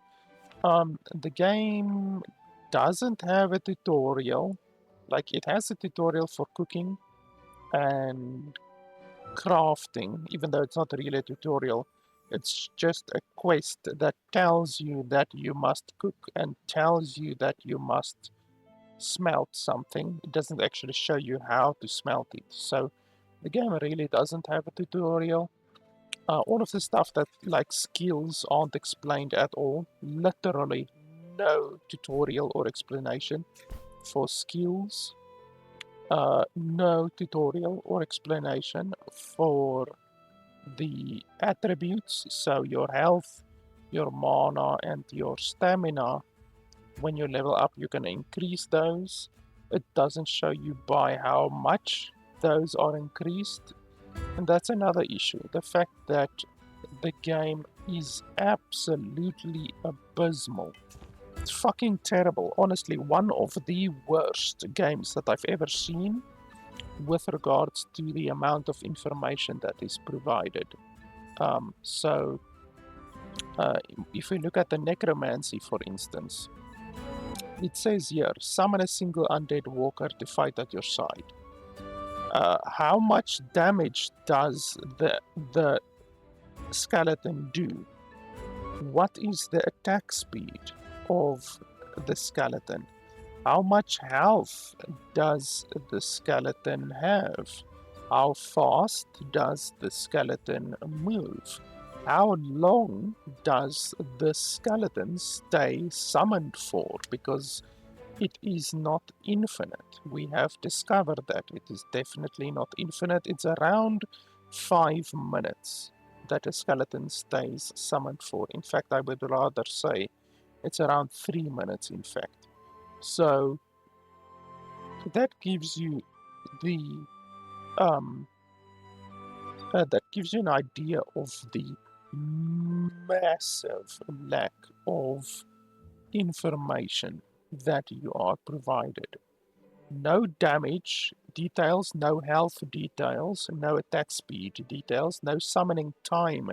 The game doesn't have a tutorial. Like, it has a tutorial for cooking and crafting, even though it's not really a tutorial. It's just a quest that tells you that you must cook and tells you that you must smelt something. It doesn't actually show you how to smelt it. So the game really doesn't have a tutorial. All of the stuff that, like, skills aren't explained at all. Literally no tutorial or explanation for skills. No tutorial or explanation for the attributes, so your health, your mana, and your stamina. when you level up, you can increase those. It doesn't show you by how much those are increased. And that's another issue. The fact that the game is absolutely abysmal. It's fucking terrible. Honestly, one of the worst games that I've ever seen with regards to the amount of information that is provided. So, if we look at the necromancy, for instance, it says here, summon a single undead walker to fight at your side. How much damage does the skeleton do? What is the attack speed of the skeleton? How much health does the skeleton have? How fast does the skeleton move? How long does the skeleton stay summoned for? Because it is not infinite. We have discovered that it is definitely not infinite. It's around 5 minutes that a skeleton stays summoned for. In fact, I would rather say it's around 3 minutes, in fact. So that gives you the that gives you an idea of the massive lack of information that you are provided. No damage details, no health details, no attack speed details, no summoning time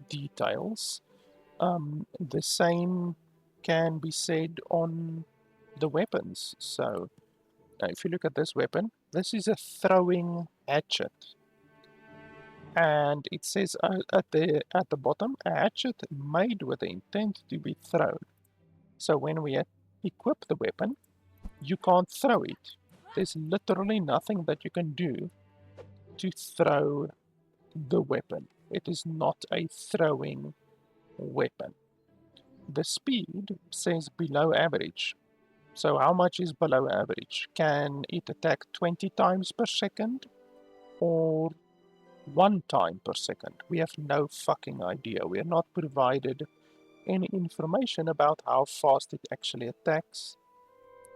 details. The same can be said on the weapons. So, if you look at this weapon, this is a throwing hatchet. And it says at the bottom, a hatchet made with the intent to be thrown. So when we equip the weapon, you can't throw it. There's literally nothing that you can do to throw the weapon. It is not a throwing weapon. The speed says below average. So how much is below average? Can it attack 20 times per second or 1 time per second? We have no fucking idea. We are not provided any information about how fast it actually attacks.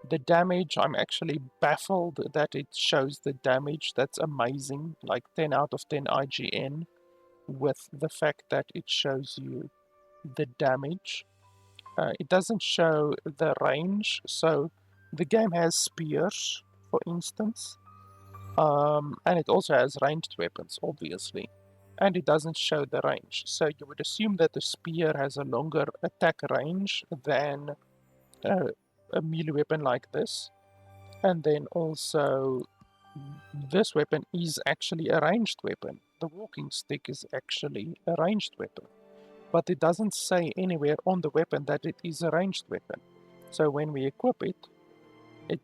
The damage, I'm actually baffled that it shows the damage. That's amazing. Like 10 out of 10 IGN with the fact that it shows you the damage. It doesn't show the range. So the game has spears, for instance. And it also has ranged weapons, obviously. And it doesn't show the range. So you would assume that the spear has a longer attack range than a melee weapon like this. And then also, this weapon is actually a ranged weapon. The walking stick is actually a ranged weapon. But it doesn't say anywhere on the weapon that it is a ranged weapon. So when we equip it, it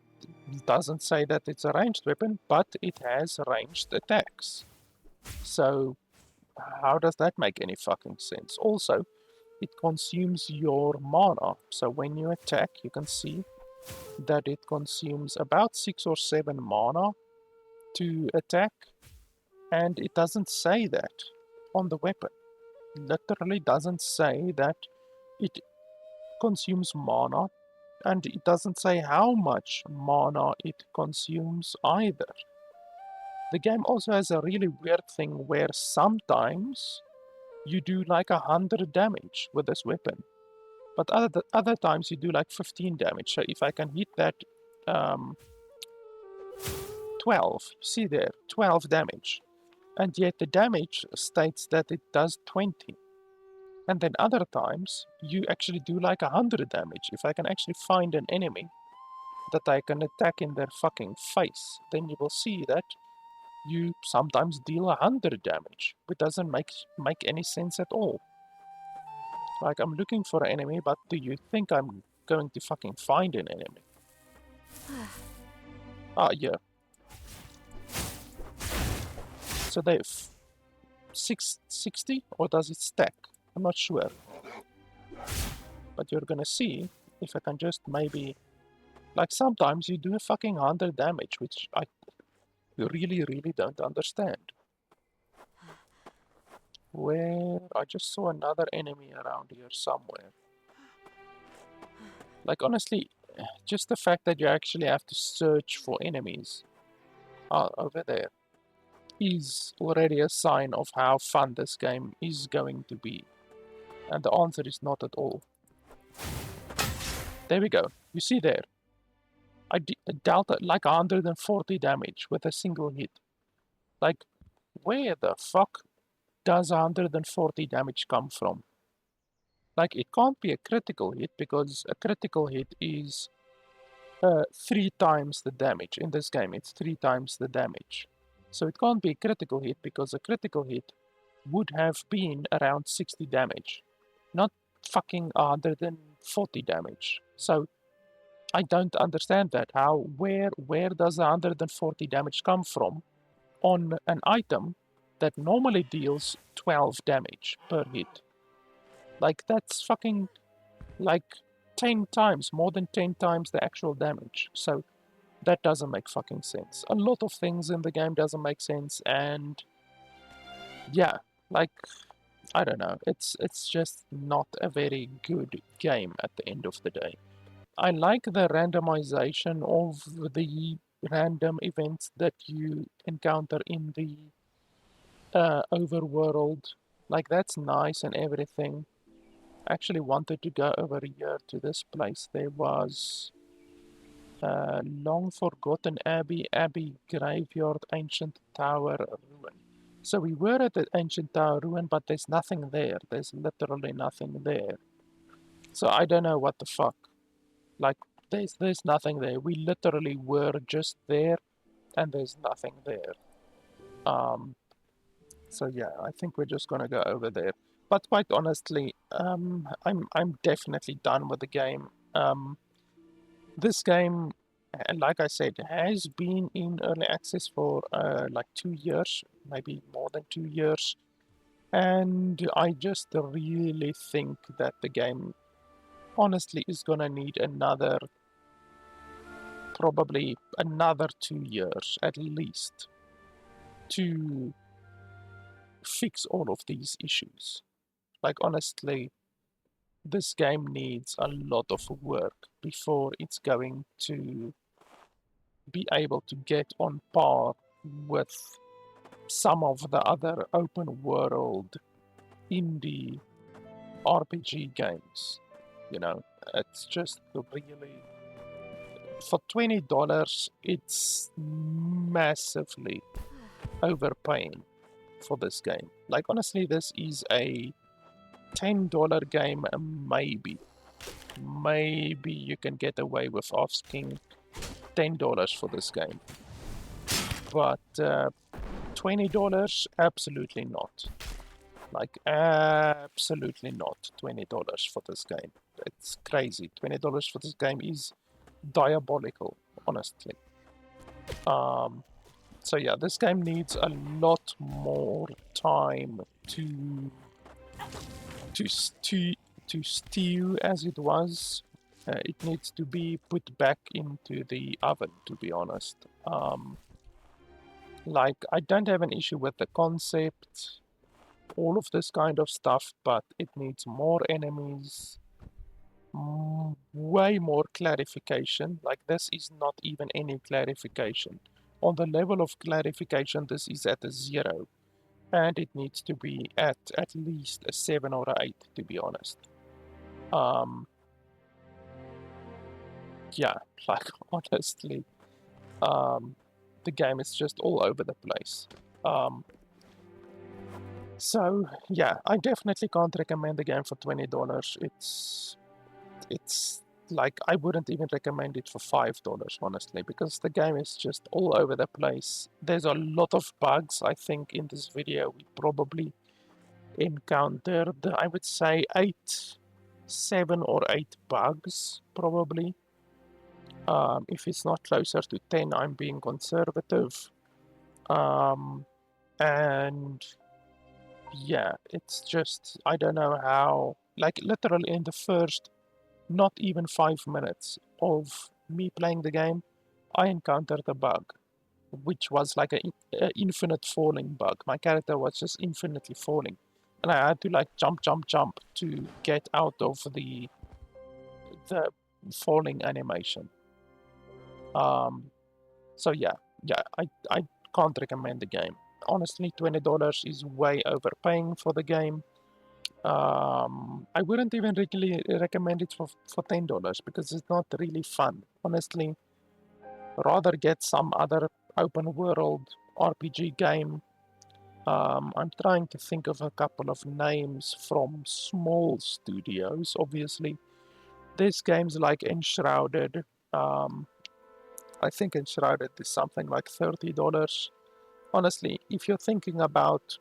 doesn't say that it's a ranged weapon, but it has ranged attacks. So how does that make any fucking sense? Also, it consumes your mana. So when you attack, you can see that it consumes about 6 or 7 mana to attack, and it doesn't say that on the weapon. Literally doesn't say that it consumes mana, and it doesn't say how much mana it consumes either. The game also has a really weird thing where sometimes you do like 100 damage with this weapon, but other times you do like 15 damage. So if I can hit that 12, see there, 12 damage, and yet the damage states that it does 20. And then other times you actually do like 100 damage. If I can actually find an enemy that I can attack in their fucking face, then you will see that you sometimes deal 100 damage. It doesn't make any sense at all. Like, I'm looking for an enemy, but do you think I'm going to fucking find an enemy? Ah, yeah. So they've 660, or does it stack? I'm not sure. But you're gonna see if I can just maybe... Like, sometimes you do a fucking 100 damage, which I really, really don't understand. Where? I just saw another enemy around here somewhere. Like, honestly, just the fact that you actually have to search for enemies over there is already a sign of how fun this game is going to be. And the answer is not at all. There we go. You see there. I dealt like 140 damage with a single hit. Like, where the fuck does 140 damage come from? Like, it can't be a critical hit because a critical hit is 3 times the damage. In this game, it's 3 times the damage. So it can't be a critical hit because a critical hit would have been around 60 damage, not fucking 140 damage. So I don't understand that. Where does 140 damage come from on an item that normally deals 12 damage per hit? Like, that's fucking like 10 times, more than 10 times the actual damage. So that doesn't make fucking sense. A lot of things in the game doesn't make sense, and yeah, like, I don't know. It's just not a very good game at the end of the day. I like the randomization of the random events that you encounter in the overworld. Like, that's nice and everything. I actually wanted to go over here to this place. There was long forgotten Abbey graveyard, ancient tower ruin. So we were at the ancient tower ruin, but there's nothing there. There's literally nothing there. So I don't know what the fuck. Like, there's nothing there. We literally were just there, and there's nothing there. Um, so yeah, I think we're just gonna go over there. But quite honestly, I'm definitely done with the game. This game, like I said, has been in early access for like 2 years, maybe more than 2 years, and I just really think that the game honestly is gonna need probably another 2 years at least to fix all of these issues. Like, honestly, this game needs a lot of work before it's going to be able to get on par with some of the other open world indie RPG games. You know, it's just really, for $20, it's massively overpaying for this game. Like, honestly, this is a $10 game, maybe. Maybe you can get away with asking $10 for this game. But $20, absolutely not. Like, absolutely not $20 for this game. It's crazy. $20 for this game is diabolical, honestly. So yeah, this game needs a lot more time to stew, to stew as it was. It needs to be put back into the oven, to be honest. Like, I don't have an issue with the concept, all of this kind of stuff, but it needs more enemies, way more clarification. Like, this is not even any clarification. On the level of clarification, this is at a 0, and it needs to be at least a 7 or a 8, to be honest. Yeah, like, honestly, the game is just all over the place. So yeah, I definitely can't recommend the game for $20. It's like, I wouldn't even recommend it for $5, honestly, because the game is just all over the place. There's a lot of bugs. I think in this video we probably encountered, I would say, 7 or 8 bugs, probably. If it's not closer to 10, I'm being conservative. And yeah, it's just, I don't know how, like, literally in the first not even 5 minutes of me playing the game, I encountered a bug, which was like a infinite falling bug. My character was just infinitely falling, and I had to like jump to get out of the falling animation. So I can't recommend the game. Honestly, $20 is way overpaying for the game. I wouldn't even really recommend it for $10 because it's not really fun. Honestly, rather get some other open world RPG game. I'm trying to think of a couple of names from small studios. Obviously, there's games like Enshrouded. Um, I think Enshrouded is something like $30. Honestly, if you're thinking about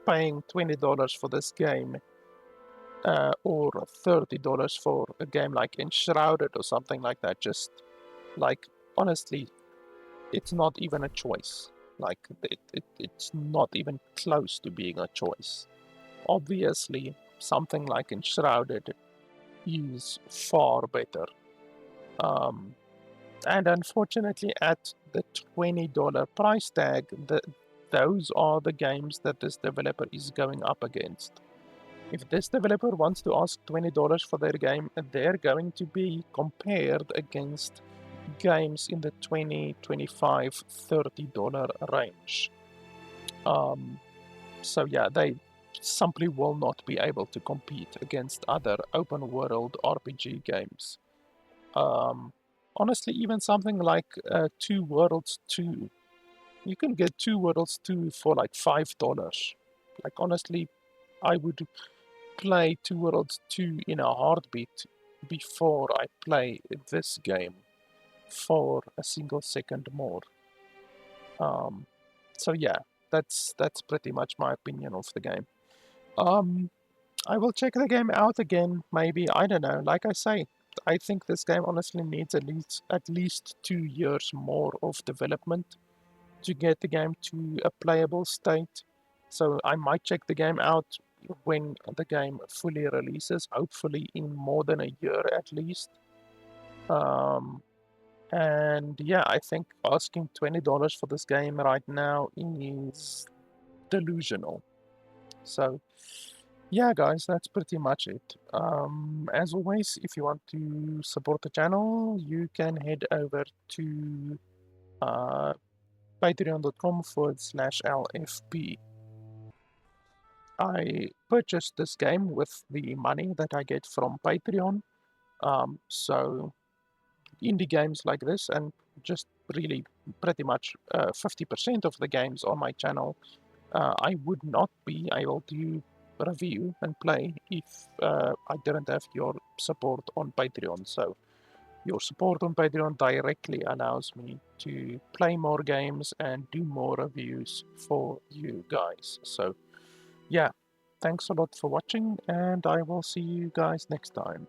paying $20 for this game, or $30 for a game like Enshrouded or something like that, just like honestly, it's not even a choice. Like it's not even close to being a choice. Obviously, something like Enshrouded is far better. Um, and unfortunately, at the $20 price tag, those are the games that this developer is going up against. If this developer wants to ask $20 for their game, they're going to be compared against games in the $20, $25, $30 range. So yeah, they simply will not be able to compete against other open world RPG games. Um, Honestly, even something like Two Worlds 2, you can get Two Worlds 2 for like $5. Like honestly, I would play Two Worlds 2 in a heartbeat before I play this game for a single second more. Um, so yeah, that's pretty much my opinion of the game. Um, I will check the game out again. Maybe I don't know. Like I say, I think this game honestly needs at least 2 years more of development to get the game to a playable state. So I might check the game out when the game fully releases, hopefully in more than a year at least. Um, and yeah, I think asking $20 for this game right now is delusional. So yeah, guys, that's pretty much it. As always, if you want to support the channel, you can head over to uh, patreon.com/LFP. I purchased this game with the money that I get from Patreon. So indie games like this, and just really pretty much 50% of the games on my channel, I would not be able to review and play if I didn't have your support on Patreon. So your support on Patreon directly allows me to play more games and do more reviews for you guys. So yeah, thanks a lot for watching, and I will see you guys next time.